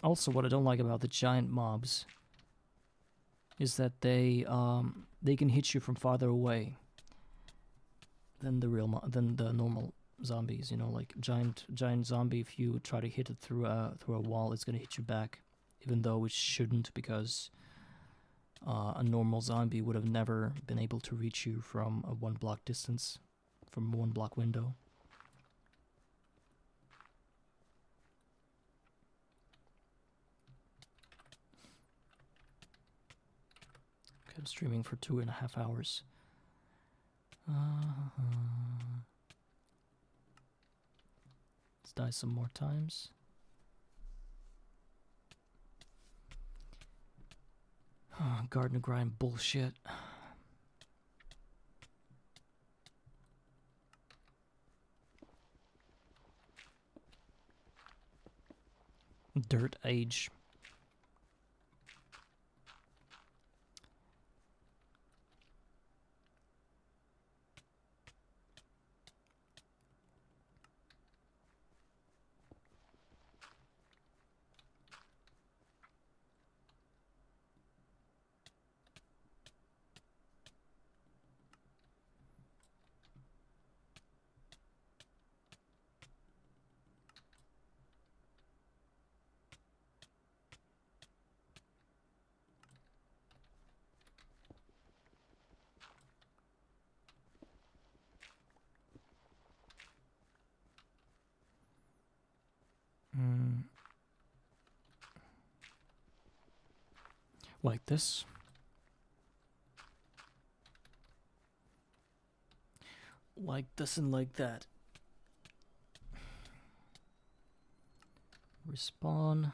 Also, what I don't like about the giant mobs is that they can hit you from farther away than the normal zombies. You know, like giant zombie. If you try to hit it through a wall, it's gonna hit you back, even though it shouldn't, because a normal zombie would have never been able to reach you from a 1 block distance. from one block window. Okay, I'm streaming for 2.5 hours. Let's die some more times. Garden grind bullshit. Dirt age. Like this. Like this and like that. Respawn.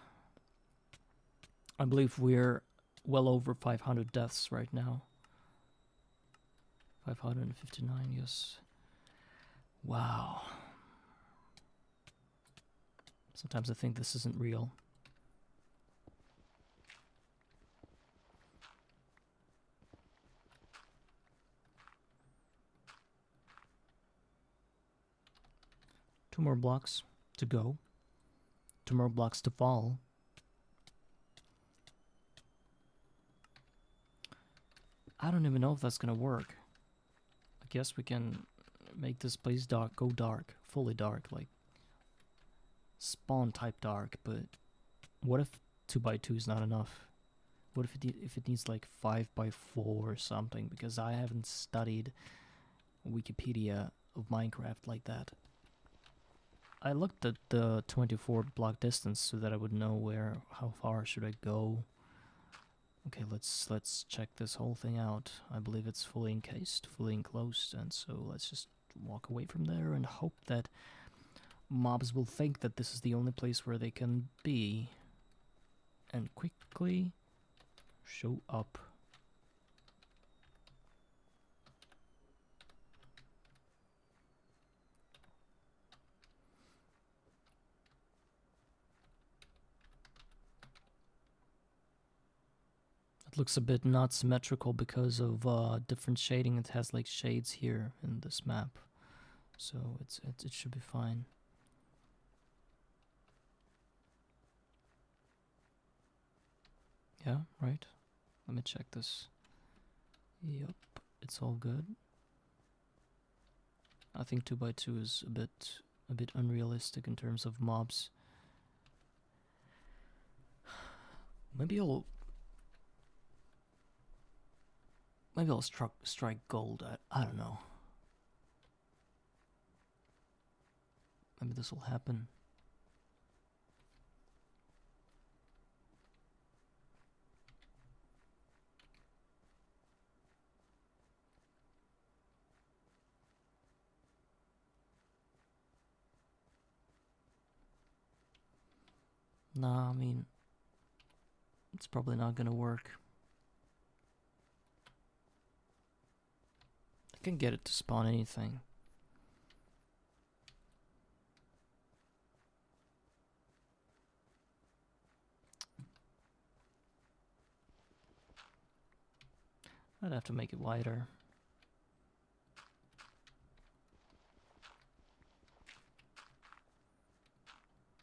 I believe we're well over 500 deaths right now. 559, yes. Wow. Sometimes I think this isn't real. Two more blocks to go. Two more blocks to fall. I don't even know if that's gonna work. I guess we can make this place dark, go dark, fully dark, like spawn type dark, but what if 2x2 is not enough? What if it needs like 5x4 or something? Because I haven't studied Wikipedia of Minecraft like that. I looked at the 24 block distance so that I would know how far should I go. Okay, let's check this whole thing out. I believe it's fully encased, fully enclosed, and so let's just walk away from there and hope that mobs will think that this is the only place where they can be and quickly show up. It looks a bit not symmetrical because of different shading. It has like shades here in this map, so it should be fine. Yeah, right. Let me check this. Yep, it's all good. I think 2x2 is a bit unrealistic in terms of mobs. Maybe I'll strike gold. I don't know. Maybe this will happen. Nah, I mean, it's probably not gonna work. I can get it to spawn anything. I'd have to make it wider.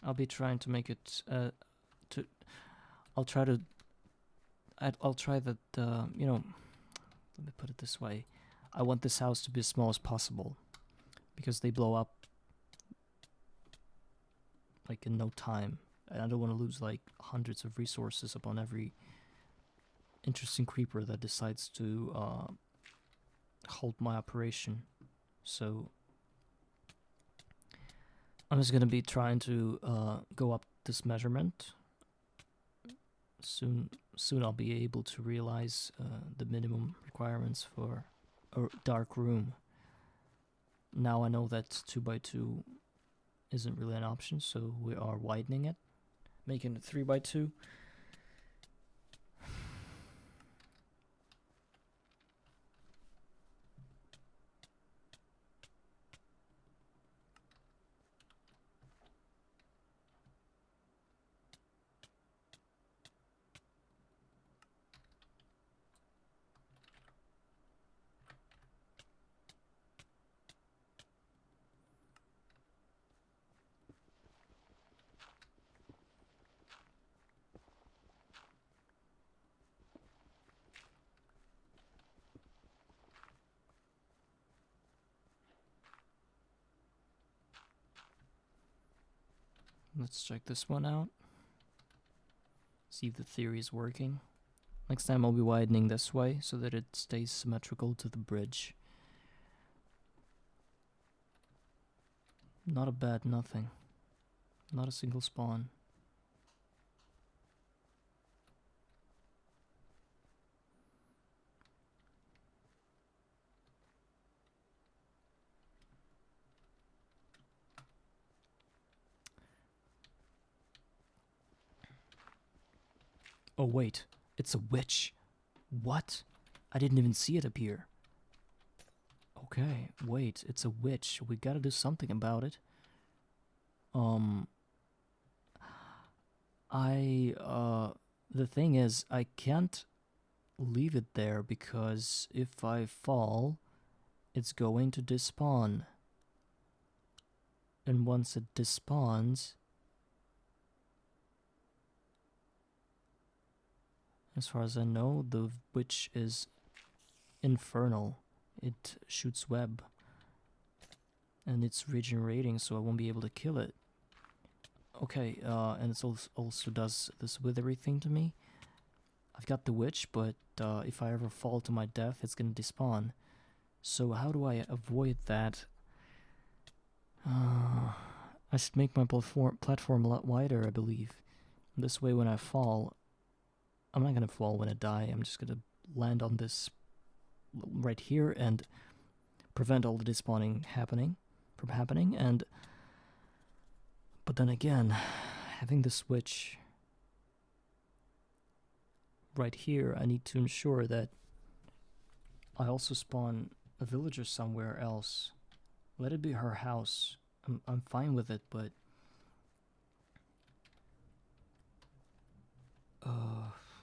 I'll be trying to make it I'll try that you know, let me put it this way. I want this house to be as small as possible because they blow up like in no time, and I don't want to lose like hundreds of resources upon every interesting creeper that decides to hold my operation. So I'm just gonna be trying to go up this measurement. Soon I'll be able to realize the minimum requirements for a dark room. Now I know that 2x2 isn't really an option, so we are widening it, making it 3x2. Let's check this one out. See if the theory is working. Next time I'll be widening this way so that it stays symmetrical to the bridge. Not a bad nothing. Not a single spawn. Oh wait, it's a witch. What? I didn't even see it appear. Okay, wait, it's a witch. We gotta do something about it. The thing is, I can't leave it there because if I fall, it's going to despawn. And once it despawns, as far as I know, the witch is infernal. It shoots web. And it's regenerating, so I won't be able to kill it. Okay, and it also does this withery thing to me. I've got the witch, but if I ever fall to my death, it's gonna despawn. So how do I avoid that? I should make my platform a lot wider, I believe. This way when I fall, I'm not gonna fall when I die, I'm just gonna land on this right here and prevent all the despawning from happening. But then again, having the switch right here, I need to ensure that I also spawn a villager somewhere else. Let it be her house. I'm fine with it, but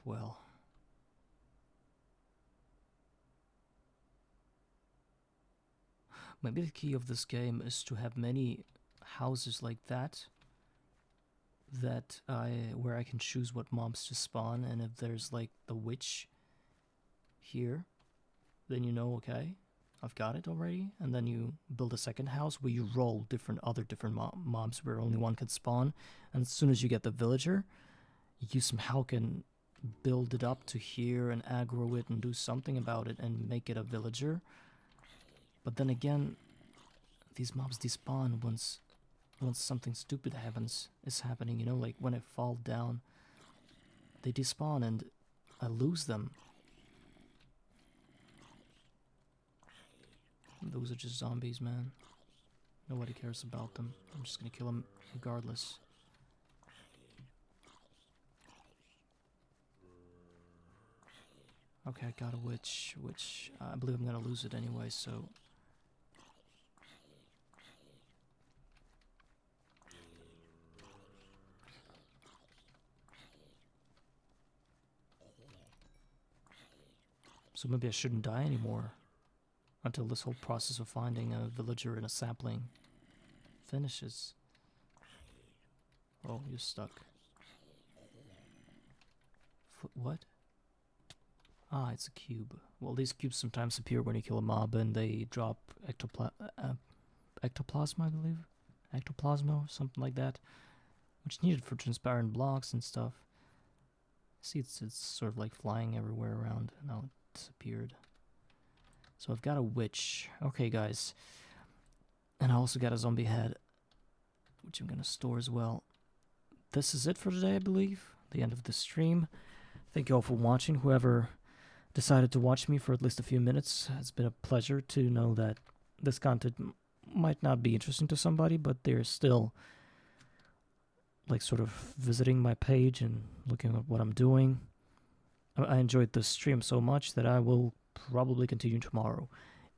well, maybe the key of this game is to have many houses like that where I can choose what mobs to spawn, and if there's like the witch here, then you know, okay, I've got it already, and then you build a second house where you roll other different mobs where only one can spawn, and as soon as you get the villager, you somehow can build it up to here and aggro it and do something about it and make it a villager. But then again, these mobs despawn once something stupid is happening, you know, like when I fall down, they despawn and I lose them. Those are just zombies, man. Nobody cares about them. I'm just gonna kill them regardless. Okay, I got a witch, which I believe I'm gonna lose it anyway, so... So maybe I shouldn't die anymore until this whole process of finding a villager in a sapling finishes. Oh, you're stuck. What? Ah, it's a cube. Well, these cubes sometimes appear when you kill a mob and they drop ectoplasma, I believe? Ectoplasma or something like that. Which is needed for transparent blocks and stuff. See, it's sort of like flying everywhere around. Now it disappeared. So I've got a witch. Okay, guys. And I also got a zombie head. which I'm gonna store as well. This is it for today, I believe. The end of the stream. Thank you all for watching. Whoever decided to watch me for at least a few minutes, it's been a pleasure to know that this content might not be interesting to somebody, but they're still like sort of visiting my page and looking at what I'm doing. I enjoyed this stream so much that I will probably continue tomorrow.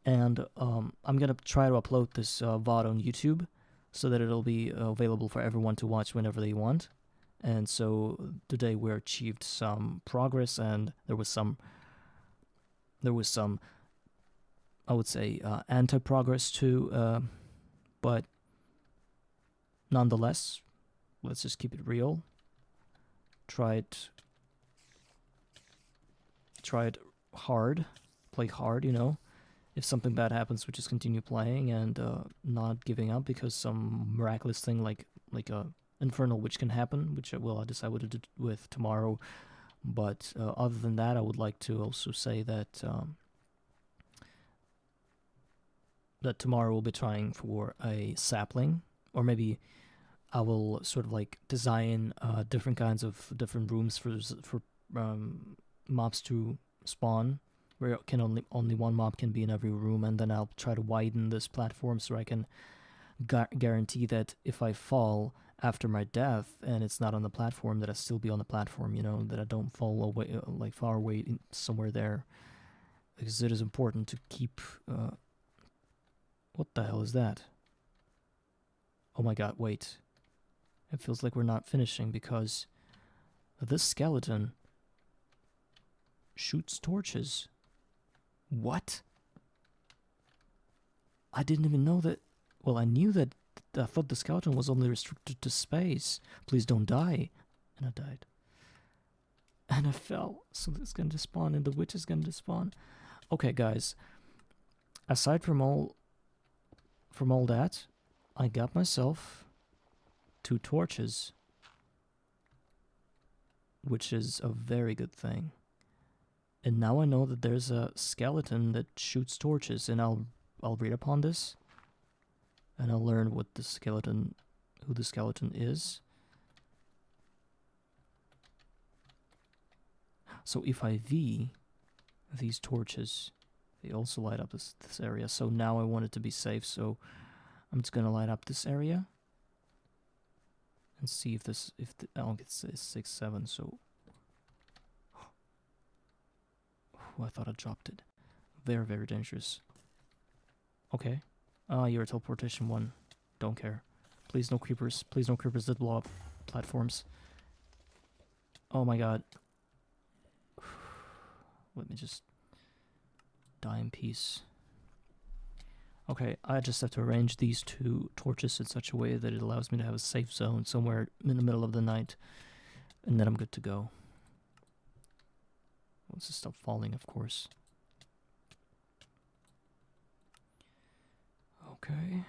And I'm gonna try to upload this VOD on YouTube so that it'll be available for everyone to watch whenever they want. And so today we achieved some progress, and there was some I would say anti-progress too, but nonetheless, let's just keep it real. Try it hard, play hard, you know. If something bad happens, we just continue playing and not giving up because some miraculous thing like a infernal witch can happen, which I decide what to do with tomorrow. But other than that, I would like to also say that that tomorrow we'll be trying for a sapling, or maybe I will sort of like design different kinds of different rooms for mobs to spawn, where can only one mob can be in every room, and then I'll try to widen this platform so I can guarantee that if I fall after my death and it's not on the platform, that I still be on the platform, you know, that I don't fall away like far away somewhere there, because it is important to keep. What the hell is that? Oh my god! Wait, it feels like we're not finishing because this skeleton shoots torches. What? I didn't even know that. Well, I knew that. I thought the skeleton was only restricted to space. Please don't die. And I died. And I fell. So it's going to spawn and the witch is going to spawn. Okay, guys. Aside from all that, I got myself 2 torches, which is a very good thing. And now I know that there's a skeleton that shoots torches, and I'll read upon this, and I'll learn who the skeleton is. So if I V these torches, they also light up this area. So now I want it to be safe, so I'm just gonna light up this area and see if it's 6, 7. So I thought I dropped it. Very, very dangerous. Okay. You're a teleportation one. Don't care. Please no creepers. Please no creepers that blow up platforms. Oh my god. Let me just die in peace. Okay, I just have to arrange these 2 torches in such a way that it allows me to have a safe zone somewhere in the middle of the night. And then I'm good to go. Once it stops falling, of course. Okay.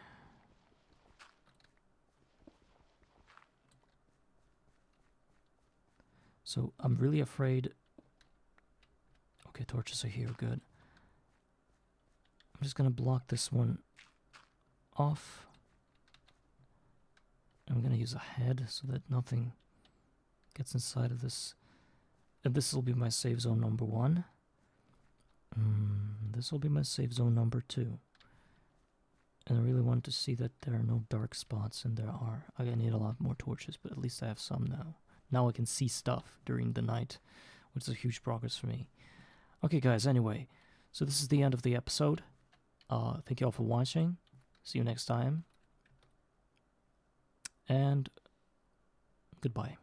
So I'm really afraid. Okay, torches are here, good. I'm just gonna block this one off. I'm gonna use a head so that nothing gets inside of this. And this will be my save zone number 1. This will be my save zone number 2. And I really want to see that there are no dark spots, and there are. I need a lot more torches, but at least I have some now. Now I can see stuff during the night, which is a huge progress for me. Okay, guys, anyway. So this is the end of the episode. Thank you all for watching. See you next time. And goodbye.